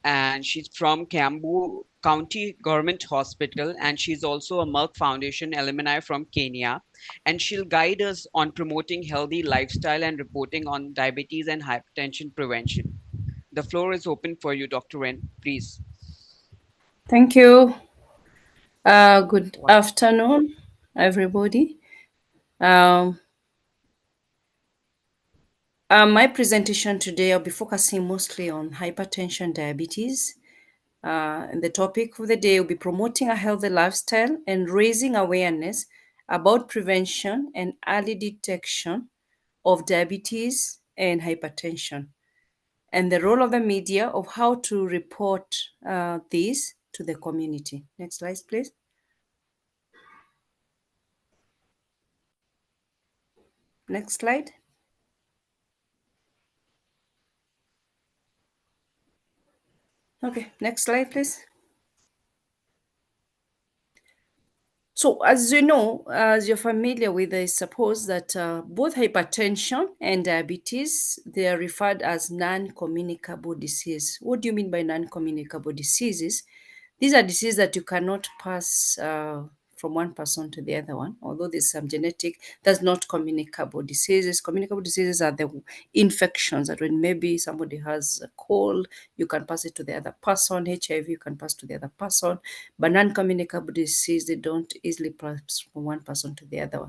and she's from Kiambu County Government Hospital, and she's also a Merck Foundation alumni from Kenya, and she'll guide us on promoting healthy lifestyle and reporting on diabetes and hypertension prevention. The floor is open for you, Dr. N, please. Thank you. Good afternoon, everybody. My presentation today, I'll be focusing mostly on hypertension, diabetes. And the topic of the day will be promoting a healthy lifestyle and raising awareness about prevention and early detection of diabetes and hypertension, and the role of the media of how to report this to the community. Next slide, please. Next slide. Okay, next slide, please. So, as you know, as you're familiar with, I suppose that both hypertension and diabetes, they are referred as non-communicable disease. What do you mean by non-communicable diseases? These are diseases that you cannot pass from one person to the other one, although there's some genetic, that's not communicable diseases. Communicable diseases are the infections that when maybe somebody has a cold, you can pass it to the other person. HIV, you can pass to the other person. But non-communicable disease, they don't easily pass from one person to the other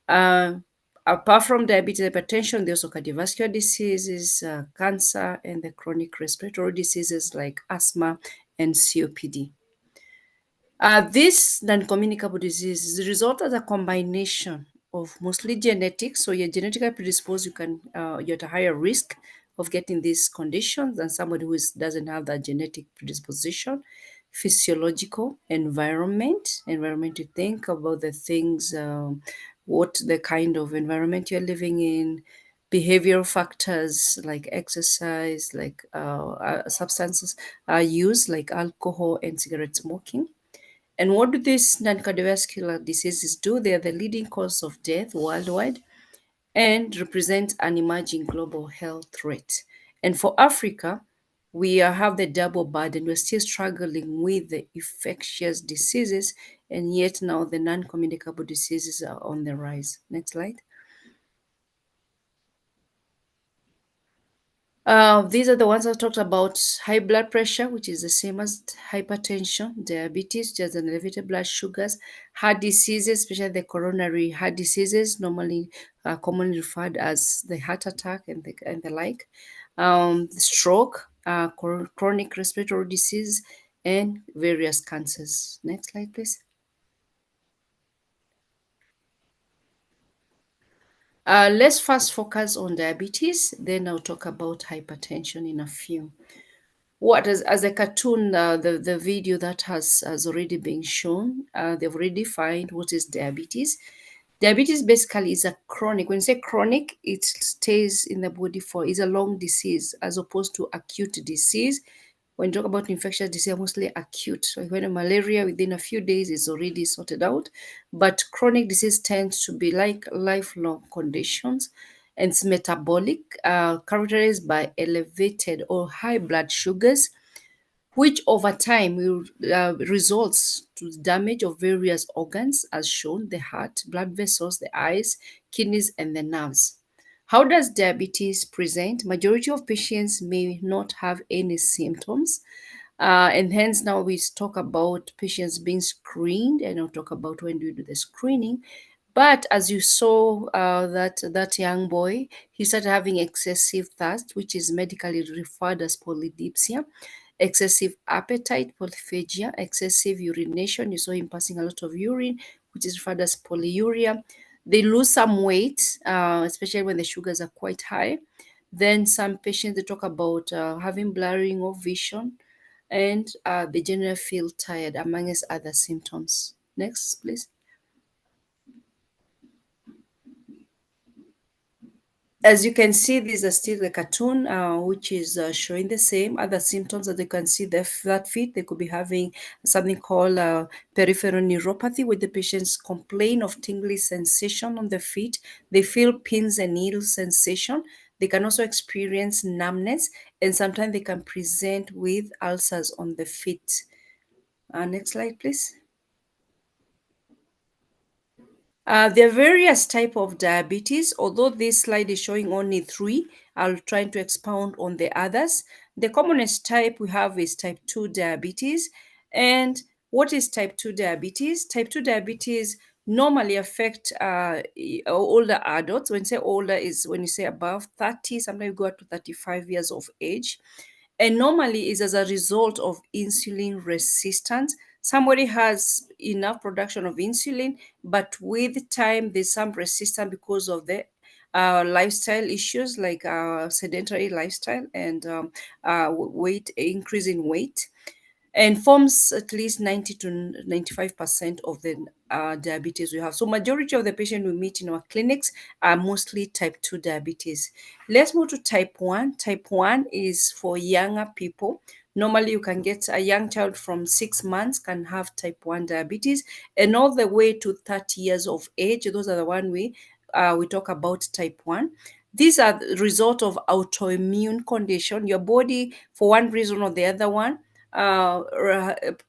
one. Apart from diabetes, hypertension, there's also cardiovascular diseases, cancer, and the chronic respiratory diseases like asthma and COPD. This non-communicable disease is the result of a combination of mostly genetics. So you're genetically predisposed, you're at a higher risk of getting these conditions than somebody who doesn't have that genetic predisposition. Physiological environment you think about the things, what the kind of environment you're living in, behavioral factors like exercise, like substances use like alcohol and cigarette smoking. And what do these non-cardiovascular diseases do? They are the leading cause of death worldwide and represent an emerging global health threat. And for Africa, we have the double burden. We're still struggling with the infectious diseases, and yet now the non-communicable diseases are on the rise. Next slide. These are the ones I talked about: high blood pressure, which is the same as hypertension, diabetes, just an elevated blood sugars, heart diseases, especially the coronary heart diseases, normally commonly referred as the heart attack and the like, stroke, chronic respiratory disease, and various cancers. Next slide, please. Let's first focus on diabetes, then I'll talk about hypertension in a few. What is, as a cartoon, the video that has already been shown, they've already defined what is diabetes. Diabetes basically is a chronic, when you say chronic, it stays in the body is a long disease as opposed to acute disease. When you talk about infectious disease, mostly acute. So when a malaria, within a few days, is already sorted out. But chronic disease tends to be like lifelong conditions, and it's metabolic, characterized by elevated or high blood sugars, which over time will results to damage of various organs, as shown: the heart, blood vessels, the eyes, kidneys, and the nerves. How does diabetes present? Majority of patients may not have any symptoms. And hence now we talk about patients being screened, and I'll talk about when do we do the screening. But as you saw, that young boy, he started having excessive thirst, which is medically referred as polydipsia, excessive appetite, polyphagia, excessive urination. You saw him passing a lot of urine, which is referred as polyuria. They lose some weight, especially when the sugars are quite high. Then some patients, they talk about having blurring of vision, and they generally feel tired, amongst other symptoms. Next, please. As you can see, these are still the cartoon, which is showing the same other symptoms that you can see. The flat feet, they could be having something called peripheral neuropathy, where the patients complain of tingly sensation on the feet. They feel pins and needles sensation. They can also experience numbness, and sometimes they can present with ulcers on the feet. Next slide, please. There are various types of diabetes. Although this slide is showing only 3, I'll try to expound on the others. The commonest type we have is type 2 diabetes. And what is type 2 diabetes? Type 2 diabetes normally affect older adults. When you say older is when you say above 30, sometimes you go up to 35 years of age. And normally is as a result of insulin resistance. Somebody has enough production of insulin, but with time there's some resistance because of the lifestyle issues, like sedentary lifestyle and weight, increase in weight. and forms at least 90 to 95% of the diabetes we have. So majority of the patients we meet in our clinics are mostly type 2 diabetes. Let's move to type 1. Type 1 is for younger people. Normally you can get a young child from 6 months can have type 1 diabetes, and all the way to 30 years of age. Those are the one we talk about type 1. These are the result of autoimmune condition. Your body, for one reason or the other one,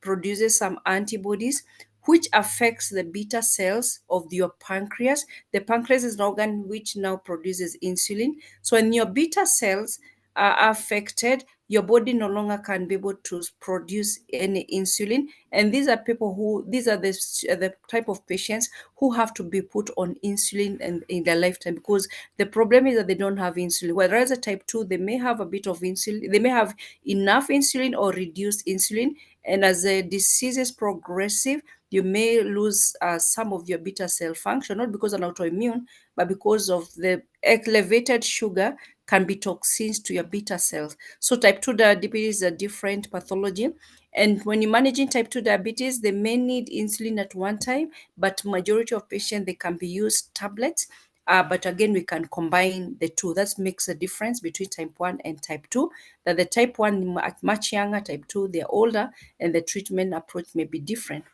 produces some antibodies which affects the beta cells of your pancreas. The pancreas is an organ which now produces insulin. So when your beta cells are affected, your body no longer can be able to produce any insulin. And these are the type of patients who have to be put on insulin in their lifetime, because the problem is that they don't have insulin. Whereas a type 2, they may have a bit of insulin, they may have enough insulin or reduced insulin. And as the disease is progressive, you may lose some of your beta cell function, not because of an autoimmune, but because of the elevated sugar can be toxins to your beta cells. So type 2 diabetes is a different pathology. And when you're managing type 2 diabetes, they may need insulin at one time, but majority of patients, they can be used tablets. But again, we can combine the two. That makes a difference between type 1 and type 2, that the type 1 are much younger, type 2, they're older, and the treatment approach may be different.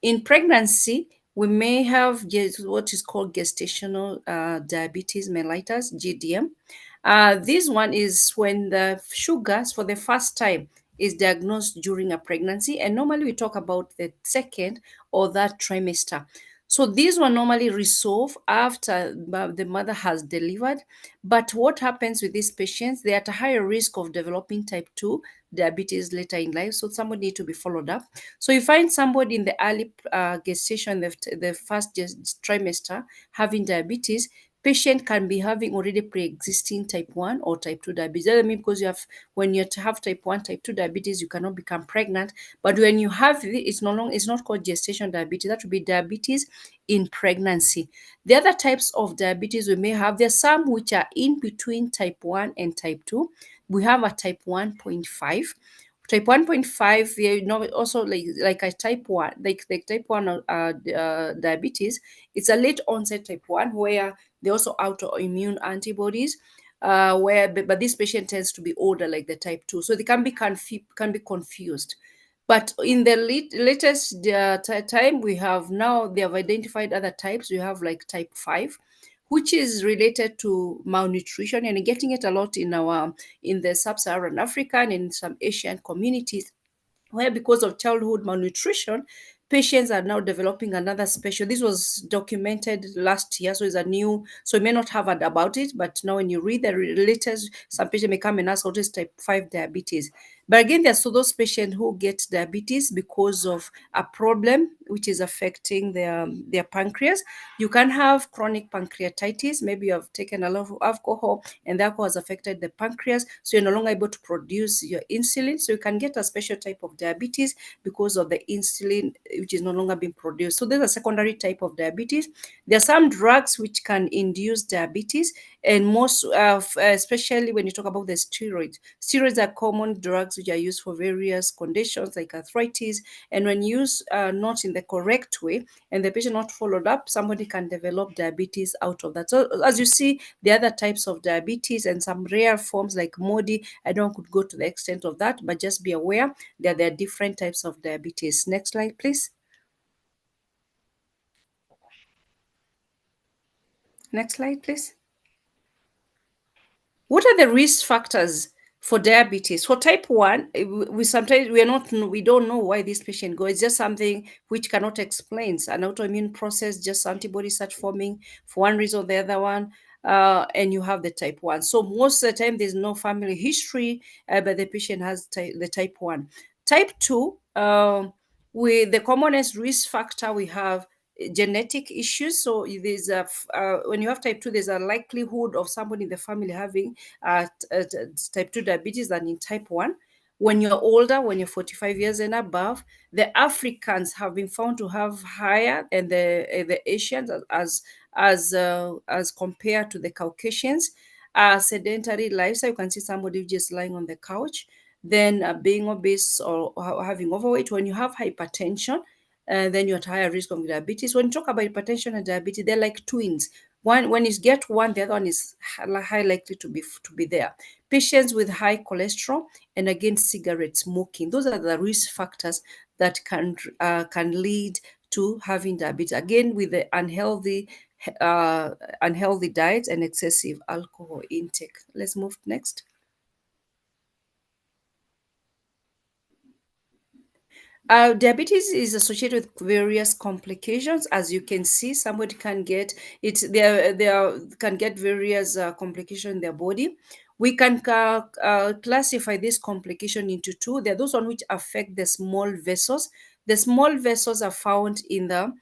In pregnancy, we may have what is called gestational diabetes mellitus, GDM. This one is when the sugars for the first time is diagnosed during a pregnancy, and normally we talk about the second or that trimester. So these one normally resolve after the mother has delivered. But what happens with these patients? They are at a higher risk of developing type 2 diabetes later in life. So somebody need to be followed up. So you find somebody in the early gestation, the first trimester, having diabetes, patient can be having already pre-existing type 1 or type 2 diabetes. That means because when you have type 1, type 2 diabetes, you cannot become pregnant. But when you have it, it's not called gestation diabetes. That would be diabetes in pregnancy. The other types of diabetes we may have, there's some which are in between type 1 and type 2. We have a type 1.5. Type 1.5, also like a type 1, like type 1 diabetes, it's a late onset type 1 where they also autoimmune antibodies, but this patient tends to be older like the type 2. So they can be confused. But in the latest time, they have identified other types. We have like type 5, which is related to malnutrition, and getting it a lot in the sub-Saharan Africa and in some Asian communities, where because of childhood malnutrition, patients are now developing another special. This was documented last year, so it's so you may not have heard about it, but now when you read the latest, some patients may come and ask what is type 5 diabetes. But again, there's those patients who get diabetes because of a problem which is affecting their pancreas. You can have chronic pancreatitis. Maybe you have taken a lot of alcohol, and the alcohol has affected the pancreas, so you're no longer able to produce your insulin. So you can get a special type of diabetes because of the insulin which is no longer being produced. So there's a secondary type of diabetes. There are some drugs which can induce diabetes, and most, especially when you talk about the steroids. Steroids are common drugs which are used for various conditions like arthritis, and when used not in the correct way and the patient not followed up, somebody can develop diabetes out of that. So as you see, the other types of diabetes and some rare forms like MODY, I don't could go to the extent of that, but just be aware that there are different types of diabetes. Next slide, please. Next slide, please. What are the risk factors for diabetes? For type 1, we don't know why this patient goes. It's just something which cannot explain. It's an autoimmune process, just antibodies start forming for one reason or the other one. And you have the type 1. So most of the time, there's no family history, but the patient has the type 1. Type 2, the commonest risk factor we have genetic issues. So there's when you have type 2, there's a likelihood of somebody in the family having type 2 diabetes than in type 1. When you're older, when you're 45 years and above, the Africans have been found to have higher, and the Asians as compared to the Caucasians. Sedentary lifestyle, you can see somebody just lying on the couch. then being obese or having overweight. When you have hypertension, then you're at higher risk of diabetes. When you talk about hypertension and diabetes, they're like twins. When you get one, the other one is high likely to be there. Patients with high cholesterol and again cigarette smoking, those are the risk factors that can lead to having diabetes. Again, with the unhealthy diet and excessive alcohol intake. Let's move next. Diabetes is associated with various complications. As you can see, somebody can get it. Can get various complications in their body. We can classify this complication into two. There are those on which affect the small vessels. The small vessels are found in the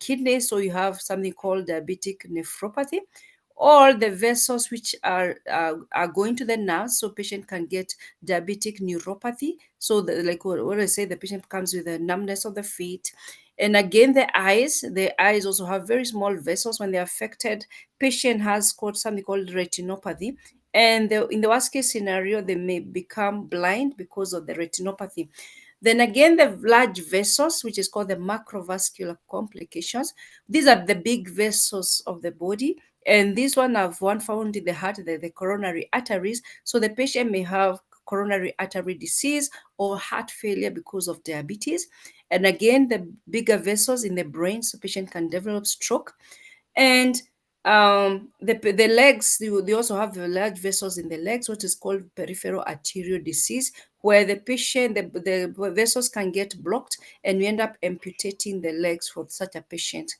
kidney. So you have something called diabetic nephropathy, or the vessels which are going to the nerves, so patient can get diabetic neuropathy. So like what I say, the patient comes with a numbness of the feet. And again, the eyes also have very small vessels. When they're affected, patient has got something called retinopathy, and in the worst case scenario, they may become blind because of the retinopathy. Then again, the large vessels, which is called the macrovascular complications, these are the big vessels of the body. And this one found in the heart, the coronary arteries. So the patient may have coronary artery disease or heart failure because of diabetes. And again, the bigger vessels in the brain, so patient can develop stroke. And the legs, they also have the large vessels in the legs, what is called peripheral arterial disease, where the patient, the vessels can get blocked and we end up amputating the legs for such a patient.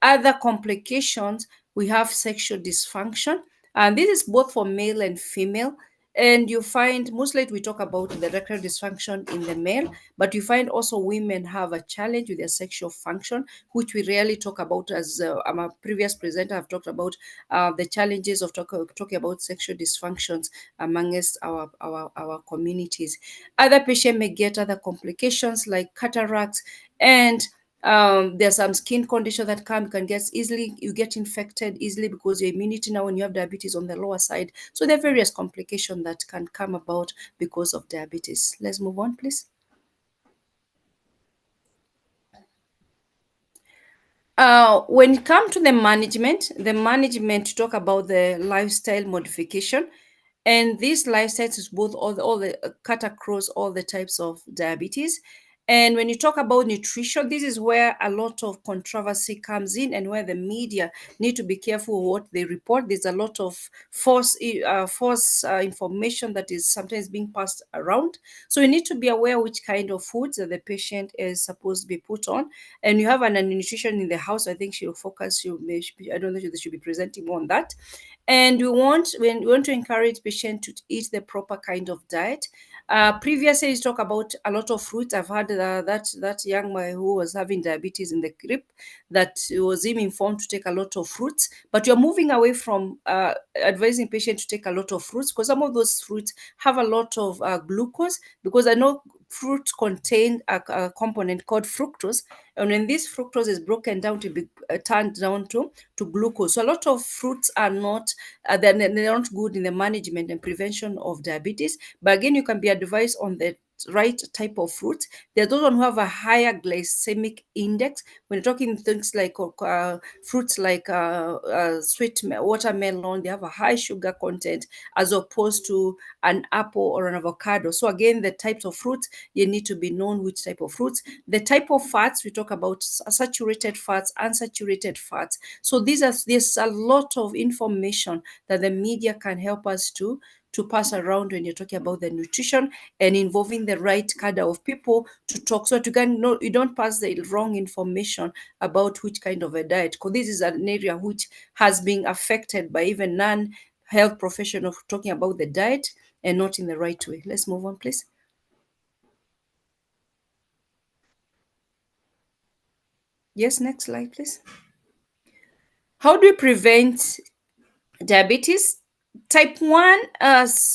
Other complications, we have sexual dysfunction, and this is both for male and female. And you find mostly we talk about the erectile dysfunction in the male, but you find also women have a challenge with their sexual function, which we rarely talk about. As I'm a previous presenter, I've talked about the challenges of talking about sexual dysfunctions amongst our communities. Other patients may get other complications like cataracts, and there's some skin condition that can get easily, you get infected easily because your immunity now when you have diabetes on the lower side. So there are various complications that can come about because of diabetes. Let's move on, please. When it comes to the management talk about the lifestyle modification. And this lifestyle is both all the cut across all the types of diabetes. And when you talk about nutrition, this is where a lot of controversy comes in and where the media need to be careful what they report. There's a lot of false information that is sometimes being passed around. So you need to be aware which kind of foods that the patient is supposed to be put on. And you have a nutrition in the house. I think she'll focus. I don't think they should be presenting more on that. And we want to encourage patients to eat the proper kind of diet. Previously, you talk about a lot of fruits. I've heard that young man who was having diabetes in the crib, that was him informed to take a lot of fruits. But you're moving away from advising patients to take a lot of fruits, because some of those fruits have a lot of glucose, because I know fruit contain a component called fructose, and when this fructose is broken down to be turned down to glucose. So a lot of fruits are not they're not good in the management and prevention of diabetes. But again, you can be advised on the right type of fruit. There are those who have a higher glycemic index. When you're talking things like fruits like sweet watermelon, they have a high sugar content as opposed to an apple or an avocado. So again, the types of fruits, you need to be known which type of fruits. The type of fats, we talk about saturated fats, unsaturated fats. So there's a lot of information that the media can help us to pass around when you're talking about the nutrition and involving the right cadre of people to talk, so that you don't pass the wrong information about which kind of a diet, because this is an area which has been affected by even non-health professionals talking about the diet and not in the right way. Let's move on, please. Yes, next slide, please. How do we prevent diabetes? Type 1,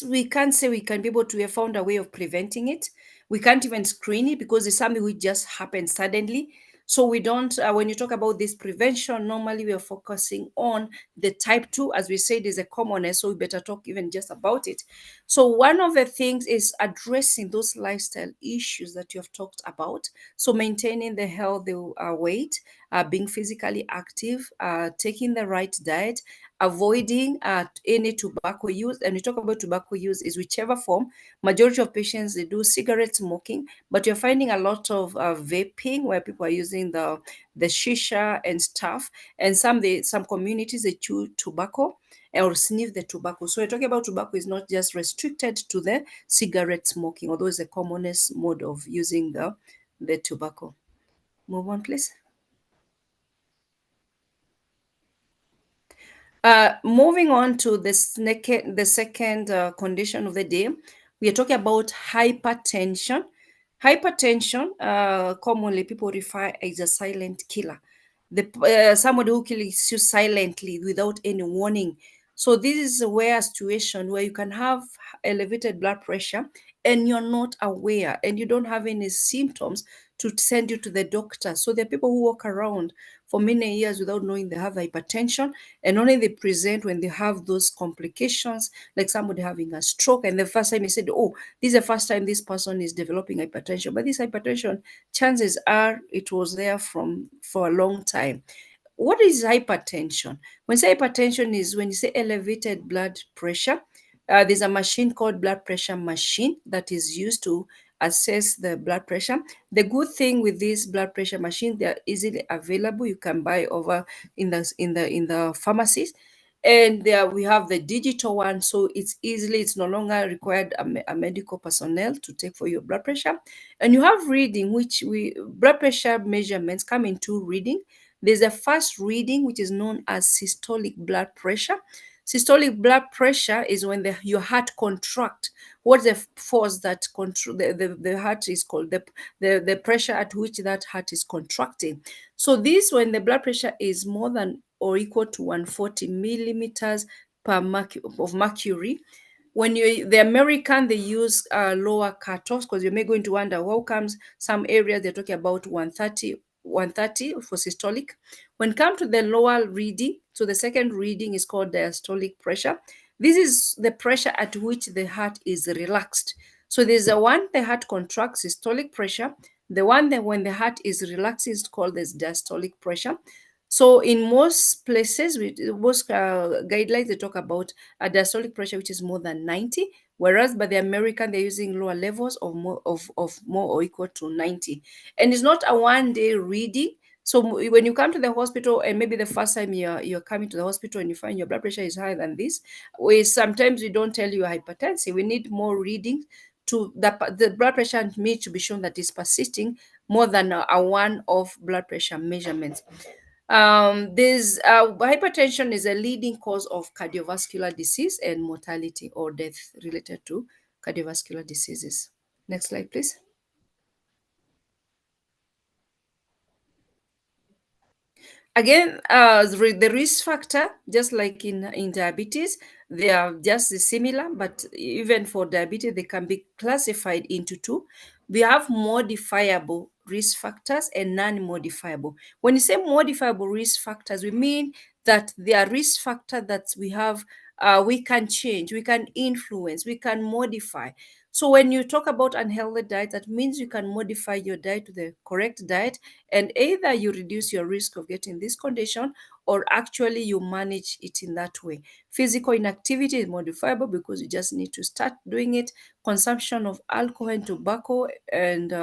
we can't say we can be able to have found a way of preventing it. We can't even screen it because it's something which just happens suddenly. So we don't, when you talk about this prevention, normally we are focusing on the type 2, as we said, is a commonest, so we better talk even just about it. So one of the things is addressing those lifestyle issues that you have talked about. So maintaining the healthy weight, being physically active, taking the right diet, avoiding any tobacco use. And we talk about tobacco use is whichever form. Majority of patients, they do cigarette smoking, but you're finding a lot of vaping where people are using the shisha and stuff. And some communities, they chew tobacco or sniff the tobacco. So we're talking about tobacco is not just restricted to the cigarette smoking, although it's the commonest mode of using the tobacco. Move on, please. Moving on to the second condition of the day, we are talking about hypertension. Hypertension, commonly people refer as a silent killer. Somebody who kills you silently without any warning. So this is where a situation where you can have elevated blood pressure and you're not aware and you don't have any symptoms to send you to the doctor. So there are people who walk around for many years without knowing they have hypertension, and only they present when they have those complications, like somebody having a stroke. And the first time he said, oh, this is the first time this person is developing hypertension. But this hypertension, chances are it was there for a long time. What is hypertension? When you say hypertension is when you say elevated blood pressure. There's a machine called blood pressure machine that is used to assess the blood pressure. The good thing with this blood pressure machine, they are easily available. You can buy over in the pharmacies. And there we have the digital one, so it's no longer required a medical personnel to take for your blood pressure. And you have reading, blood pressure measurements come in two reading. There's a first reading, which is known as systolic blood pressure. Systolic blood pressure is when your heart contract. What's the force that control the heart is called the pressure at which that heart is contracting. So this, when the blood pressure is more than or equal to 140 millimeters of mercury. When the American, they use lower cutoffs, because you may going to wonder how comes some areas they're talking about 130 for systolic. When it comes to the lower reading, so the second reading is called diastolic pressure. This is the pressure at which the heart is relaxed. So there's a one, the heart contracts, systolic pressure. The one that when the heart is relaxed is called this diastolic pressure. So in most places, most guidelines, they talk about a diastolic pressure which is more than 90, whereas by the American, they're using lower levels of more or equal to 90. And it's not a one-day reading. So when you come to the hospital, and maybe the first time you're coming to the hospital and you find your blood pressure is higher than this, sometimes we don't tell you hypertension. We need more readings to the blood pressure needs to be shown that is persisting more than a one-off blood pressure measurements. This hypertension is a leading cause of cardiovascular disease and mortality or death related to cardiovascular diseases. Next slide, please. Again, the risk factor, just like in diabetes, they are just similar, but even for diabetes, they can be classified into two. We have modifiable risk factors and non-modifiable. When you say modifiable risk factors, we mean that they are risk factors that we can change, we can influence, we can modify. So when you talk about unhealthy diet, that means you can modify your diet to the correct diet, and either you reduce your risk of getting this condition or actually you manage it in that way. Physical inactivity is modifiable because you just need to start doing it. Consumption of alcohol and tobacco and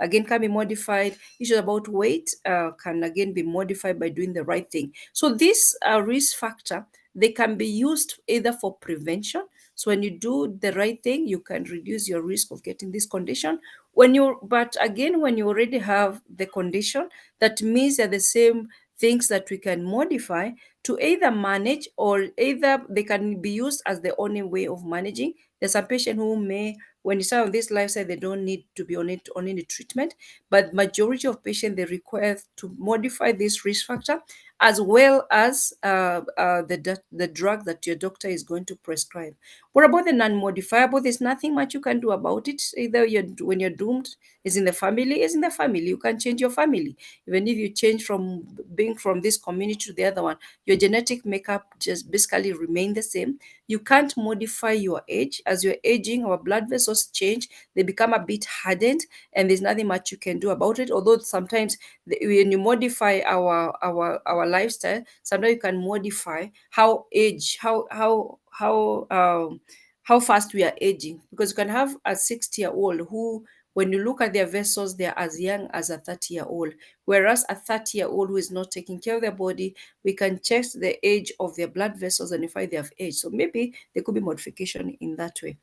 again can be modified. Issues about weight can again be modified by doing the right thing. So this risk factor, they can be used either for prevention. So when you do the right thing, you can reduce your risk of getting this condition. But again, when you already have the condition, that means they're the same things that we can modify to either manage or either they can be used as the only way of managing. There's a patient who may, when you start on this lifestyle, they don't need to be on any treatment, but majority of patients, they require to modify this risk factor as well as the drug that your doctor is going to prescribe. What about the non-modifiable? There's nothing much you can do about it. Either when you're doomed, is in the family, is in the family. You can change your family. Even if you change from being from this community to the other one, your genetic makeup just basically remain the same. You can't modify your age. As you're aging, our blood vessels change. They become a bit hardened, and there's nothing much you can do about it. Although sometimes when you modify our lifestyle, sometimes you can modify how age, how fast we are aging, because you can have a 60-year-old who, when you look at their vessels, they're as young as a 30-year-old. Whereas a 30-year-old who is not taking care of their body, we can check the age of their blood vessels and if they have age. So maybe there could be modification in that way.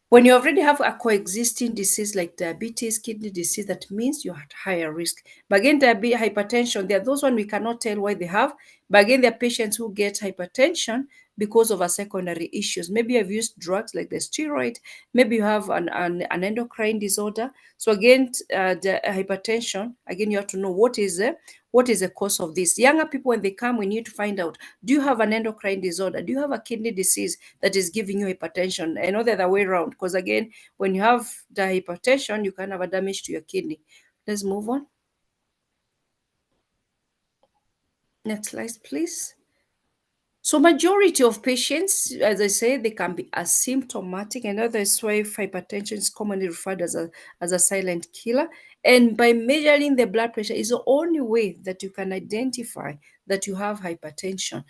When you already have a coexisting disease like diabetes, kidney disease, that means you're at higher risk. But again, hypertension, there are those ones we cannot tell why they have. But again, there are patients who get hypertension because of a secondary issues. Maybe you've used drugs like the steroid. Maybe you have an endocrine disorder. So again, the hypertension, again, you have to know what is the cause of this. Younger people, when they come, we need to find out, do you have an endocrine disorder? Do you have a kidney disease that is giving you hypertension? And not the other way around, because again, when you have the hypertension, you can have a damage to your kidney. Let's move on. Next slide, please. So majority of patients, as I said, they can be asymptomatic, and that is why hypertension is commonly referred as a silent killer. And by measuring the blood pressure is the only way that you can identify that you have hypertension.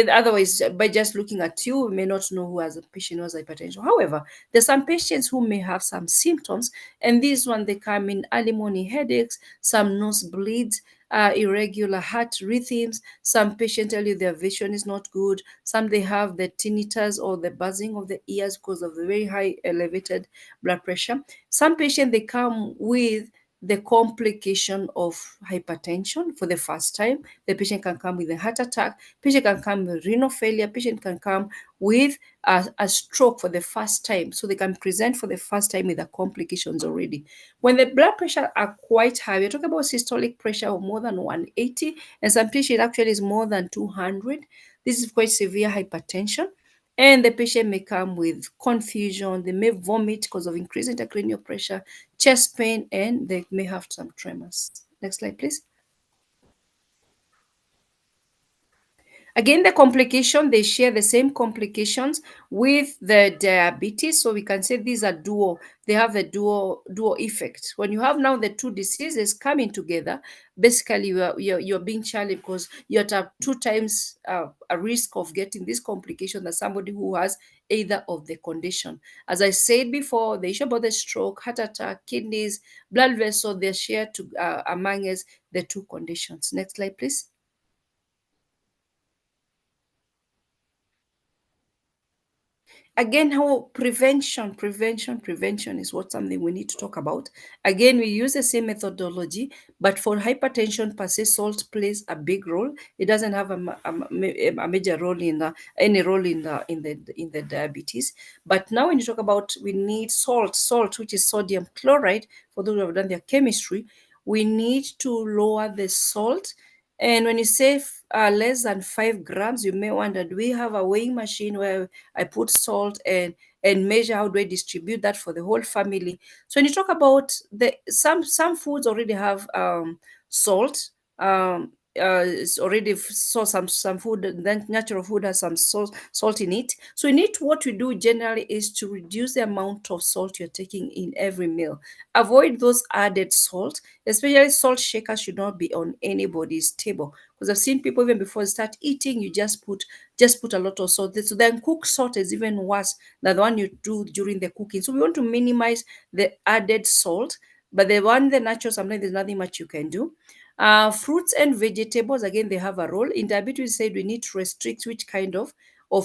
Otherwise, by just looking at you, we may not know who has a patient who has hypertension. However, there's some patients who may have some symptoms, and these one they come in early morning headaches, some nosebleeds, irregular heart rhythms. Some patients tell you their vision is not good. Some they have the tinnitus or the buzzing of the ears because of the very high elevated blood pressure. Some patients they come with the complication of hypertension for the first time. The patient can come with a heart attack. Patient can come with renal failure. Patient can come with a stroke for the first time. So they can present for the first time with the complications already. When the blood pressure are quite high, we're talking about systolic pressure of more than 180, and some patient actually is more than 200. This is quite severe hypertension. And the patient may come with confusion, they may vomit because of increased intracranial pressure, chest pain, and they may have some tremors. Next slide, please. Again, the complication, they share the same complications with the diabetes. So we can say these are dual, they have the dual effect. When you have now the two diseases coming together, basically you're being challenged because you're at 2 times a risk of getting this complication than somebody who has either of the condition. As I said before, the issue about the stroke, heart attack, kidneys, blood vessel, they're shared among us the two conditions. Next slide, please. Again, how prevention is what something we need to talk about. Again, we use the same methodology, but for hypertension per se, salt plays a big role. It doesn't have a major role in any role in the diabetes. But now when you talk about, we need salt, which is sodium chloride. For those who have done their chemistry, we need to lower the salt. And when you say less than 5 grams, you may wonder, do we have a weighing machine where I put salt and measure how do I distribute that for the whole family? So when you talk about some foods already have salt. It's already some food, then natural food has some salt in it. So what we do generally is to reduce the amount of salt you're taking in every meal. Avoid those added salt, especially salt shakers should not be on anybody's table, because I've seen people even before they start eating, you just put a lot of salt. So then cooked salt is even worse than the one you do during the cooking. So we want to minimize the added salt, but the natural, sometimes there's nothing much you can do. Fruits and vegetables, again, they have a role. In diabetes, we said we need to restrict which kind of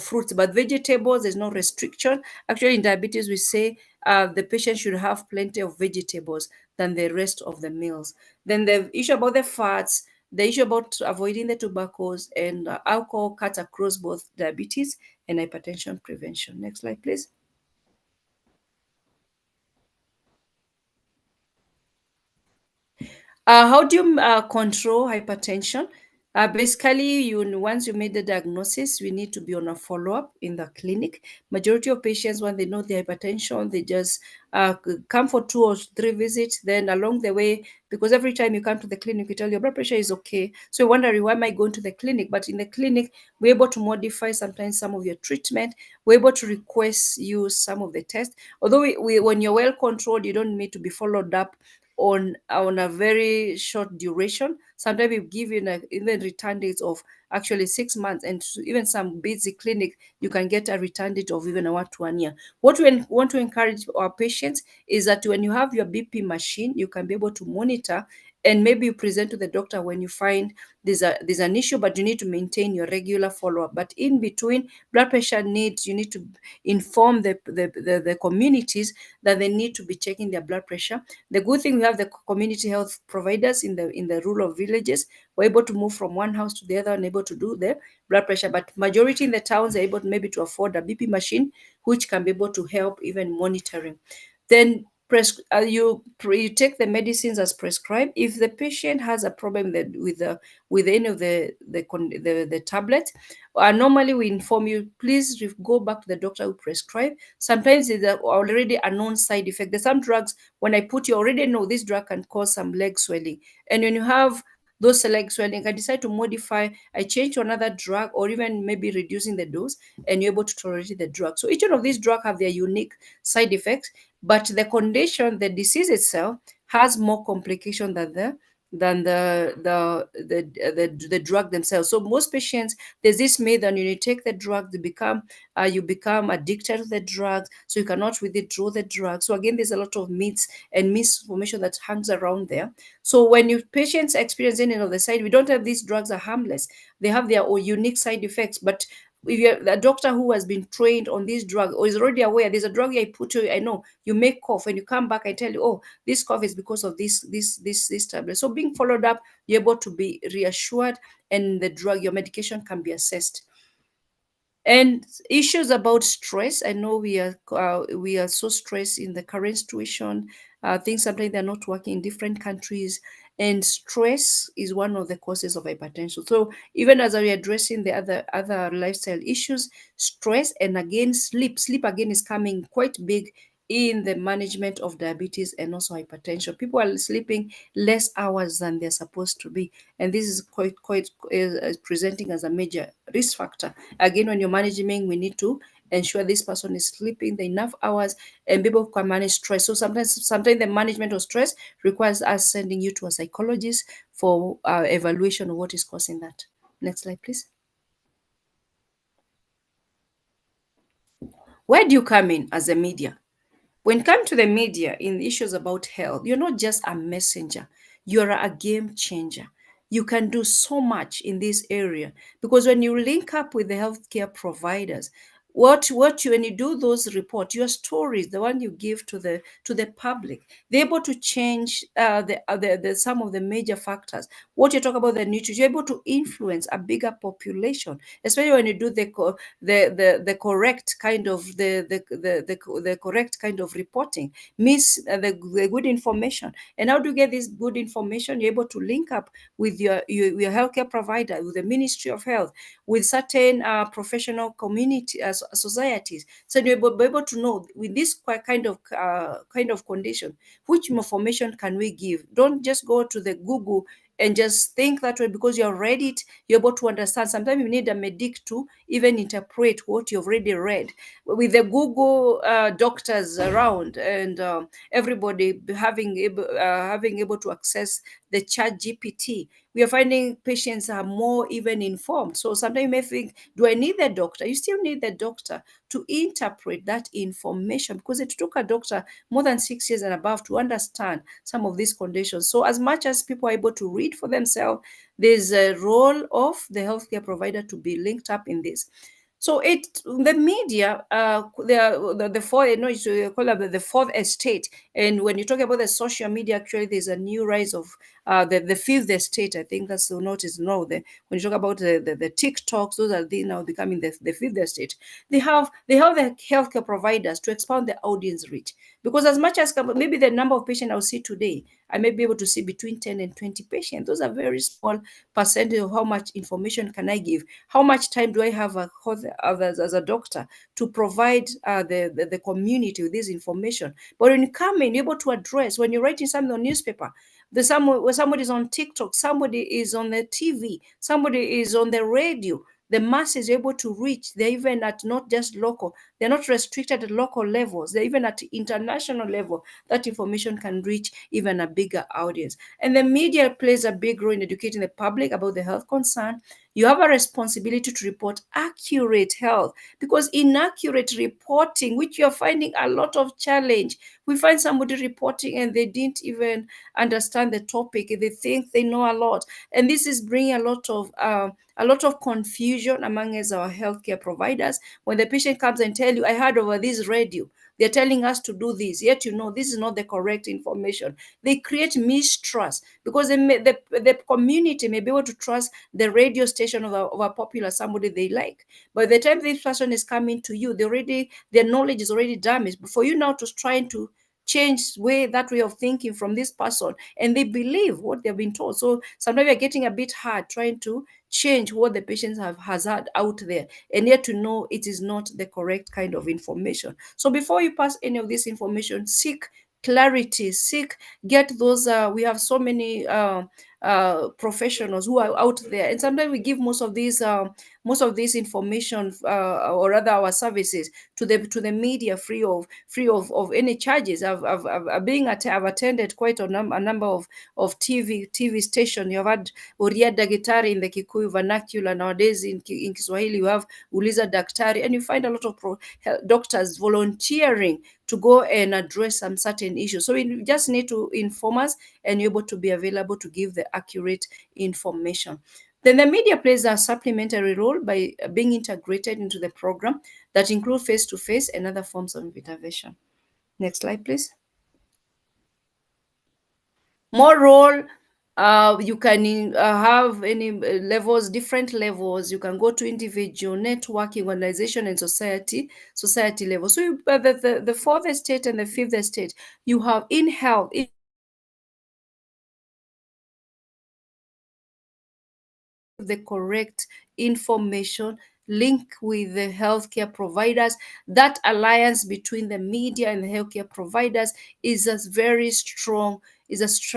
fruits, but vegetables, there's no restriction. Actually, in diabetes, we say the patient should have plenty of vegetables than the rest of the meals. Then the issue about the fats, the issue about avoiding the tobaccos and alcohol cuts across both diabetes and hypertension prevention. Next slide, please. How do you control hypertension? Basically, once you made the diagnosis, we need to be on a follow-up in the clinic. Majority of patients, when they know the hypertension, they just come for 2 or 3 visits. Then along the way, because every time you come to the clinic, you tell your blood pressure is okay. So you're wondering, why am I going to the clinic? But in the clinic, we're able to modify sometimes some of your treatment. We're able to request you some of the tests. Although when you're well controlled, you don't need to be followed up on a very short duration. Sometimes we give you even return dates of actually 6 months, and even some basic clinic you can get a return date of even 1 to 1 year. What we want to encourage our patients is that when you have your BP machine, you can be able to monitor, and maybe you present to the doctor when you find there's an issue, but you need to maintain your regular follow-up. But in between, blood pressure you need to inform the communities that they need to be checking their blood pressure. The good thing, we have the community health providers in the rural villages. We're able to move from one house to the other and able to do the blood pressure. But majority in the towns are able maybe to afford a BP machine, which can be able to help even monitoring. Then you take the medicines as prescribed. If the patient has a problem with any of the tablet, normally we inform you, please go back to the doctor who prescribed. Sometimes it's already a known side effect. There's some drugs, when I put, you already know this drug can cause some leg swelling, and when you have those leg swelling, I decide to modify, I change to another drug, or even maybe reducing the dose, and you're able to tolerate the drug. So each one of these drugs have their unique side effects, but the condition, the disease itself, has more complication than the drug themselves. So most patients, there's this myth that when you take the drug, you become addicted to the drug, so you cannot withdraw the drug. So again, there's a lot of myths and misinformation that hangs around there. So when your patients experience any of the side, we don't have these drugs are harmless. They have their own unique side effects, but if you're a doctor who has been trained on this drug or is already aware, there's a drug I put you, I know you make cough, and you come back, I tell you, oh, this cough is because of this tablet. So being followed up, you're able to be reassured, and the drug, your medication can be assessed. And issues about stress. I know we are so stressed in the current situation. Things sometimes they're not working in different countries, and stress is one of the causes of hypertension. So even as we are addressing the other lifestyle issues, stress, and again sleep again is coming quite big in the management of diabetes and also hypertension. People are sleeping less hours than they're supposed to be, and this is quite presenting as a major risk factor. Again, when you're managing, we need to ensure this person is sleeping the enough hours, and people can manage stress. So sometimes the management of stress requires us sending you to a psychologist for evaluation of what is causing that. Next slide, please. Where do you come in as a media? When it comes to the media in issues about health, you're not just a messenger, you're a game changer. You can do so much in this area, because when you link up with the healthcare providers, when you do those reports, your stories, the one you give to the public, they're able to change the some of the major factors. What you talk about the nutrition, you're able to influence a bigger population, especially when you do the correct kind of the correct kind of reporting, means the good information. And how do you get this good information? You're able to link up with your healthcare provider, with the Ministry of Health, with certain professional community societies. So you're able to know, with this kind of condition, which information can we give? Don't just go to the Google and just think that way, because you've read it, you're able to understand. Sometimes you need a medic to even interpret what you've already read. With the Google doctors around, and everybody having able to access the chat GPT, we are finding patients are more even informed. So sometimes you may think, do I need the doctor? You still need the doctor to interpret that information, because it took a doctor more than 6 years and above to understand some of these conditions. So as much as people are able to read for themselves, there's a role of the healthcare provider to be linked up in this. So the media, the fourth, you call it the fourth estate. And when you talk about the social media, actually, there's a new rise of the fifth estate. I think that's the notice. No, when you talk about the TikToks, those are now becoming the fifth estate. They have the healthcare providers to expand the audience reach, because as much as maybe the number of patients I'll see today, I may be able to see between 10 and 20 patients. Those are very small percentage of how much information can I give. How much time do I have as a doctor to provide the community with this information? But when you come in, you're able to address, when you're writing something on newspaper, somebody is on TikTok, somebody is on the TV, somebody is on the radio, the masses are able to reach. They're even at not just local, they're not restricted at local levels, they're even at international level. That information can reach even a bigger audience. And the media plays a big role in educating the public about the health concern. You have a responsibility to report accurate health, because inaccurate reporting, which you're finding a lot of challenge. We find somebody reporting and they didn't even understand the topic. They think they know a lot. And this is bringing a lot of confusion among us, our healthcare providers. When the patient comes and tell you, I heard over this radio, they're telling us to do this, yet this is not the correct information. They create mistrust, because the community may be able to trust the radio station of a popular somebody they like. By the time this person is coming to you, their knowledge is already damaged. But for you now to trying to change that way of thinking from this person, and they believe what they've been told. So sometimes you're getting a bit hard trying to change what the patients has had out there, and yet to know it is not the correct kind of information. So before you pass any of this information, seek clarity, get those. We have so many professionals who are out there, and sometimes we give most of this information, or rather our services, to the media free of any charges. I've attended quite a number of TV stations. You have had Uria Daktari in the Kikuyu vernacular. Nowadays in Kiswahili you have Uliza Daktari, and you find a lot of doctors volunteering to go and address some certain issues. So we just need to inform us and you're able to be available to give the accurate information. Then the media plays a supplementary role by being integrated into the program that include face-to-face and other forms of intervention. Next slide, please. More role. You can have any levels, different levels. You can go to individual, networking, organization, and society level. So the fourth estate and the fifth estate, you have in health, the correct information, link with the healthcare providers. That alliance between the media and the healthcare providers is a very strong alliance,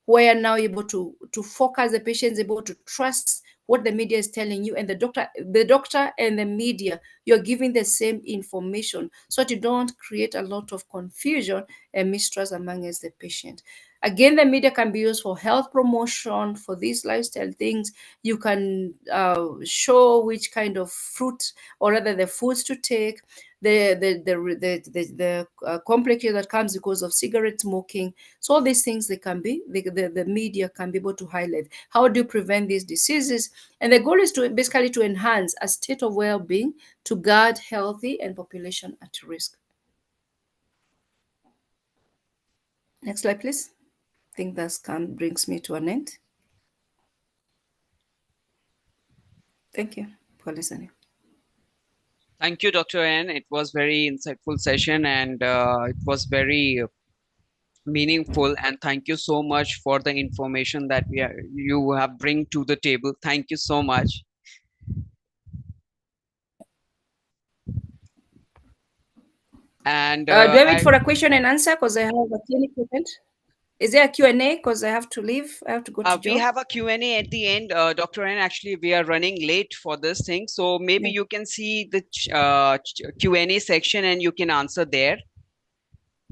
where now you're able to focus, the patients able to trust what the media is telling you, and the doctor and the media, you're giving the same information, so that you don't create a lot of confusion and mistrust among us, the patient. Again, the media can be used for health promotion, for these lifestyle things. You can show which kind of fruit, or rather the foods to take, the complication that comes because of cigarette smoking. So all these things, the media can be able to highlight. How do you prevent these diseases? And the goal is to basically to enhance a state of well-being, to guard healthy and population at risk. Next slide, please. I think that brings me to an end. Thank you for listening. Thank you, Dr. N. It was very insightful session, and it was very meaningful. And thank you so much for the information that you have bring to the table. Thank you so much. And do I wait for a question and answer, because I have a clinical event? Is there a Q&A, because I have to leave? I have to go to we have a Q&A at the end, Dr. N. Actually, we are running late for this thing, so maybe you can see the Q&A section and you can answer there.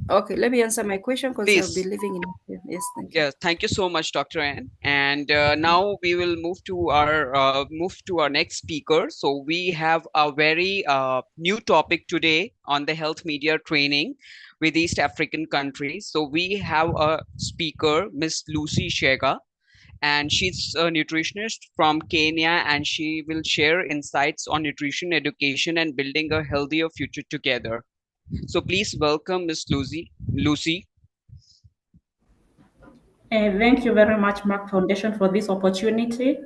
Okay, let me answer my question, because I'll be leaving in. Yes, thank you. Yes, thank you so much, Dr. N. And now we will move to our next speaker. So we have a very new topic today on the health media training with East African countries. So we have a speaker, Miss Lucy Shega, and she's a nutritionist from Kenya, and she will share insights on nutrition education and building a healthier future together. So please welcome Miss Lucy. Thank you very much, Merck Foundation, for this opportunity.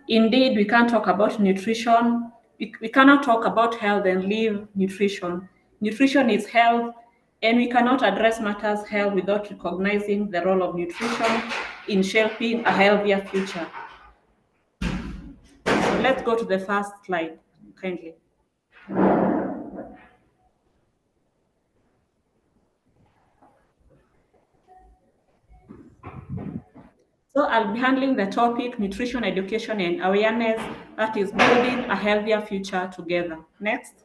Indeed, we can't talk about nutrition. We cannot talk about health and leave nutrition. Nutrition is health, and we cannot address matters health without recognizing the role of nutrition in shaping a healthier future. So let's go to the first slide, kindly. So I'll be handling the topic nutrition education and awareness, that is building a healthier future together. Next.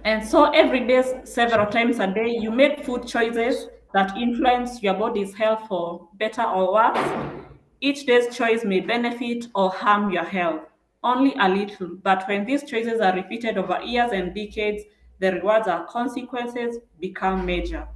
And so every day, several times a day, you make food choices that influence your body's health for better or worse. Each day's choice may benefit or harm your health, only a little. But when these choices are repeated over years and decades, the rewards or consequences become major.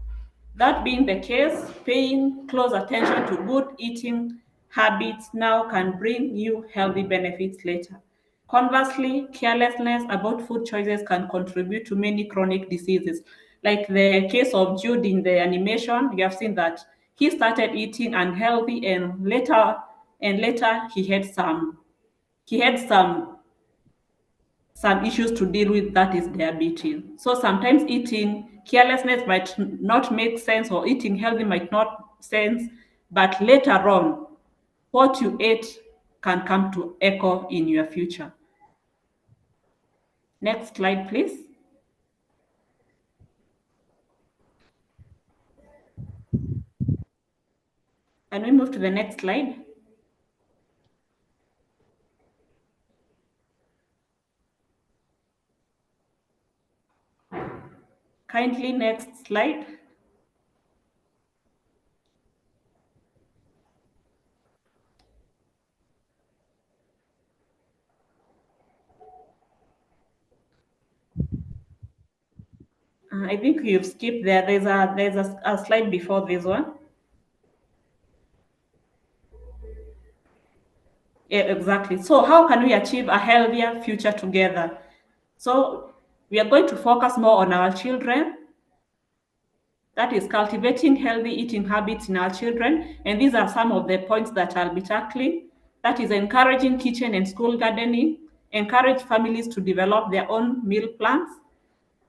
That being the case, paying close attention to good eating habits now can bring you healthy benefits later. Conversely, carelessness about food choices can contribute to many chronic diseases. Like the case of Jude in the animation, you have seen that he started eating unhealthy and later he had some issues to deal with, that is diabetes. So sometimes eating carelessness might not make sense, or eating healthy might not sense, but later on, what you ate can come to echo in your future. Next slide, please. Can we move to the next slide? Kindly next slide. I think you've skipped there. There's a slide before this one. Yeah, exactly. So how can we achieve a healthier future together? So we are going to focus more on our children. That is cultivating healthy eating habits in our children. And these are some of the points that I'll be tackling. That is encouraging kitchen and school gardening, encourage families to develop their own meal plans,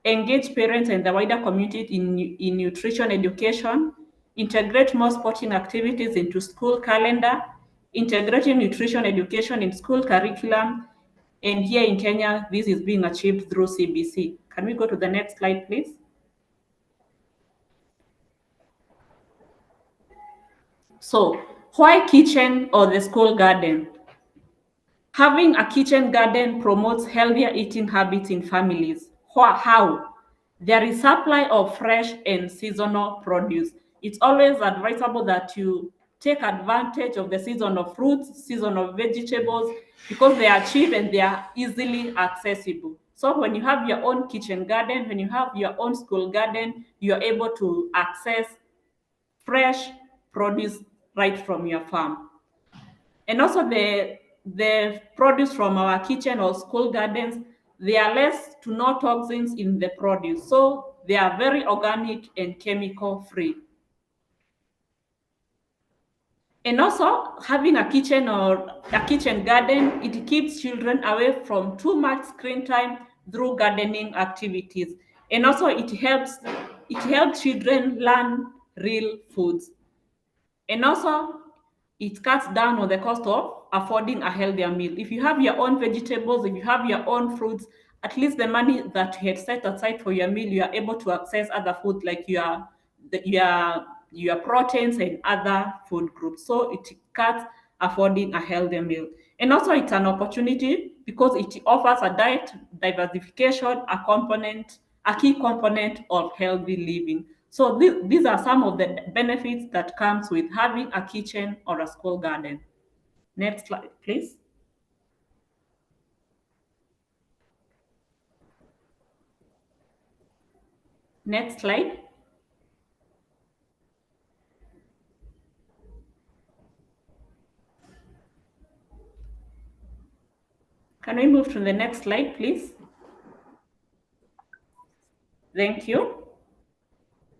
engage parents and the wider community in nutrition education, integrate more sporting activities into school calendar, integrating nutrition education in school curriculum. And here in Kenya, this is being achieved through CBC. Can we go to the next slide, please? So, why kitchen or the school garden? Having a kitchen garden promotes healthier eating habits in families. How? There is supply of fresh and seasonal produce. It's always advisable that you take advantage of the season of fruits, season of vegetables, because they are cheap and they are easily accessible. So when you have your own kitchen garden, when you have your own school garden, you're able to access fresh produce right from your farm. And also the produce from our kitchen or school gardens, there are less to no toxins in the produce. So they are very organic and chemical free. And also having a kitchen or a kitchen garden, it keeps children away from too much screen time through gardening activities. And also it helps children learn real foods. And also it cuts down on the cost of affording a healthier meal. If you have your own vegetables, if you have your own fruits, at least the money that you had set aside for your meal, you are able to access other food like your proteins and other food groups. So it cuts affording a healthier meal. And also it's an opportunity because it offers a diet diversification, a key component of healthy living. So these are some of the benefits that comes with having a kitchen or a school garden. Next slide, please. Next slide. Can we move to the next slide, please? Thank you.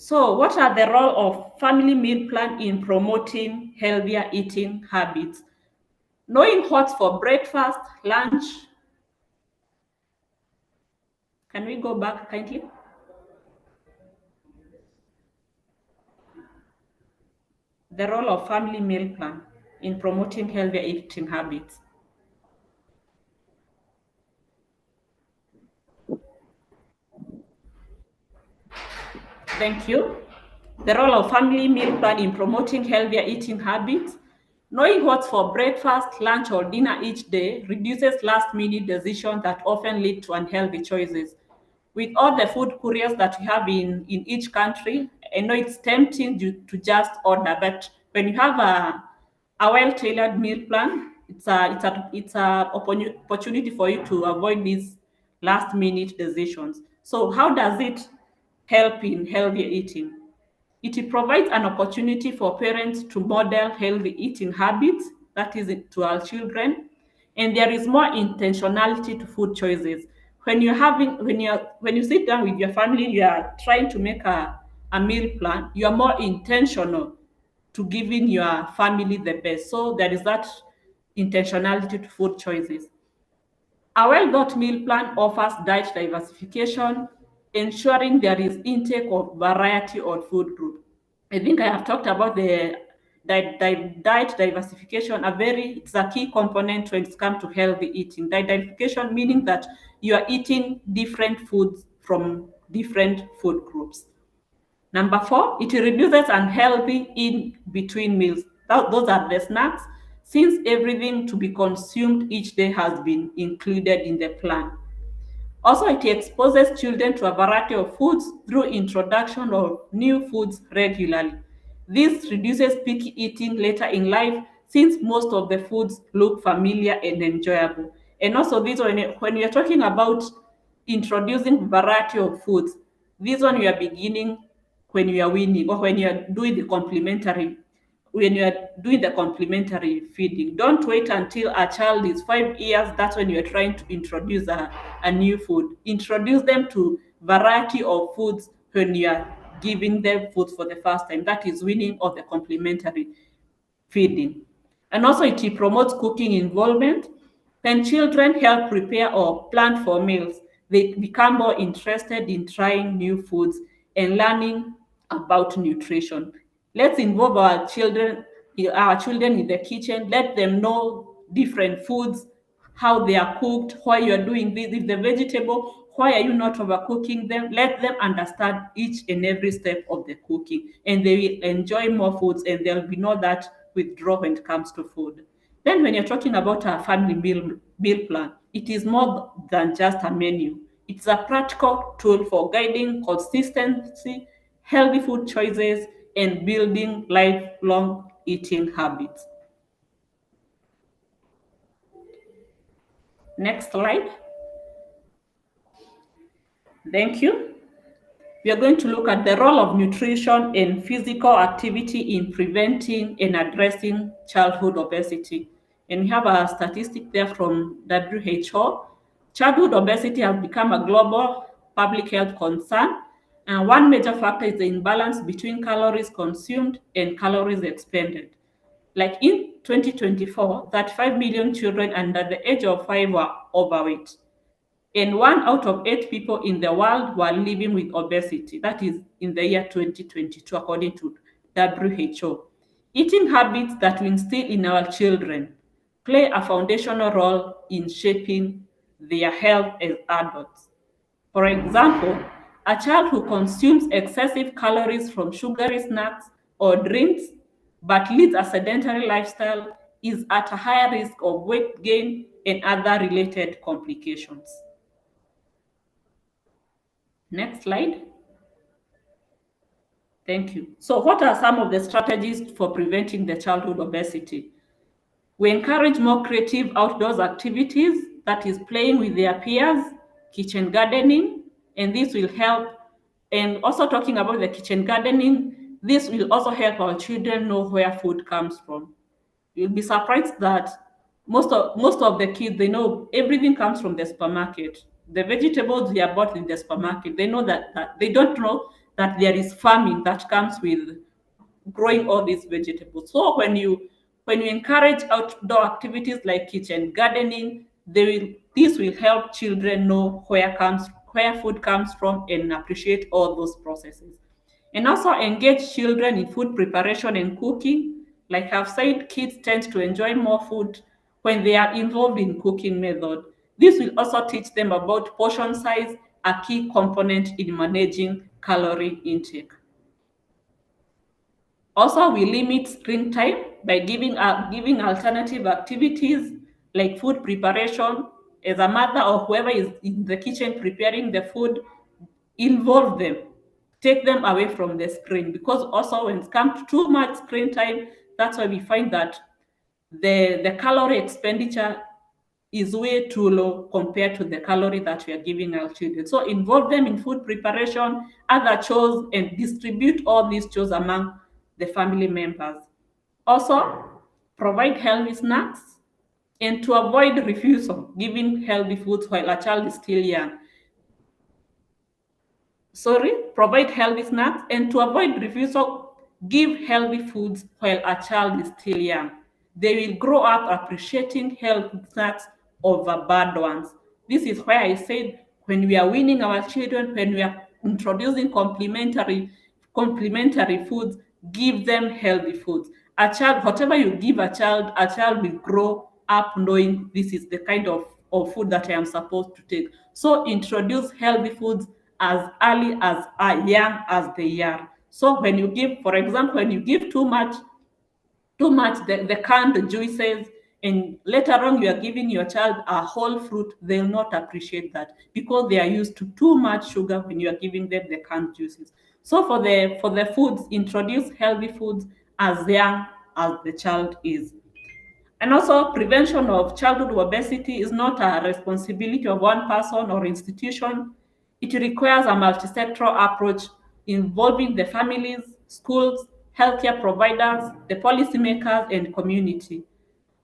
So what are the role of family meal plan in promoting healthier eating habits? Knowing what's for breakfast, lunch. Can we go back kindly? The role of family meal plan in promoting healthier eating habits. Thank you. The role of family meal plan in promoting healthier eating habits. Knowing what's for breakfast, lunch, or dinner each day reduces last-minute decisions that often lead to unhealthy choices. With all the food couriers that we have in each country, I know it's tempting to just order, but when you have a well-tailored meal plan, it's a opportunity for you to avoid these last-minute decisions. So how does it help in healthy eating? It provides an opportunity for parents to model healthy eating habits, that is to our children, and there is more intentionality to food choices. When you sit down with your family, you are trying to make a meal plan, you are more intentional to giving your family the best. So there is that intentionality to food choices. A well-thought meal plan offers diet diversification, ensuring there is intake of variety of food group. I think I have talked about the diet diversification. It's a key component when it comes to healthy eating. Diet diversification meaning that you are eating different foods from different food groups. Number 4, it reduces unhealthy in between meals. Those are the snacks, since everything to be consumed each day has been included in the plan. Also, it exposes children to a variety of foods through introduction of new foods regularly. This reduces picky eating later in life, since most of the foods look familiar and enjoyable. And also, when you're talking about introducing variety of foods, this one you are beginning when you are weaning, or when you are doing the complementary feeding. Don't wait until a child is 5 years. That's when you're trying to introduce a new food. Introduce them to variety of foods when you are giving them food for the first time. That is weaning or the complementary feeding. And also it promotes cooking involvement. When children help prepare or plan for meals, they become more interested in trying new foods and learning about nutrition. Let's involve our children in the kitchen. Let them know different foods, how they are cooked, why you are doing this. If the vegetable, why are you not overcooking them? Let them understand each and every step of the cooking, and they will enjoy more foods, and there will be no that withdrawal when it comes to food. Then when you're talking about a family meal plan, it is more than just a menu. It's a practical tool for guiding consistency, healthy food choices, and building lifelong eating habits. Next slide. Thank you. We are going to look at the role of nutrition and physical activity in preventing and addressing childhood obesity. And we have a statistic there from WHO. Childhood obesity has become a global public health concern, and one major factor is the imbalance between calories consumed and calories expended. Like in 2024, 35 million children under the age of 5 were overweight, and 1 out of 8 people in the world were living with obesity. That is in the year 2022, according to WHO. Eating habits that we instill in our children play a foundational role in shaping their health as adults. For example, a child who consumes excessive calories from sugary snacks or drinks but leads a sedentary lifestyle is at a higher risk of weight gain and other related complications. Next slide. Thank you. So what are some of the strategies for preventing the childhood obesity? We encourage more creative outdoors activities, that is playing with their peers, kitchen gardening, and this will help. And also talking about the kitchen gardening, this will also help our children know where food comes from. You'll be surprised that most of the kids, they know everything comes from the supermarket. The vegetables we are bought in the supermarket, they know that they don't know that there is farming that comes with growing all these vegetables. So when you encourage outdoor activities like kitchen gardening, this will help children know where food comes from and appreciate all those processes. And also engage children in food preparation and cooking. Like I've said, kids tend to enjoy more food when they are involved in cooking method. This will also teach them about portion size, a key component in managing calorie intake. Also, we limit screen time by giving alternative activities like food preparation. As a mother or whoever is in the kitchen preparing the food, involve them, take them away from the screen, because also when it comes to too much screen time, that's why we find that the calorie expenditure is way too low compared to the calorie that we are giving our children. So involve them in food preparation, other chores, and distribute all these chores among the family members. Also, provide healthy snacks and to avoid refusal, giving healthy foods while a child is still young. Provide healthy snacks and to avoid refusal, give healthy foods while a child is still young. They will grow up appreciating healthy snacks over bad ones. This is why I said when we are weaning our children, when we are introducing complementary foods, give them healthy foods. A child, whatever you give a child will grow up knowing this is the kind of food that I am supposed to take. So introduce healthy foods as early as young as they are. So when you give, for example, when you give too much the canned juices, and later on you are giving your child a whole fruit, they'll not appreciate that because they are used to too much sugar when you are giving them the canned juices. So for the foods, introduce healthy foods as young as the child is. And also, prevention of childhood obesity is not a responsibility of one person or institution. It requires a multi-sectoral approach involving the families, schools, healthcare providers, the policymakers, and community.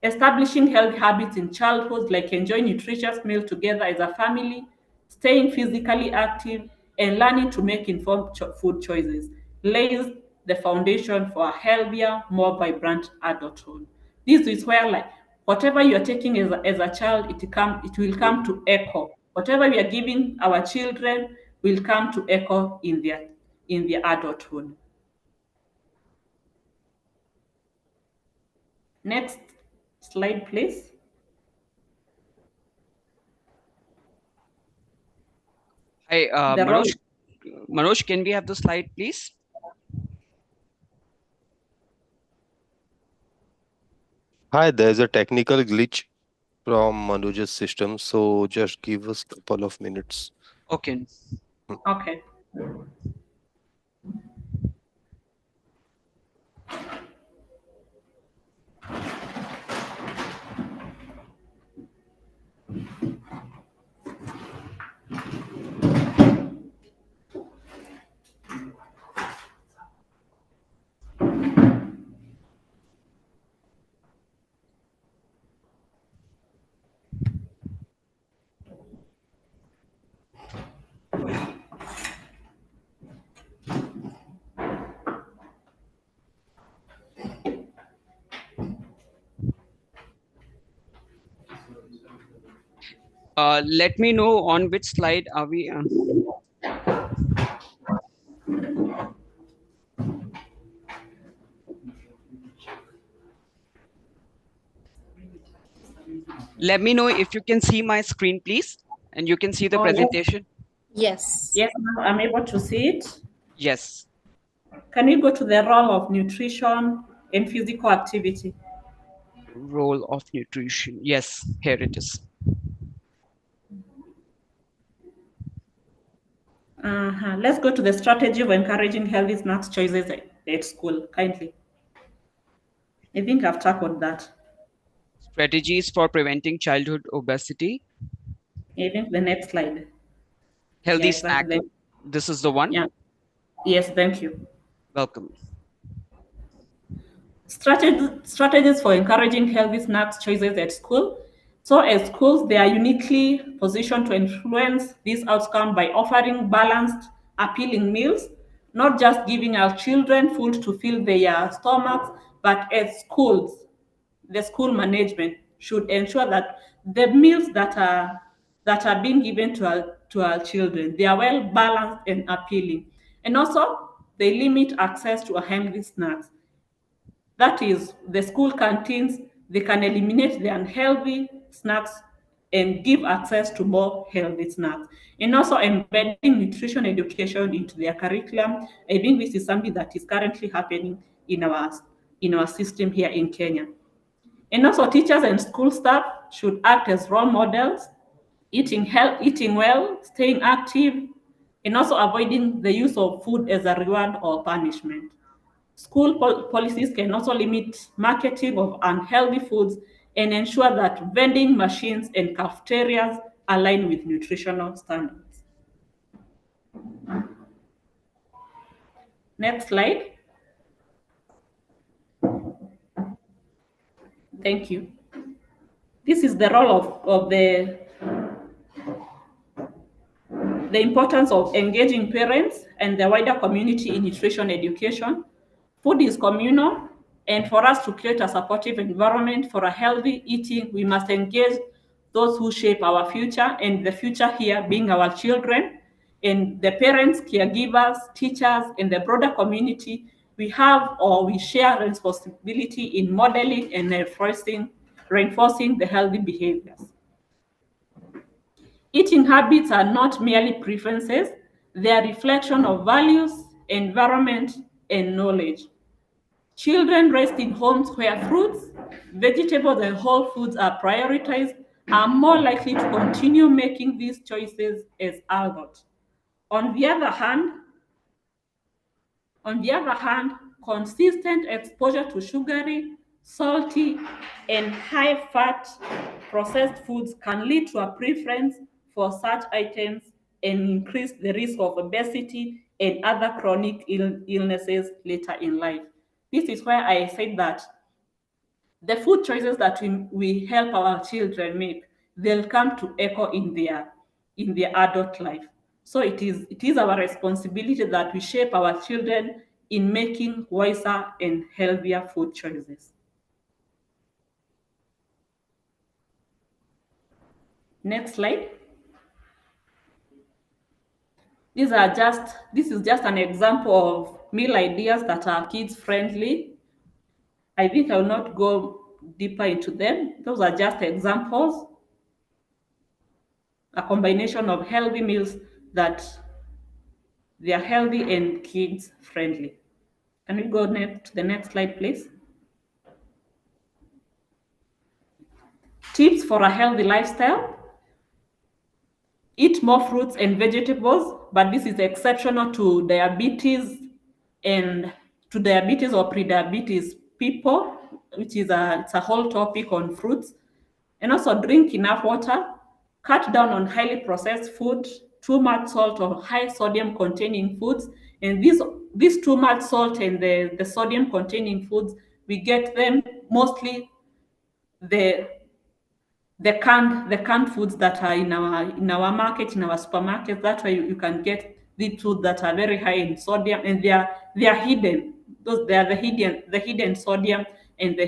Establishing healthy habits in childhood, like enjoying nutritious meals together as a family, staying physically active, and learning to make informed food choices, lays the foundation for a healthier, more vibrant adulthood. This is where, like, whatever you are taking as a child, it will come to echo. Whatever we are giving our children will come to echo in their adulthood. Next slide, please. Hi, The role- Manoj, can we have the slide, please? Hi, there's a technical glitch from Manoj's system, so just give us a couple of minutes. Okay. Okay. Let me know on which slide are we. Let me know if you can see my screen, please, and you can see the presentation. Yes. Yes, ma'am, I'm able to see it. Yes. Can we go to the role of nutrition and physical activity? Role of nutrition. Yes, here it is. Let's go to the strategy of encouraging healthy snacks choices at school, kindly. I think I've tackled that. Strategies for preventing childhood obesity. I think the next slide. Healthy Yeah, snack. exactly. This is the one. Yeah. Yes, thank you. Welcome. Strategies for encouraging healthy snacks choices at school. So at schools, they are uniquely positioned to influence this outcome by offering balanced, appealing meals, not just giving our children food to fill their stomachs, but as schools, the school management should ensure that the meals that are being given to our children, they are well balanced and appealing. And also, they limit access to healthy snacks. That is, the school canteens, they can eliminate the unhealthy snacks and give access to more healthy snacks. And also embedding nutrition education into their curriculum. I think this is something that is currently happening in our system here in Kenya. And also teachers and school staff should act as role models, eating well, staying active, and also avoiding the use of food as a reward or punishment. School policies can also limit marketing of unhealthy foods and ensure that vending machines and cafeterias align with nutritional standards. Next slide. Thank you. This is the role of the importance of engaging parents and the wider community in nutrition education. Food is communal, and for us to create a supportive environment for a healthy eating, we must engage those who shape our future, and the future here being our children, and the parents, caregivers, teachers, and the broader community. We share responsibility in modeling and reinforcing the healthy behaviors. Eating habits are not merely preferences, they are reflection of values, environment, and knowledge. Children raised in homes where fruits, vegetables, and whole foods are prioritized are more likely to continue making these choices as adults. On the other hand, consistent exposure to sugary, salty, and high-fat processed foods can lead to a preference for such items and increase the risk of obesity and other chronic illnesses later in life. This is why I said that the food choices that we help our children make, they'll come to echo in their adult life. So it is our responsibility that we shape our children in making wiser and healthier food choices. Next slide. This is just an example of meal ideas that are kids friendly. I think I will not go deeper into them. Those are just examples, a combination of healthy meals that they are healthy and kids friendly. Can we go to the next slide, please? Tips for a healthy lifestyle. Eat more fruits and vegetables, but this is exceptional to diabetes or pre-diabetes people, which is it's a whole topic on fruits. And also drink enough water, cut down on highly processed food, too much salt or high sodium containing foods. And these too much salt and the sodium containing foods, we get them mostly the canned foods that are in our market, in our supermarkets. That's why you can get the foods that are very high in sodium, and they are hidden. They are the hidden sodium and the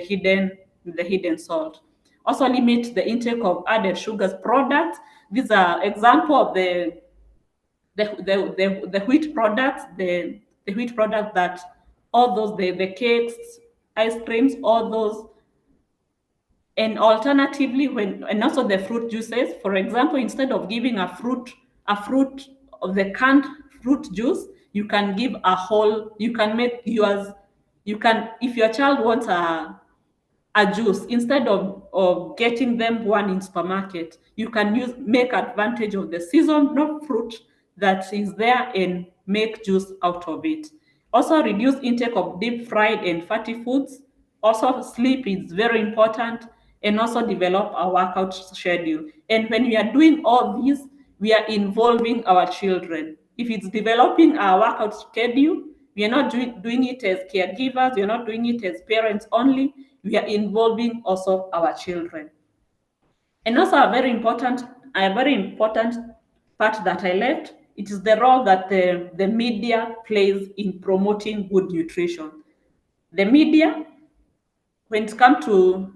hidden salt. Also limit the intake of added sugars products. These are example of the wheat products, the wheat products that all those the cakes, ice creams, all those. And alternatively, and also the fruit juices, for example, instead of giving a fruit of the canned fruit juice, you can give you can make yours, if your child wants a juice, instead of getting them one in supermarket, you can make advantage of the seasonal fruit that is there and make juice out of it. Also reduce intake of deep fried and fatty foods. Also sleep is very important, and also develop a workout schedule. And when we are doing all these, we are involving our children. If it's developing a workout schedule, we are not doing it as caregivers, we are not doing it as parents only, we are involving also our children. And also a very important part that I left It is the role that the media plays in promoting good nutrition. The media, when it comes to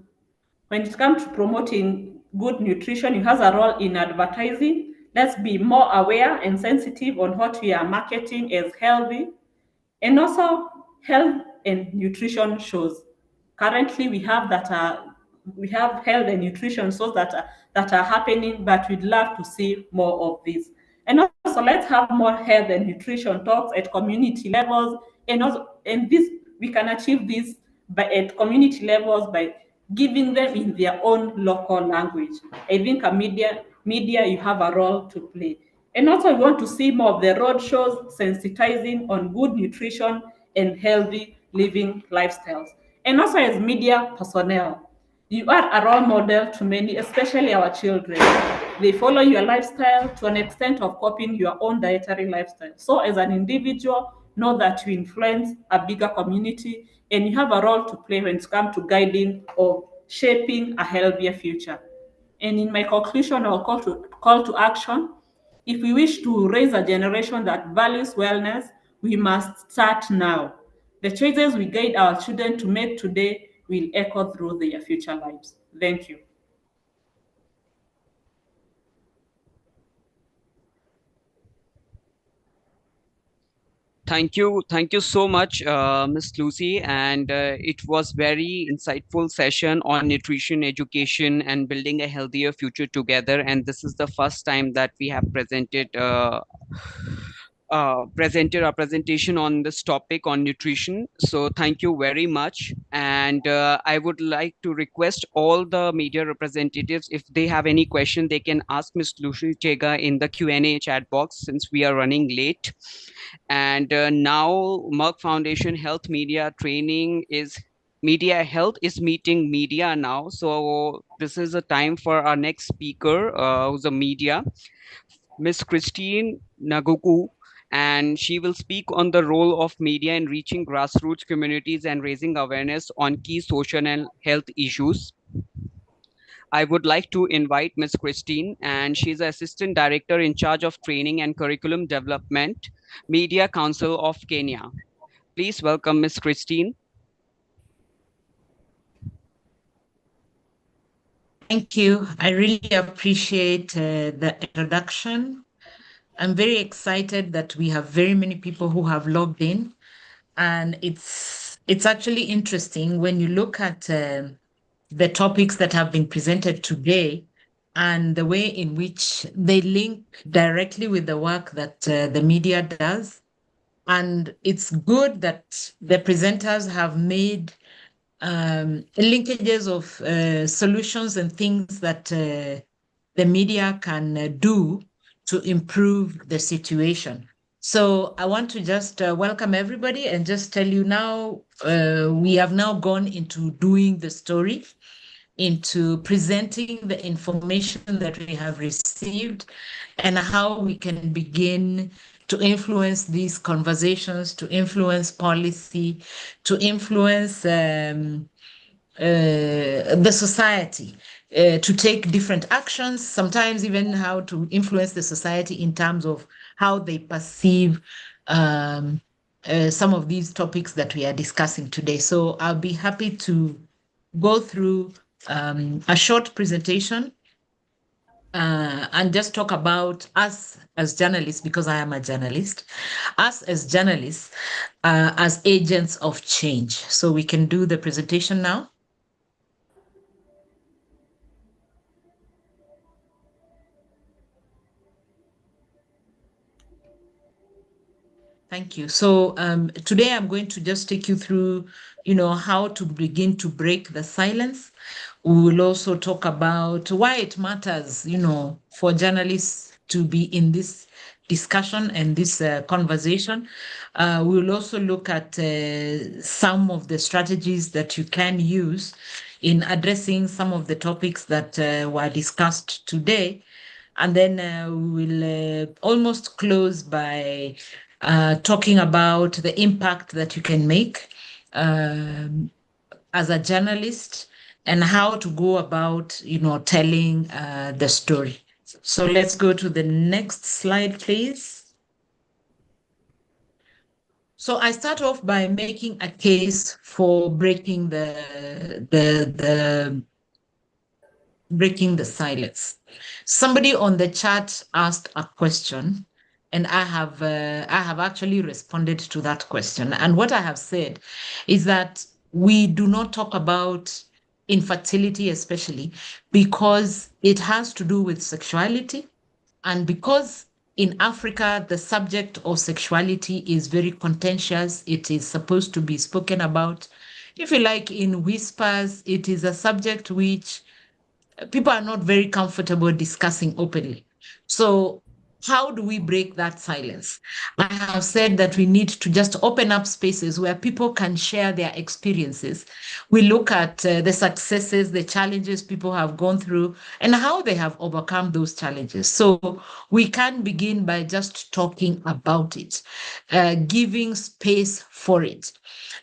promoting good nutrition, it has a role in advertising. Let's be more aware and sensitive on what we are marketing as healthy, and also health and nutrition shows. Currently, we have health and nutrition shows that are happening, but we'd love to see more of this. And also, let's have more health and nutrition talks at community levels, and this we can achieve this at community levels by giving them in their own local language. I think media you have a role to play. And also, we want to see more of the road shows sensitizing on good nutrition and healthy living lifestyles. And also, as media personnel, you are a role model to many, especially our children. They follow your lifestyle to an extent of copying your own dietary lifestyle. So, as an individual, know that you influence a bigger community and you have a role to play when it comes to guiding or shaping a healthier future. And in my conclusion, I'll call to action. If we wish to raise a generation that values wellness, we must start now. The choices we guide our children to make today will echo through their future lives. Thank you. Thank you so much, Miss Lucy, and it was very insightful session on nutrition, education, and building a healthier future together. And this is the first time that we have presented our presentation on this topic on nutrition. So thank you very much. And I would like to request all the media representatives, if they have any question, they can ask Ms. Lucy Chega in the Q&A chat box since we are running late. And now Merck Foundation Health Media Training is Media Health is meeting media now. So this is a time for our next speaker, who's a media, Miss Christine Naguku, and she will speak on the role of media in reaching grassroots communities and raising awareness on key social and health issues. I would like to invite Ms. Christine, and she's Assistant Director in charge of Training and Curriculum Development, Media Council of Kenya. Please welcome Ms. Christine. Thank you. I really appreciate the introduction. I'm very excited that we have very many people who have logged in, and it's actually interesting when you look at the topics that have been presented today and the way in which they link directly with the work that the media does. And it's good that the presenters have made linkages of solutions and things that the media can do to improve the situation. So I want to just welcome everybody and just tell you now, we have now gone into doing the story, into presenting the information that we have received and how we can begin to influence these conversations, to influence policy, to influence the society, to take different actions, sometimes even how to influence the society in terms of how they perceive some of these topics that we are discussing today. So I'll be happy to go through a short presentation and just talk about us as journalists, because I am a journalist, us as journalists, as agents of change. So we can do the presentation now. Thank you. So today I'm going to just take you through, how to begin to break the silence. We will also talk about why it matters, for journalists to be in this discussion and this conversation. We will also look at some of the strategies that you can use in addressing some of the topics that were discussed today. And then we will almost close by talking about the impact that you can make as a journalist and how to go about, telling the story. So let's go to the next slide, please. So I start off by making a case for breaking the breaking the silence. Somebody on the chat asked a question, and I have actually responded to that question. And what I have said is that we do not talk about infertility, especially because it has to do with sexuality, and because in Africa, the subject of sexuality is very contentious. It is supposed to be spoken about, if you like, in whispers. It is a subject which people are not very comfortable discussing openly. So how do we break that silence? I have said that we need to just open up spaces where people can share their experiences. We look at the successes, the challenges people have gone through, and how they have overcome those challenges. So we can begin by just talking about it, giving space for it.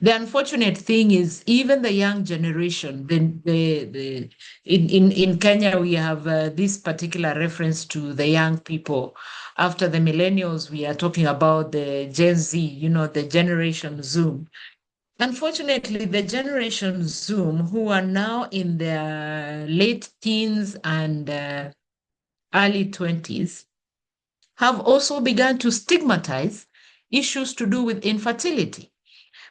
The unfortunate thing is, even the young generation, in Kenya, we have this particular reference to the young people. After the millennials, we are talking about the Gen Z, the generation Zoom. Unfortunately, the generation Zoom, who are now in their late teens and early 20s, have also begun to stigmatize issues to do with infertility.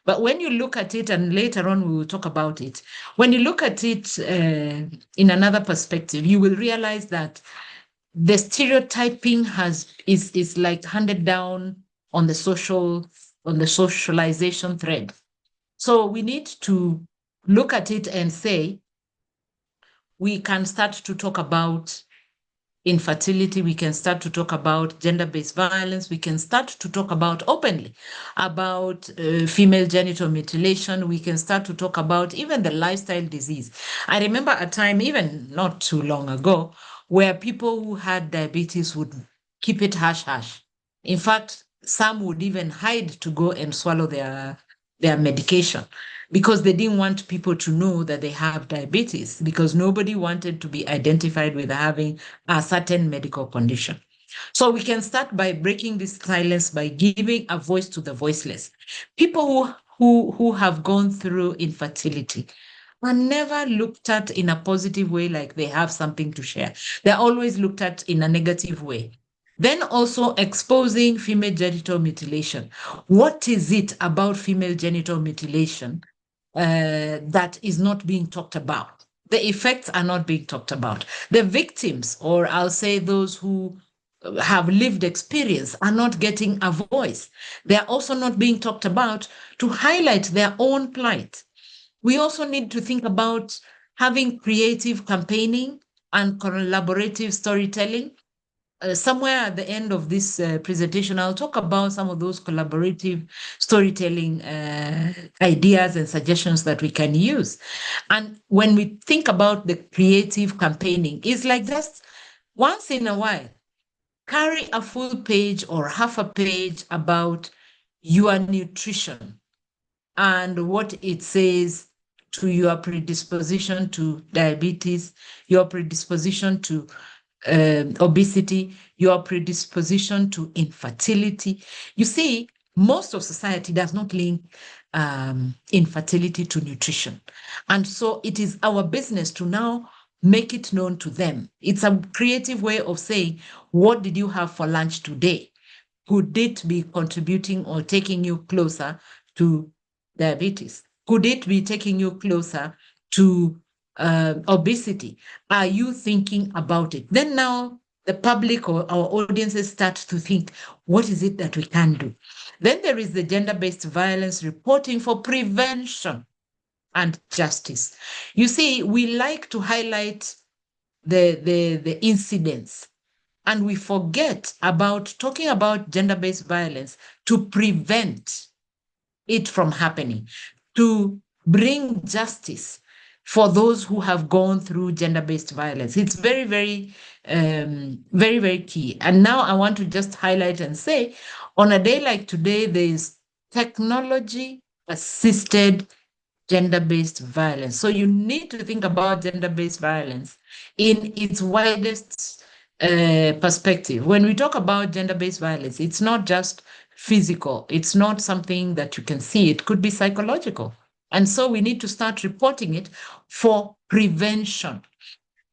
But when you look at it, and later on we will talk about it, when you look at it in another perspective, you will realize that the stereotyping is like handed down on the socialization thread. So we need to look at it and say, we can start to talk about infertility, we can start to talk about gender-based violence, we can start to talk about openly about female genital mutilation, we can start to talk about even the lifestyle disease. I remember a time, even not too long ago, where people who had diabetes would keep it hush-hush. In fact, some would even hide to go and swallow their medication, because they didn't want people to know that they have diabetes, because nobody wanted to be identified with having a certain medical condition. So we can start by breaking this silence by giving a voice to the voiceless. People who have gone through infertility are never looked at in a positive way, like they have something to share. They're always looked at in a negative way. Then also exposing female genital mutilation. What is it about female genital mutilation that is not being talked about? The effects are not being talked about. The victims, or I'll say those who have lived experience, are not getting a voice. They are also not being talked about to highlight their own plight. We also need to think about having creative campaigning and collaborative storytelling. Somewhere at the end of this presentation, I'll talk about some of those collaborative storytelling ideas and suggestions that we can use. And when we think about the creative campaigning, it's like just once in a while, carry a full page or half a page about your nutrition and what it says to your predisposition to diabetes, your predisposition to obesity, your predisposition to infertility. You see, most of society does not link infertility to nutrition. And so it is our business to now make it known to them. It's a creative way of saying, what did you have for lunch today? Could it be contributing or taking you closer to diabetes? Could it be taking you closer to obesity? Are you thinking about it? Then now the public or our audiences start to think, what is it that we can do? Then there is the gender-based violence reporting for prevention and justice. You see, we like to highlight the incidents, and we forget about talking about gender-based violence to prevent it from happening, to bring justice for those who have gone through gender-based violence. It's very, very, very key. And now I want to just highlight and say, on a day like today, there is technology-assisted gender-based violence. So you need to think about gender-based violence in its widest perspective. When we talk about gender-based violence, it's not just physical. It's not something that you can see. It could be psychological. And so we need to start reporting it for prevention.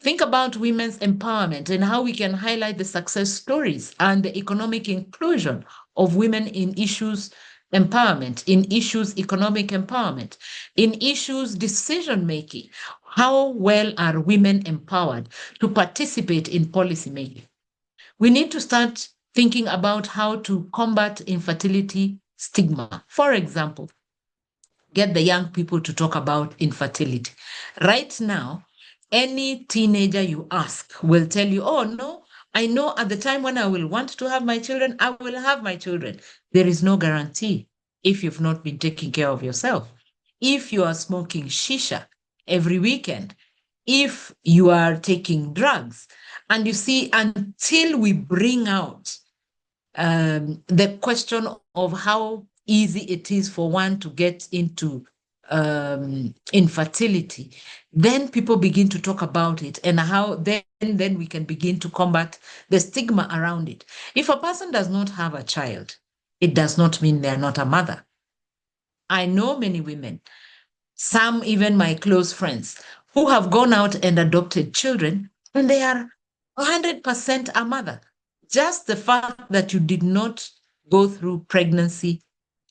Think about women's empowerment and how we can highlight the success stories and the economic inclusion of women in issues empowerment, in issues economic empowerment, in issues decision making. How well are women empowered to participate in policy making? We need to start thinking about how to combat infertility stigma. For example, get the young people to talk about infertility. Right now, any teenager you ask will tell you, oh, no, I know at the time when I will want to have my children, I will have my children. There is no guarantee if you've not been taking care of yourself. If you are smoking shisha every weekend, if you are taking drugs, and you see, until we bring out the question of how easy it is for one to get into infertility, then people begin to talk about it and how then we can begin to combat the stigma around it. If a person does not have a child, it does not mean they're not a mother. I know many women, some even my close friends, who have gone out and adopted children, and they are 100% a mother. Just the fact that you did not go through pregnancy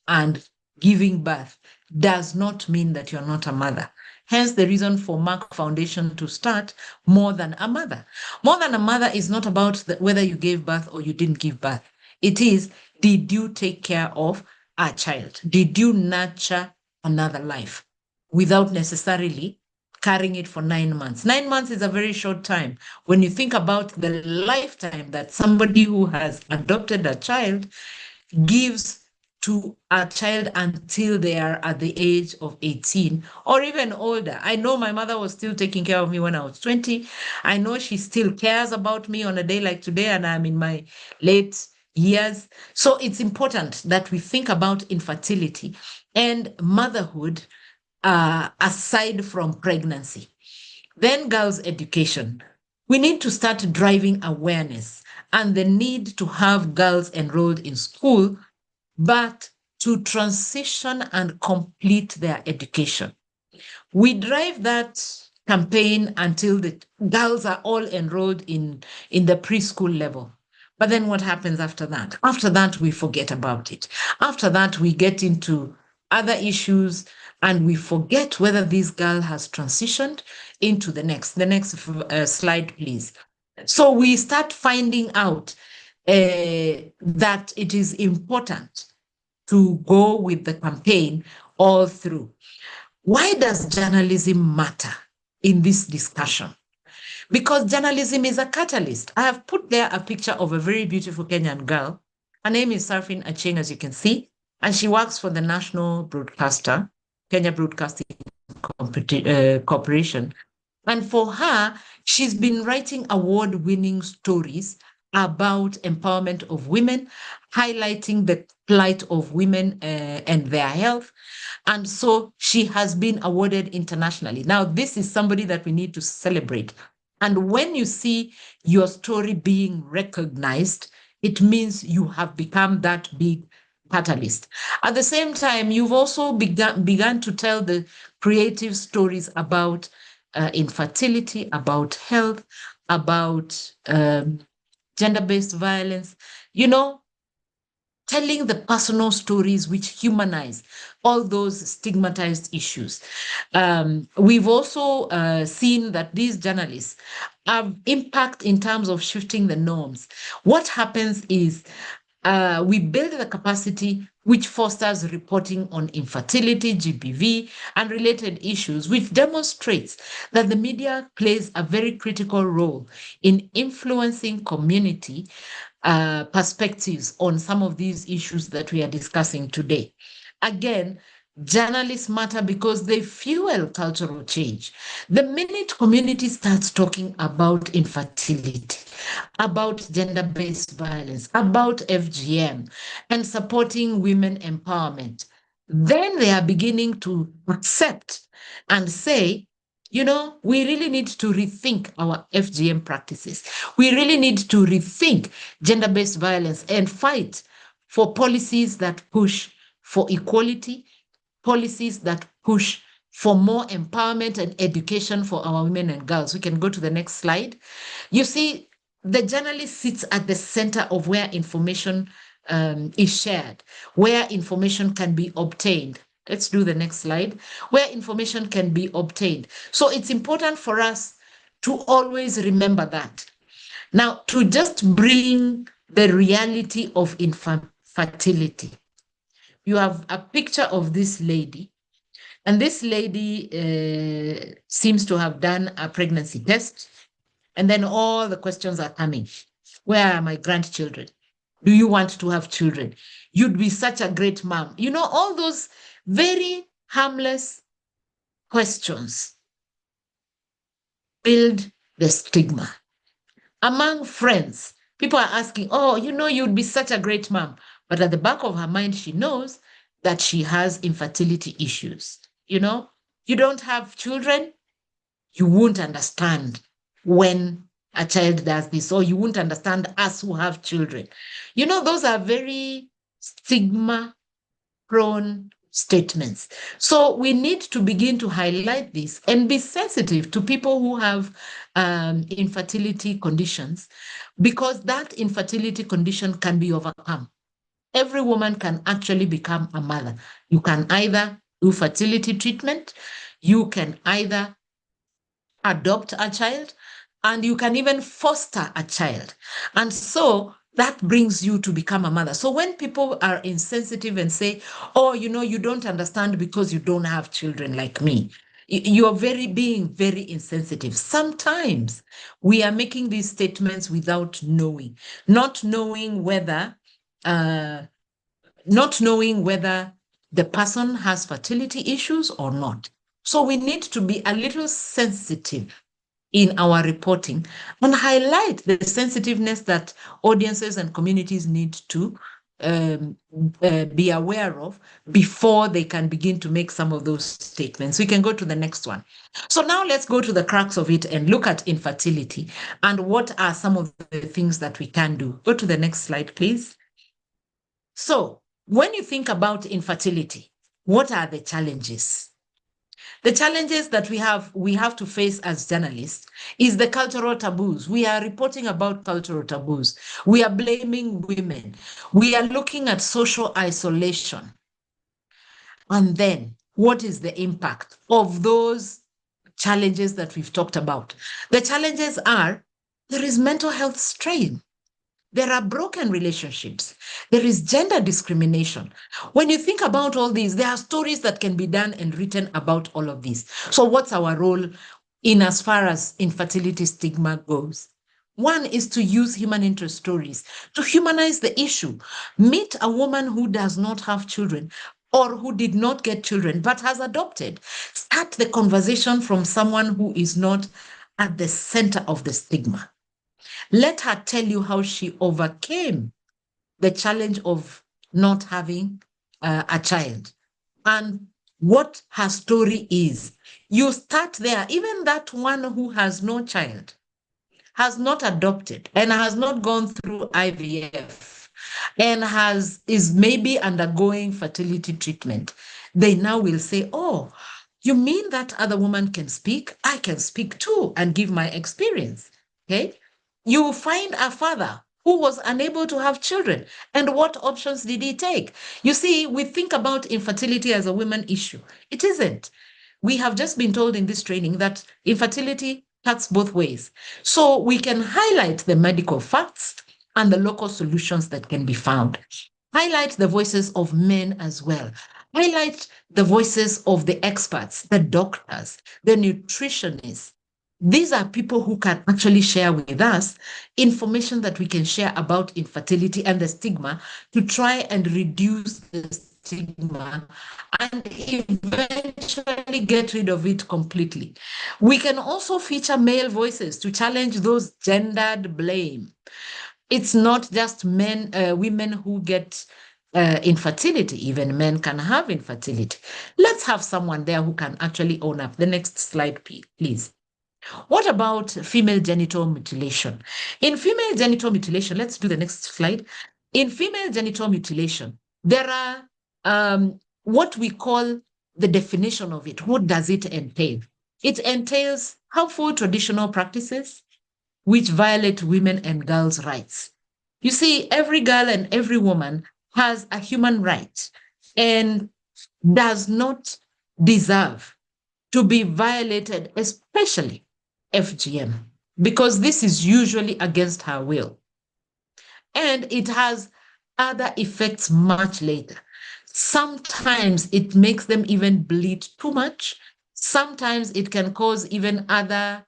and giving birth does not mean that you're not a mother. Hence the reason for Merck Foundation to start More Than a Mother. More Than a Mother is not about whether you gave birth or you didn't give birth. It is, did you take care of a child? Did you nurture another life without necessarily carrying it for 9 months? 9 months is a very short time. When you think about the lifetime that somebody who has adopted a child gives to a child until they are at the age of 18 or even older. I know my mother was still taking care of me when I was 20. I know she still cares about me on a day like today, and I'm in my late years. So it's important that we think about infertility and motherhood aside from pregnancy. Then girls' education. We need to start driving awareness and the need to have girls enrolled in school, but to transition and complete their education. We drive that campaign until the girls are all enrolled in the preschool level. But then what happens after that? After that, we forget about it. After that, we get into other issues and we forget whether this girl has transitioned into the next. The next slide, please. So we start finding out that it is important to go with the campaign all through. Why does journalism matter in this discussion? Because journalism is a catalyst. I have put there a picture of a very beautiful Kenyan girl. Her name is Sarfin Acheng, as you can see, and she works for the national broadcaster, Kenya Broadcasting Corporation. And for her, she's been writing award-winning stories about empowerment of women, highlighting the plight of women and their health. And so she has been awarded internationally. Now, this is somebody that we need to celebrate. And when you see your story being recognized, it means you have become that big catalyst. At the same time, you've also begun to tell the creative stories about infertility, about health, about gender-based violence, telling the personal stories which humanize all those stigmatized issues. We've also seen that these journalists have impact in terms of shifting the norms. What happens is we build the capacity which fosters reporting on infertility, GBV, and related issues, which demonstrates that the media plays a very critical role in influencing community perspectives on some of these issues that we are discussing today. Again, journalists matter because they fuel cultural change. The minute community starts talking about infertility, about gender-based violence, about FGM, and supporting women empowerment, then they are beginning to accept and say, You know, we really need to rethink our FGM practices. We really need to rethink gender-based violence and fight for policies that push for equality, policies that push for more empowerment and education for our women and girls. We can go to the next slide. You see, the journalist sits at the center of where information is shared, where information can be obtained. Let's do the next slide, where information can be obtained. So it's important for us to always remember that. Now, to just bring the reality of infertility, you have a picture of this lady, and this lady seems to have done a pregnancy test, and then all the questions are coming. Where are my grandchildren? Do you want to have children? You'd be such a great mom. You know, all those very harmless questions build the stigma. Among friends, people are asking, oh, you know, you'd be such a great mom. But at the back of her mind, she knows that she has infertility issues. You know, you don't have children, you won't understand when a child does this, or you won't understand us who have children. You know, those are very stigma-prone statements. So we need to begin to highlight this and be sensitive to people who have infertility conditions, because that infertility condition can be overcome. Every woman can actually become a mother. You can either do fertility treatment, you can either adopt a child, and you can even foster a child. And so that brings you to become a mother. So when people are insensitive and say, oh, you know, you don't understand because you don't have children like me, you're being very insensitive. Sometimes we are making these statements without knowing, not knowing whether the person has fertility issues or not. So we need to be a little sensitive in our reporting and highlight the sensitiveness that audiences and communities need to be aware of before they can begin to make some of those statements. We can go to the next one. So now let's go to the crux of it and look at infertility and what are some of the things that we can do. Go to the next slide, please. So when you think about infertility, what are the challenges? The challenges that we have to face as journalists is the cultural taboos. We are reporting about cultural taboos. We are blaming women. We are looking at social isolation. And then what is the impact of those challenges that we've talked about? The challenges are, there is mental health strain. There are broken relationships. There is gender discrimination. When you think about all these, there are stories that can be done and written about all of these. So what's our role in as far as infertility stigma goes? One is to use human interest stories to humanize the issue. Meet a woman who does not have children or who did not get children but has adopted. Start the conversation from someone who is not at the center of the stigma. Let her tell you how she overcame the challenge of not having a child and what her story is. You start there. Even that one who has no child, has not adopted, and has not gone through IVF, and is maybe undergoing fertility treatment, they now will say, oh, you mean that other woman can speak? I can speak too and give my experience. Okay? You find a father who was unable to have children. And what options did he take? You see, we think about infertility as a women issue. It isn't. We have just been told in this training that infertility cuts both ways. So we can highlight the medical facts and the local solutions that can be found. Highlight the voices of men as well. Highlight the voices of the experts, the doctors, the nutritionists. These are people who can actually share with us information that we can share about infertility and the stigma to try and reduce the stigma and eventually get rid of it completely. We can also feature male voices to challenge those gendered blame. It's not just women who get infertility. Even men can have infertility. Let's have someone there who can actually own up. The next slide, please. What about female genital mutilation? In female genital mutilation, let's do the next slide. In female genital mutilation, there are what we call the definition of it. What does it entail? It entails harmful traditional practices which violate women and girls' rights. You see, every girl and every woman has a human right and does not deserve to be violated, especially FGM, because this is usually against her will. And it has other effects much later. Sometimes it makes them even bleed too much. Sometimes it can cause even other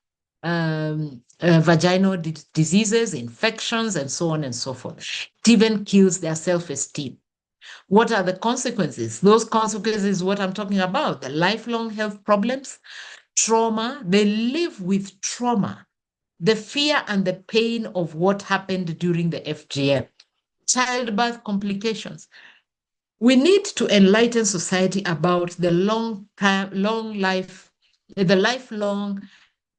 vaginal diseases, infections, and so on and so forth. It even kills their self-esteem. What are the consequences? Those consequences, what I'm talking about, the lifelong health problems, trauma. They live with trauma, the fear and the pain of what happened during the FGM, childbirth complications. We need to enlighten society about the lifelong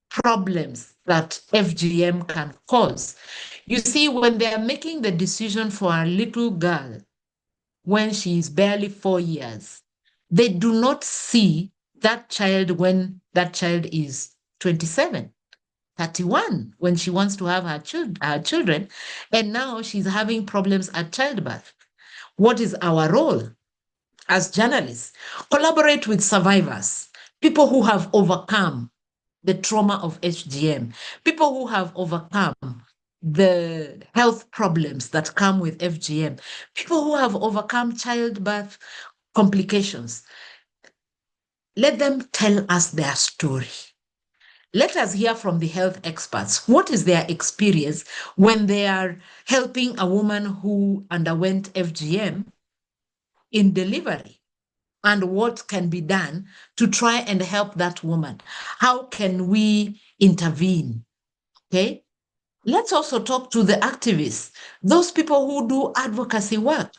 problems that FGM can cause. You see, when they are making the decision for a little girl when she is barely 4 years, they do not see that child when that child is 27, 31, when she wants to have her children, and now she's having problems at childbirth. What is our role as journalists? Collaborate with survivors, people who have overcome the trauma of FGM, people who have overcome the health problems that come with FGM, people who have overcome childbirth complications. Let them tell us their story. Let us hear from the health experts. What is their experience when they are helping a woman who underwent FGM in delivery? And what can be done to try and help that woman? How can we intervene? Okay. Let's also talk to the activists, those people who do advocacy work.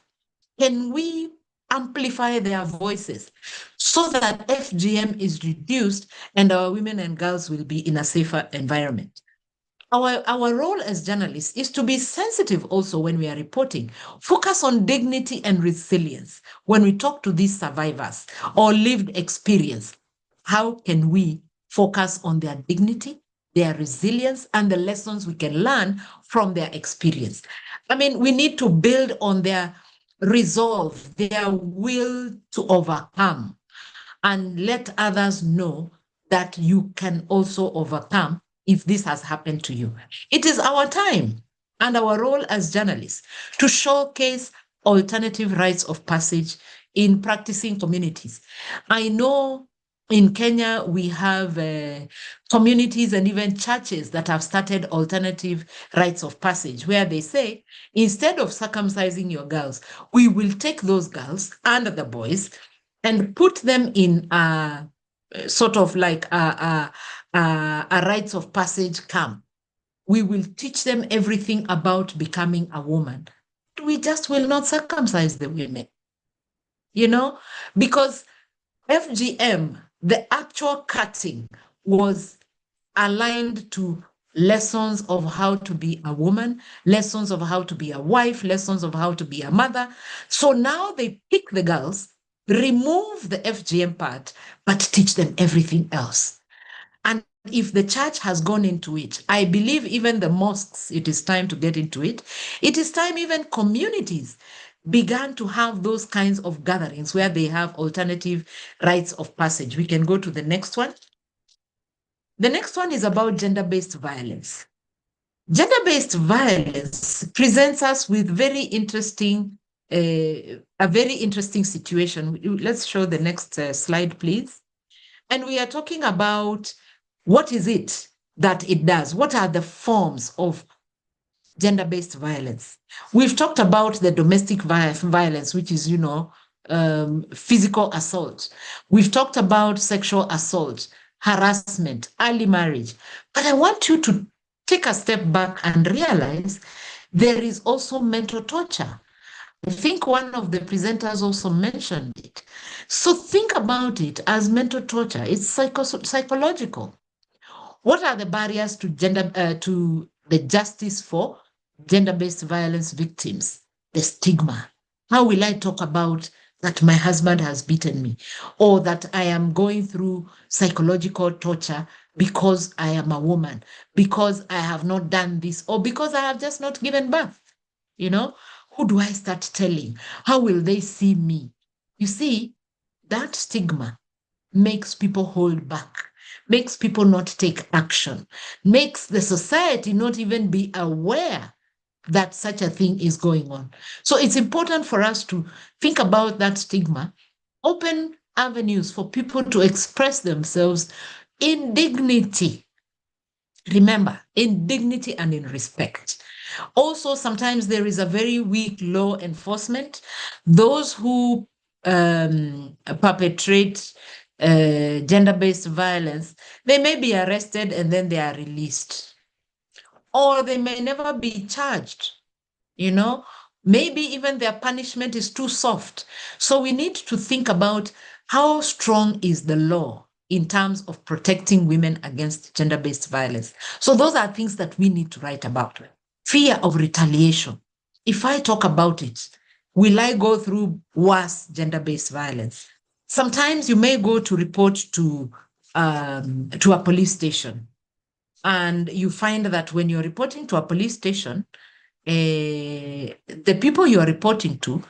Can we amplify their voices so that FGM is reduced and our women and girls will be in a safer environment? Our role as journalists is to be sensitive also when we are reporting. Focus on dignity and resilience. When we talk to these survivors or lived experience, how can we focus on their dignity, their resilience, and the lessons we can learn from their experience? I mean, we need to build on their resolve, their will to overcome, and let others know that you can also overcome if this has happened to you. It is our time and our role as journalists to showcase alternative rites of passage in practicing communities. I know in Kenya, we have communities and even churches that have started alternative rites of passage where they say, instead of circumcising your girls, we will take those girls and the boys and put them in a sort of like a rites of passage camp. We will teach them everything about becoming a woman. We just will not circumcise the women, you know, because FGM, the actual cutting was aligned to lessons of how to be a woman, lessons of how to be a wife, lessons of how to be a mother. So now they pick the girls, remove the FGM part, but teach them everything else. And if the church has gone into it, I believe even the mosques, it is time to get into it. It is time even communities began to have those kinds of gatherings where they have alternative rites of passage. We can go to the next one. The next one is about gender-based violence. Gender-based violence presents us with a very interesting situation. Let's show the next slide, please. And we are talking about what is it that it does? What are the forms of gender-based violence? We've talked about the domestic violence, which is, physical assault. We've talked about sexual assault, harassment, early marriage. But I want you to take a step back and realize there is also mental torture. I think one of the presenters also mentioned it. So think about it as mental torture. It's psychological. What are the barriers to to the justice for gender-based violence victims? The stigma. How will I talk about that my husband has beaten me, or that I am going through psychological torture because I am a woman, because I have not done this, or because I have just not given birth? You know, who do I start telling? How will they see me? You see, that stigma makes people hold back, makes people not take action, makes the society not even be aware that such a thing is going on. So it's important for us to think about that stigma, open avenues for people to express themselves in dignity. Remember, in dignity and in respect. Also, sometimes there is a very weak law enforcement. Those who perpetrate gender-based violence, they may be arrested and then they are released. Or they may never be charged, you know? Maybe even their punishment is too soft. So we need to think about how strong is the law in terms of protecting women against gender-based violence. So those are things that we need to write about. Fear of retaliation. If I talk about it, will I go through worse gender-based violence? Sometimes you may go to report to a police station, and you find that when you're reporting to a police station, the people you are reporting to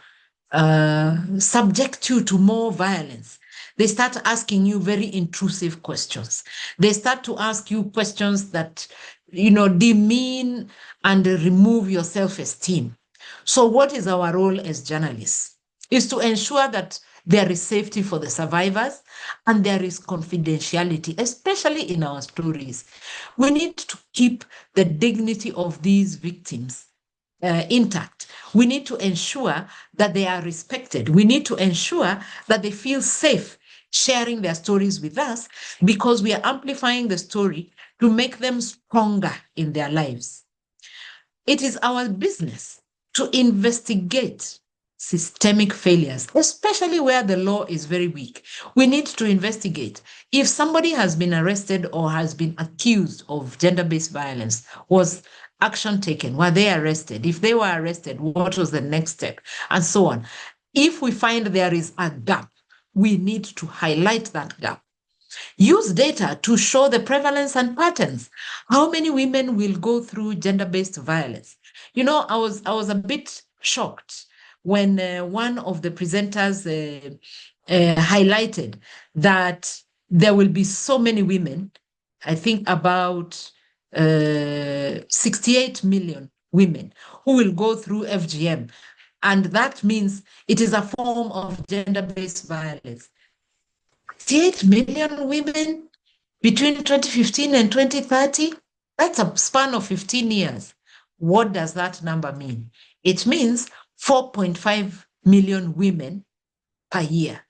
subject you to more violence. They start asking you very intrusive questions. They start to ask you questions that, you know, demean and remove your self-esteem. So what is our role as journalists? Is to ensure that there is safety for the survivors and there is confidentiality, especially in our stories. We need to keep the dignity of these victims intact. We need to ensure that they are respected. We need to ensure that they feel safe sharing their stories with us, because we are amplifying the story to make them stronger in their lives. It is our business to investigate systemic failures, especially where the law is very weak. We need to investigate. If somebody has been arrested or has been accused of gender-based violence, was action taken? Were they arrested? If they were arrested, what was the next step? And so on. If we find there is a gap, we need to highlight that gap. Use data to show the prevalence and patterns. How many women will go through gender-based violence? You know, I was a bit shocked when one of the presenters highlighted that there will be so many women, I think about 68 million women who will go through FGM. And that means it is a form of gender-based violence. 68 million women between 2015 and 2030, that's a span of 15 years. What does that number mean? It means 4.5 million women per year.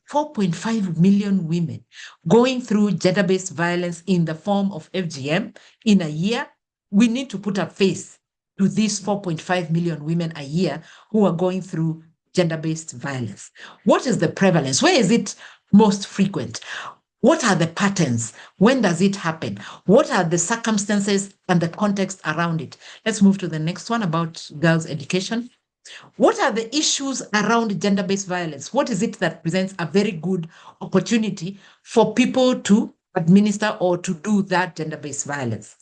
4.5 million women going through gender-based violence in the form of FGM in a year. We need to put a face to these 4.5 million women a year who are going through gender-based violence. What is the prevalence? Where is it most frequent? What are the patterns? When does it happen? What are the circumstances and the context around it? Let's move to the next one about girls' education. What are the issues around gender-based violence? What is it that presents a very good opportunity for people to administer or to do that gender-based violence?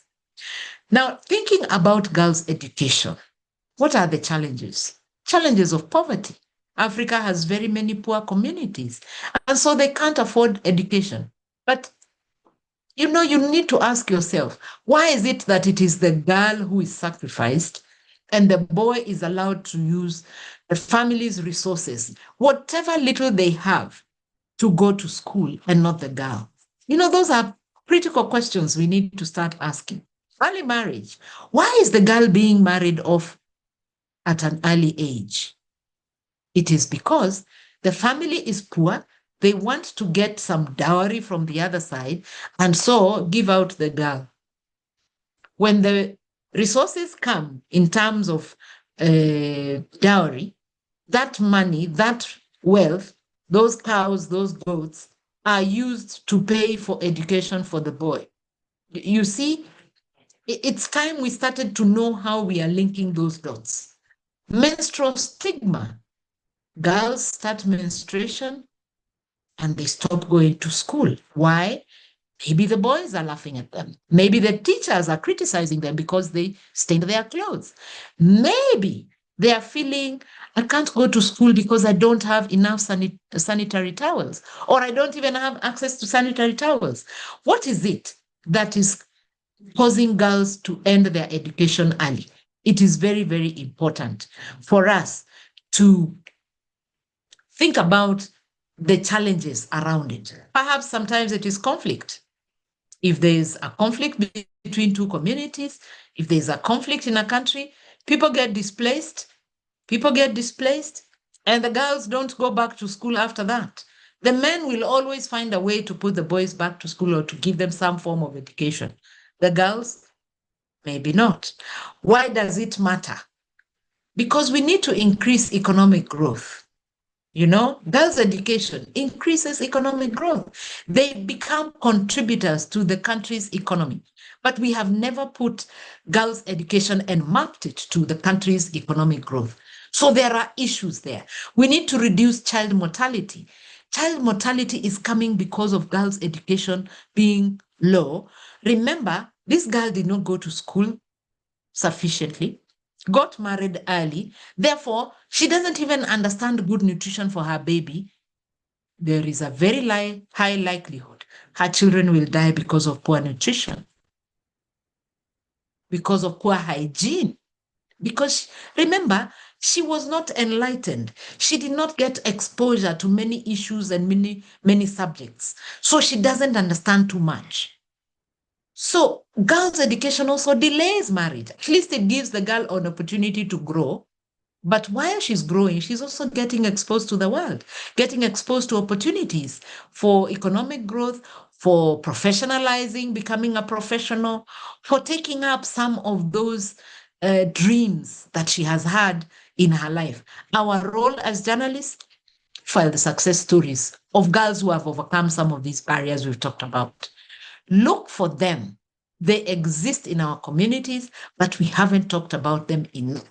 Now, thinking about girls' education, what are the challenges? Challenges of poverty. Africa has very many poor communities, and so they can't afford education. But you know, you need to ask yourself, why is it that it is the girl who is sacrificed and the boy is allowed to use the family's resources, whatever little they have, to go to school and not the girl? You know, those are critical questions we need to start asking. Early marriage. Why is the girl being married off at an early age? It is because the family is poor. They want to get some dowry from the other side, and so give out the girl. When the resources come in terms of dowry, that money, that wealth, those cows, those goats are used to pay for education for the boy. You see, it's time we started to know how we are linking those dots. Menstrual stigma. Girls start menstruation and they stop going to school. Why? Maybe the boys are laughing at them. Maybe the teachers are criticizing them because they stained their clothes. Maybe they are feeling, I can't go to school because I don't have enough sanitary towels, or I don't even have access to sanitary towels. What is it that is causing girls to end their education early? It is very, very important for us to think about the challenges around it. Perhaps sometimes it is conflict. If there's a conflict between two communities, if there's a conflict in a country, people get displaced, and the girls don't go back to school after that. The men will always find a way to put the boys back to school or to give them some form of education. The girls, maybe not. Why does it matter? Because we need to increase economic growth. You know, girls' education increases economic growth. They become contributors to the country's economy. But we have never put girls' education and mapped it to the country's economic growth. So there are issues there. We need to reduce child mortality. Child mortality is coming because of girls' education being low. Remember, this girl did not go to school sufficiently, got married early. Therefore, she doesn't even understand good nutrition for her baby. There is a very high likelihood her children will die because of poor nutrition, because of poor hygiene. Because remember, she was not enlightened. She did not get exposure to many issues and many subjects. So she doesn't understand too much. So girls' education also delays marriage. At least it gives the girl an opportunity to grow. But while she's growing, she's also getting exposed to the world, getting exposed to opportunities for economic growth, for professionalizing, becoming a professional, for taking up some of those dreams that she has had in her life. Our role as journalists, file the success stories of girls who have overcome some of these barriers we've talked about. Look for them. They exist in our communities, but we haven't talked about them enough.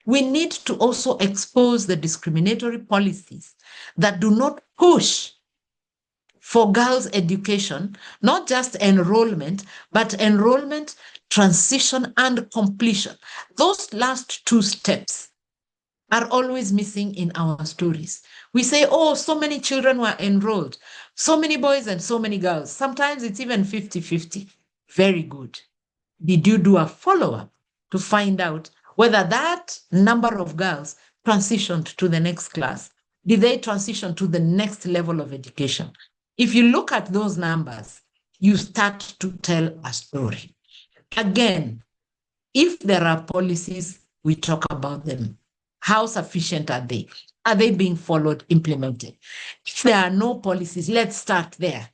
We need to also expose the discriminatory policies that do not push for girls' education, not just enrollment, but enrollment, transition, and completion. Those last two steps are always missing in our stories. We say, oh, so many children were enrolled, so many boys and so many girls. Sometimes it's even 50-50. Very good. Did you do a follow-up to find out whether that number of girls transitioned to the next class? Did they transition to the next level of education? If you look at those numbers, you start to tell a story. Again, if there are policies, we talk about them. How sufficient are they? Are they being followed, implemented? If there are no policies, let's start there.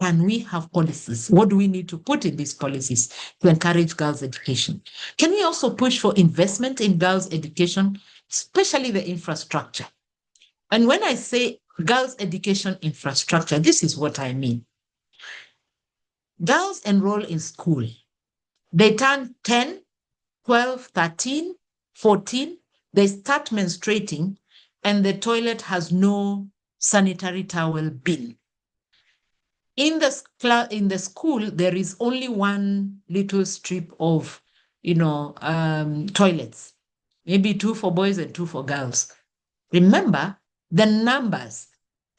Can we have policies? What do we need to put in these policies to encourage girls' education? Can we also push for investment in girls' education, especially the infrastructure? And when I say girls' education infrastructure, this is what I mean. Girls enroll in school. They turn 10, 12, 13, 14. They start menstruating, and the toilet has no sanitary towel bin. In the school, there is only one little strip of, toilets, maybe 2 for boys and 2 for girls. Remember the numbers.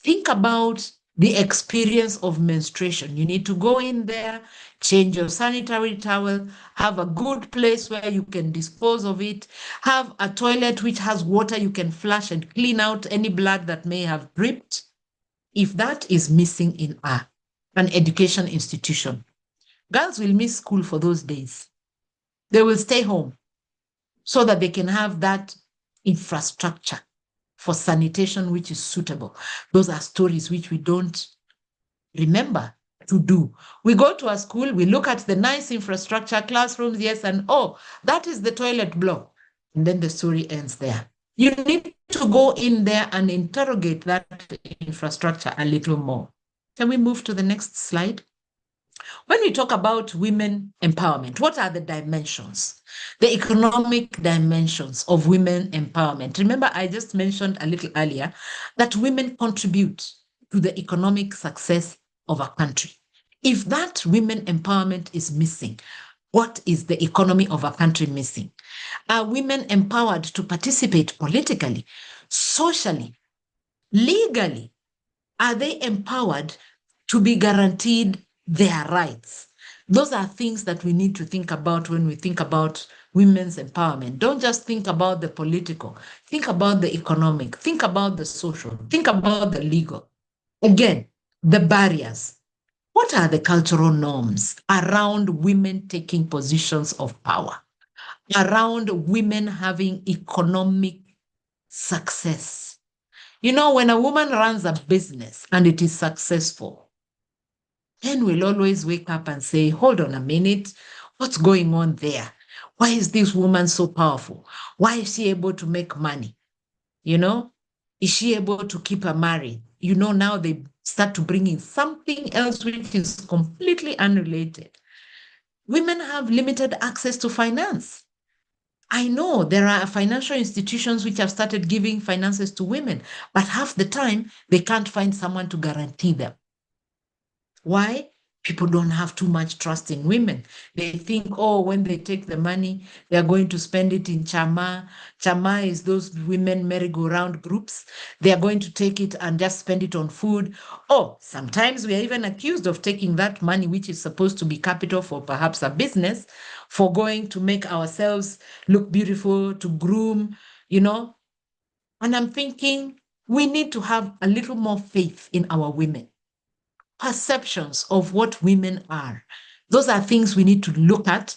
Think about the experience of menstruation. You need to go in there, change your sanitary towel, have a good place where you can dispose of it, have a toilet which has water you can flush and clean out any blood that may have dripped. If that is missing in an education institution, girls will miss school for those days. They will stay home so that they can have that infrastructure for sanitation which is suitable. Those are stories which we don't remember to do. We go to a school, we look at the nice infrastructure, classrooms, yes, and oh, that is the toilet block. And then the story ends there. You need to go in there and interrogate that infrastructure a little more. Can we move to the next slide? When we talk about women empowerment, what are the dimensions? The economic dimensions of women empowerment. Remember, I just mentioned a little earlier that women contribute to the economic success of a country. If that women empowerment is missing, what is the economy of a country missing? Are women empowered to participate politically, socially, legally? Are they empowered to be guaranteed their rights? Those are things that we need to think about when we think about women's empowerment. Don't just think about the political, think about the economic, think about the social, think about the legal. Again, the barriers. What are the cultural norms around women taking positions of power, around women having economic success? You know, when a woman runs a business and it is successful, then we'll always wake up and say, hold on a minute, what's going on there? Why is this woman so powerful? Why is she able to make money? You know, is she able to keep her married? You know, now they start to bring in something else which is completely unrelated. Women have limited access to finance. I know there are financial institutions which have started giving finances to women, but half the time they can't find someone to guarantee them. Why? People don't have too much trust in women. They think, oh, when they take the money, they're going to spend it in chama. Chama is those women merry-go-round groups. They're going to take it and just spend it on food. Oh, sometimes we are even accused of taking that money, which is supposed to be capital for perhaps a business, for going to make ourselves look beautiful, to groom, you know. And I'm thinking we need to have a little more faith in our women. Perceptions of what women are. Those are things we need to look at.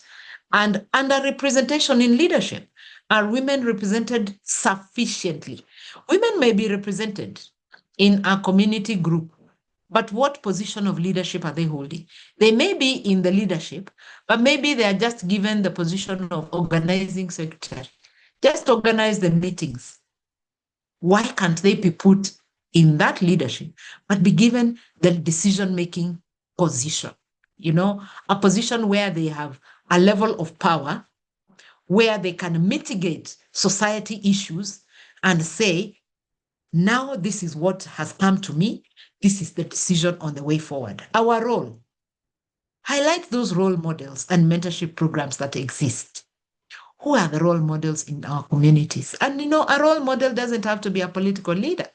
And underrepresentation in leadership. Are women represented sufficiently? Women may be represented in a community group, but what position of leadership are they holding? They may be in the leadership, but maybe they are just given the position of organizing secretary. Just organize the meetings. Why can't they be put in that leadership, but be given the decision-making position? You know, a position where they have a level of power, where they can mitigate society issues and say, now this is what has come to me. This is the decision on the way forward. Our role. Highlight those role models and mentorship programs that exist. Who are the role models in our communities? And you know, a role model doesn't have to be a political leader.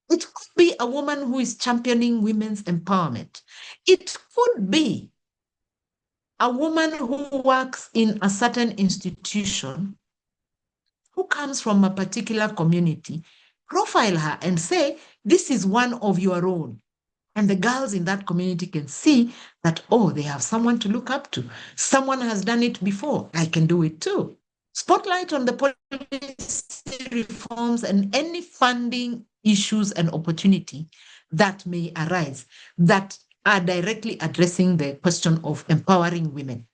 It could be a woman who is championing women's empowerment. It could be a woman who works in a certain institution, who comes from a particular community. Profile her and say, this is one of your own. And the girls in that community can see that, oh, they have someone to look up to. Someone has done it before. I can do it too. Spotlight on the policy reforms and any funding issues and opportunity that may arise that are directly addressing the question of empowering women.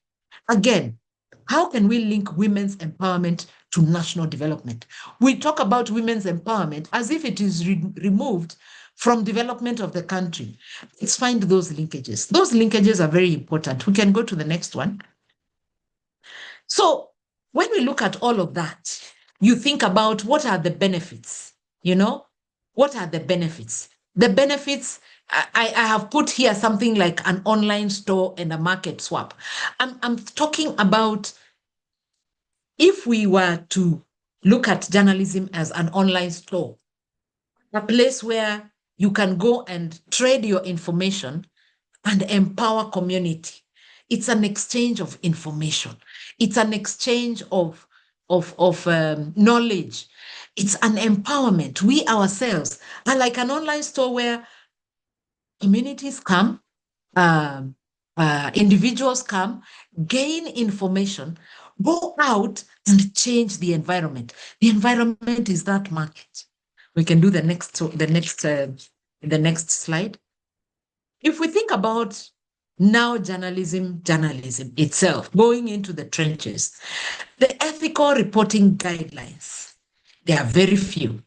Again, how can we link women's empowerment to national development? We talk about women's empowerment as if it is removed from development of the country. Let's find those linkages. Those linkages are very important. We can go to the next one. So when we look at all of that, you think about what are the benefits, you know? What are the benefits? The benefits, I have put here something like an online store and a market swap. I'm talking about if we were to look at journalism as an online store, a place where you can go and trade your information and empower community. It's an exchange of information. It's an exchange of knowledge. It's an empowerment. We ourselves are like an online store where communities come, individuals come, gain information, go out and change the environment. The environment is that market. We can do the next slide. If we think about Now journalism itself, going into the trenches. The ethical reporting guidelines, they are very few,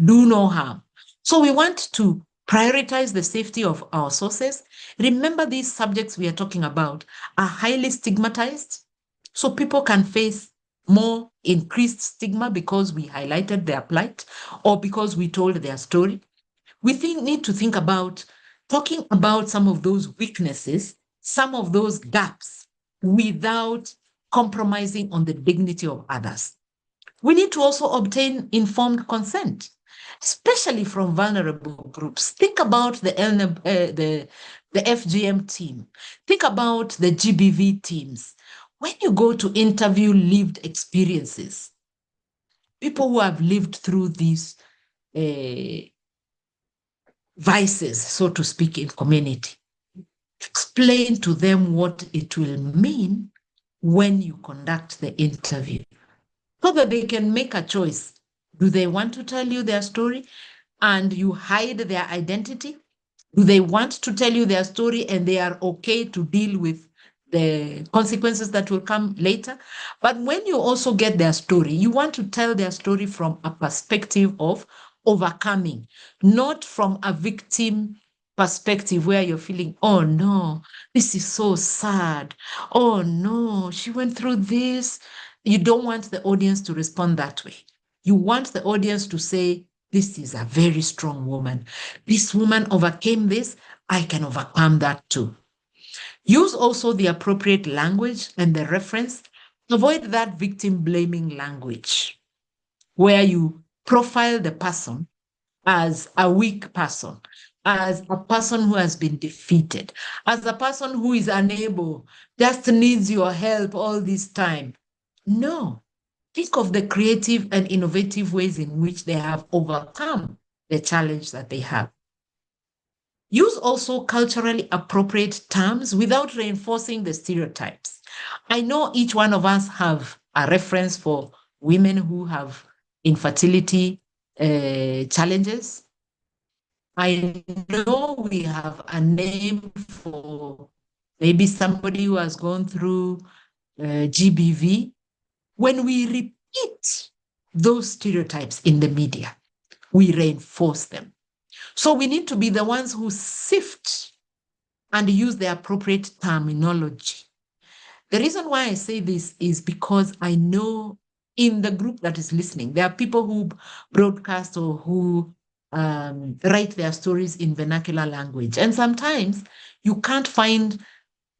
do no harm. So we want to prioritize the safety of our sources. Remember, these subjects we are talking about are highly stigmatized, so people can face more increased stigma because we highlighted their plight or because we told their story. We need to think about talking about some of those weaknesses, some of those gaps, without compromising on the dignity of others. We need to also obtain informed consent, especially from vulnerable groups. Think about the FGM team. Think about the GBV teams. When you go to interview lived experiences, people who have lived through these vices, so to speak, in community, explain to them what it will mean when you conduct the interview, so that they can make a choice. Do they want to tell you their story and you hide their identity? Do they want to tell you their story and they are okay to deal with the consequences that will come later? But when you also get their story, you want to tell their story from a perspective of overcoming, not from a victim perspective where you're feeling, oh no, this is so sad. Oh no, she went through this. You don't want the audience to respond that way. You want the audience to say, this is a very strong woman. This woman overcame this. I can overcome that too. Use also the appropriate language and the reference. Avoid that victim blaming language where you profile the person as a weak person, as a person who has been defeated, as a person who is unable, just needs your help all this time. No. Think of the creative and innovative ways in which they have overcome the challenge that they have. Use also culturally appropriate terms without reinforcing the stereotypes. I know each one of us have a reference for women who have infertility challenges. I know we have a name for maybe somebody who has gone through GBV. When we repeat those stereotypes in the media, we reinforce them. So we need to be the ones who sift and use the appropriate terminology. The reason why I say this is because I know in the group that is listening, there are people who broadcast or who write their stories in vernacular language. And sometimes you can't find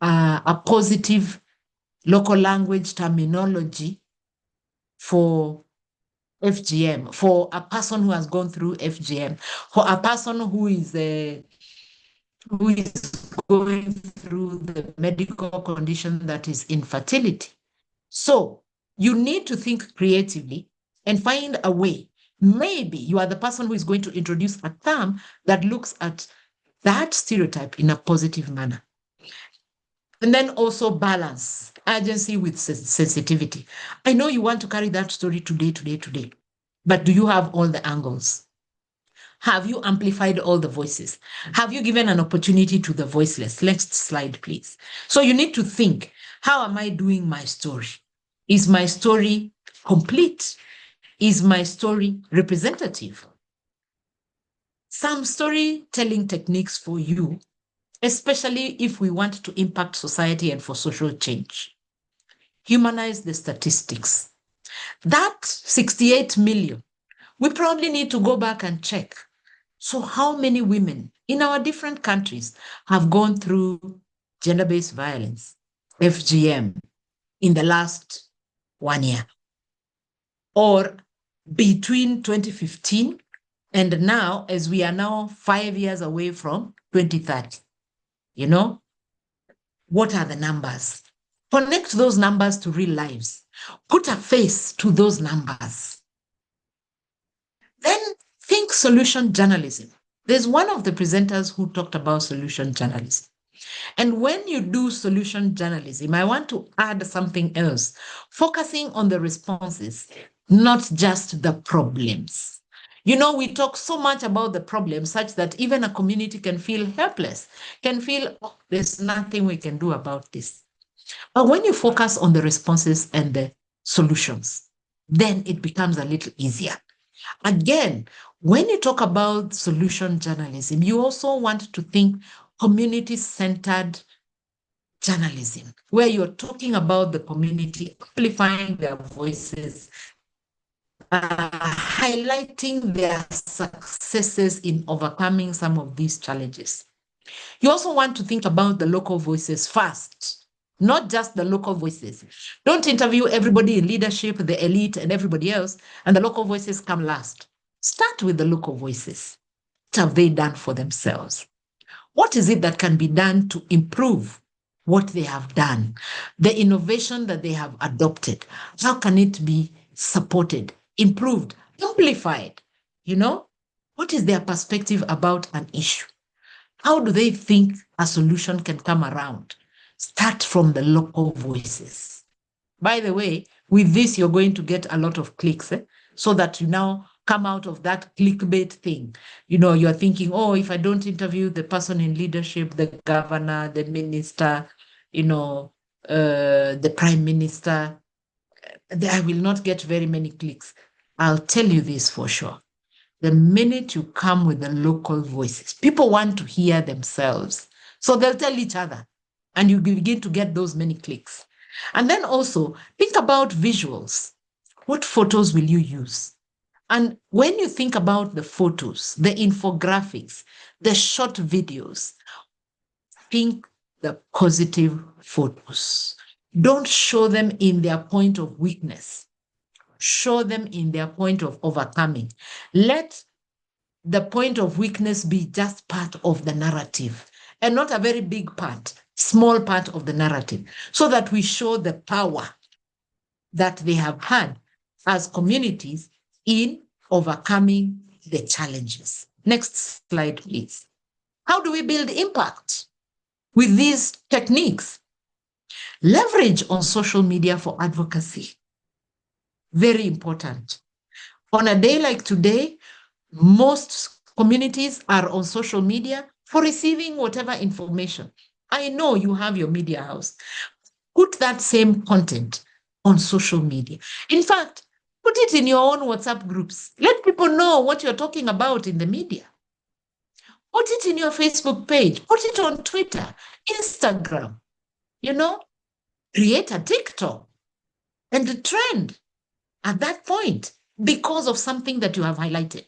a positive local language terminology for FGM, for a person who has gone through FGM, for a person who is going through the medical condition that is infertility. So you need to think creatively and find a way. Maybe you are the person who is going to introduce a term that looks at that stereotype in a positive manner. And then also balance urgency with sensitivity. I know you want to carry that story today, but do you have all the angles? Have you amplified all the voices? Have you given an opportunity to the voiceless? Next slide, please. So you need to think, how am I doing my story? Is my story complete? Is my story representative? Some storytelling techniques for you, especially if we want to impact society and for social change. Humanize the statistics. That 68 million, we probably need to go back and check. So how many women in our different countries have gone through gender-based violence, FGM, in the last 1 year? Or between 2015 and now, as we are now 5 years away from 2030, you know, what are the numbers? Connect those numbers to real lives. Put a face to those numbers. Then think solution journalism. There's one of the presenters who talked about solution journalism. And when you do solution journalism, I want to add something else, focusing on the responses, not just the problems. You know, we talk so much about the problem such that even a community can feel helpless, can feel, oh, there's nothing we can do about this. But when you focus on the responses and the solutions, then it becomes a little easier. Again, when you talk about solution journalism, you also want to think community-centered journalism, where you're talking about the community, amplifying their voices, highlighting their successes in overcoming some of these challenges. You also want to think about the local voices first, not just the local voices. Don't interview everybody in leadership, the elite, and everybody else, and the local voices come last. Start with the local voices. What have they done for themselves? What is it that can be done to improve what they have done? The innovation that they have adopted, how can it be supported, improved, amplified? You know, what is their perspective about an issue? How do they think a solution can come around? Start from the local voices. By the way, with this, you're going to get a lot of clicks, so that you now come out of that clickbait thing. You know, you're thinking, oh, if I don't interview the person in leadership, the governor, the minister, you know, the prime minister, I will not get very many clicks. I'll tell you this for sure. The minute you come with the local voices, people want to hear themselves. So they'll tell each other, and you begin to get those many clicks. And then also think about visuals. What photos will you use? And when you think about the photos, the infographics, the short videos, think the positive photos. Don't show them in their point of weakness. Show them in their point of overcoming. Let the point of weakness be just part of the narrative and not a very big part, small part of the narrative, so that we show the power that they have had as communities in overcoming the challenges. Next slide, please. How do we build impact with these techniques? Leverage on social media for advocacy. Very important. On a day like today, most communities are on social media for receiving whatever information. I know you have your media house. Put that same content on social media. In fact, put it in your own WhatsApp groups. Let people know what you're talking about in the media. Put it in your Facebook page. Put it on Twitter, Instagram. You know, create a TikTok and a trend at that point because of something that you have highlighted.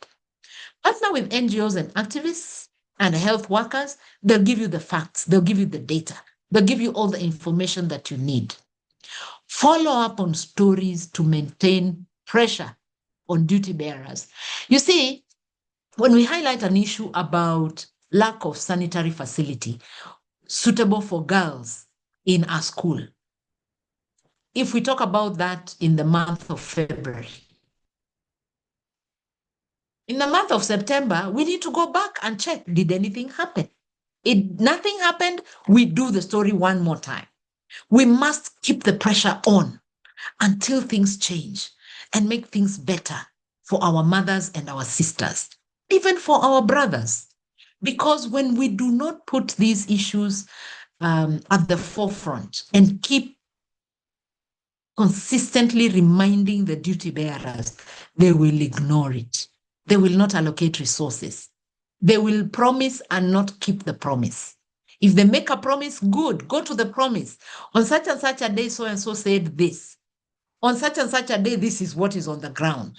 Partner with NGOs and activists and health workers. They'll give you the facts. They'll give you the data. They'll give you all the information that you need. Follow up on stories to maintain pressure on duty bearers. You see, when we highlight an issue about lack of sanitary facility suitable for girls in a school, if we talk about that in the month of February, in the month of September, we need to go back and check, did anything happen? If nothing happened, we do the story one more time. We must keep the pressure on until things change and make things better for our mothers and our sisters, even for our brothers. Because when we do not put these issues at the forefront and keep consistently reminding the duty bearers, they will ignore it. They will not allocate resources. They will promise and not keep the promise. If they make a promise, good, go to the promise. On such and such a day, so and so said this. On such and such a day, this is what is on the ground.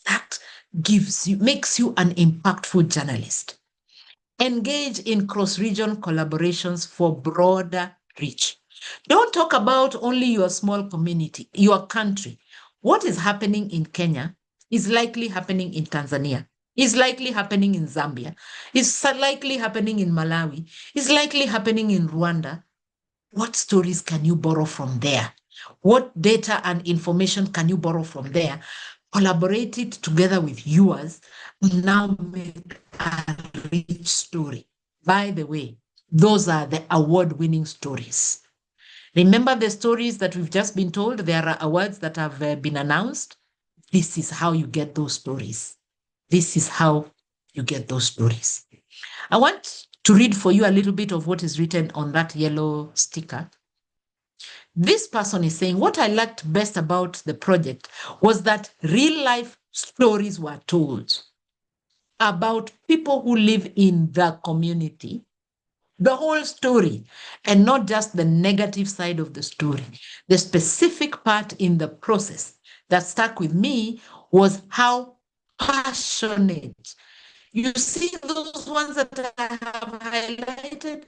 That makes you an impactful journalist. Engage in cross-region collaborations for broader reach. Don't talk about only your small community, your country. What is happening in Kenya is likely happening in Tanzania, is likely happening in Zambia, is likely happening in Malawi, is likely happening in Rwanda. What stories can you borrow from there? What data and information can you borrow from there? Collaborate it together with yours, and now make a rich story. By the way, those are the award-winning stories. Remember the stories that we've just been told? There are awards that have been announced. This is how you get those stories. This is how you get those stories. I want to read for you a little bit of what is written on that yellow sticker. This person is saying, what I liked best about the project was that real life stories were told about people who live in the community, the whole story, and not just the negative side of the story. The specific part in the process that stuck with me was how passionate. You see those ones that I have highlighted?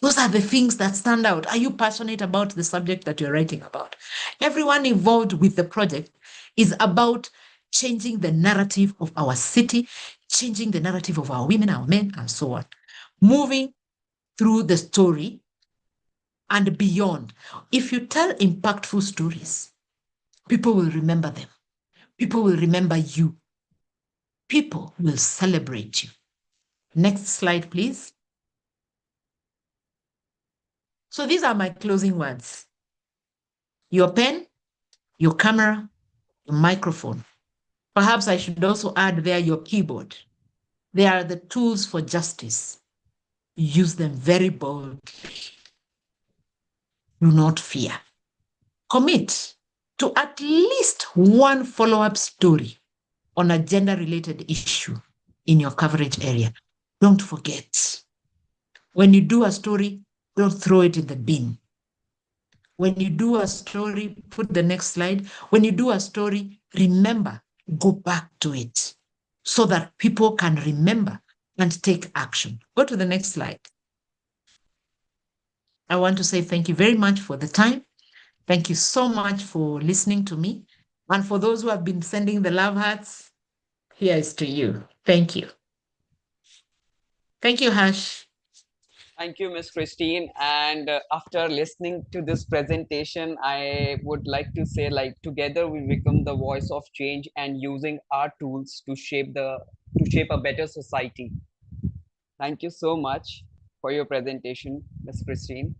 Those are the things that stand out. Are you passionate about the subject that you're writing about? Everyone involved with the project is about changing the narrative of our city, changing the narrative of our women, our men, and so on. Moving through the story and beyond. If you tell impactful stories, people will remember them. People will remember you. People will celebrate you. Next slide, please. So these are my closing words. Your pen, your camera, your microphone. Perhaps I should also add there your keyboard. They are the tools for justice. Use them very boldly. Do not fear. Commit to at least one follow-up story on a gender-related issue in your coverage area. Don't forget. When you do a story, don't throw it in the bin. When you do a story, put the next slide. When you do a story, remember, go back to it so that people can remember and take action. Go to the next slide. I want to say thank you very much for the time. Thank you so much for listening to me. And for those who have been sending the love hearts, here is to you. Thank you. Thank you, Hash. Thank you, Ms. Christine. And after listening to this presentation, I would like to say, like, together we become the voice of change and using our tools to shape a better society. Thank you so much for your presentation, Ms. Christine.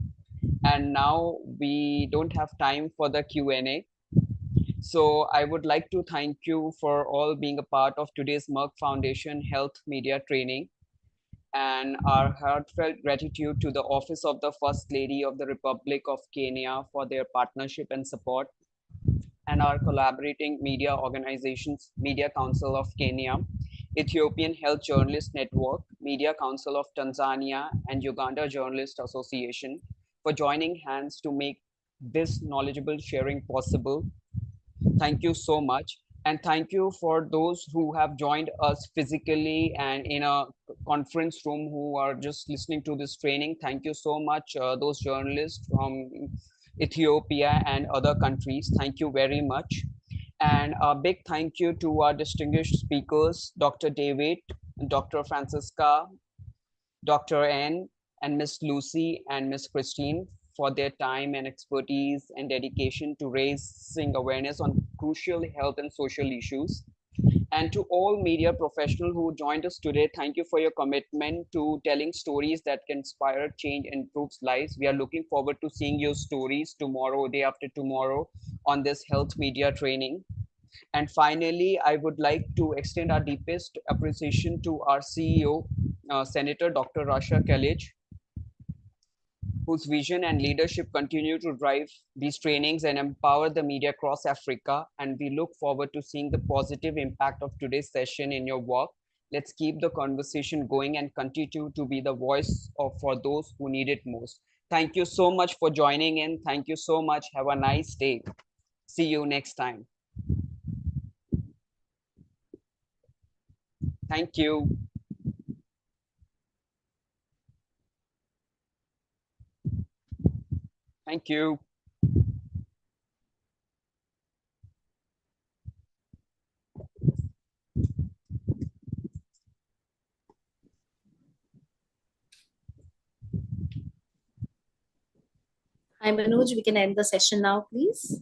And now we don't have time for the Q&A. So I would like to thank you for all being a part of today's Merck Foundation Health Media Training, and our heartfelt gratitude to the Office of the First Lady of the Republic of Kenya for their partnership and support, and our collaborating media organizations, Media Council of Kenya, Ethiopian Health Journalist Network, Media Council of Tanzania, and Uganda Journalist Association for joining hands to make this knowledgeable sharing possible. Thank you so much. And thank you for those who have joined us physically and in a conference room who are just listening to this training. Thank you so much, those journalists from Ethiopia and other countries. Thank you very much. And a big thank you to our distinguished speakers, Dr. David, Dr. Francisca, Dr. N, and Miss Lucy and Miss Christine for their time and expertise and dedication to raising awareness on crucial health and social issues. And to all media professionals who joined us today, thank you for your commitment to telling stories that can inspire change and improve lives. We are looking forward to seeing your stories tomorrow, day after tomorrow on this health media training. And finally, I would like to extend our deepest appreciation to our CEO, Senator Dr. Rasha Kellich, whose vision and leadership continue to drive these trainings and empower the media across Africa. And we look forward to seeing the positive impact of today's session in your work. Let's keep the conversation going and continue to be the voice for those who need it most. Thank you so much for joining in. Thank you so much. Have a nice day. See you next time. Thank you. Thank you. Hi, Manoj, we can end the session now, please.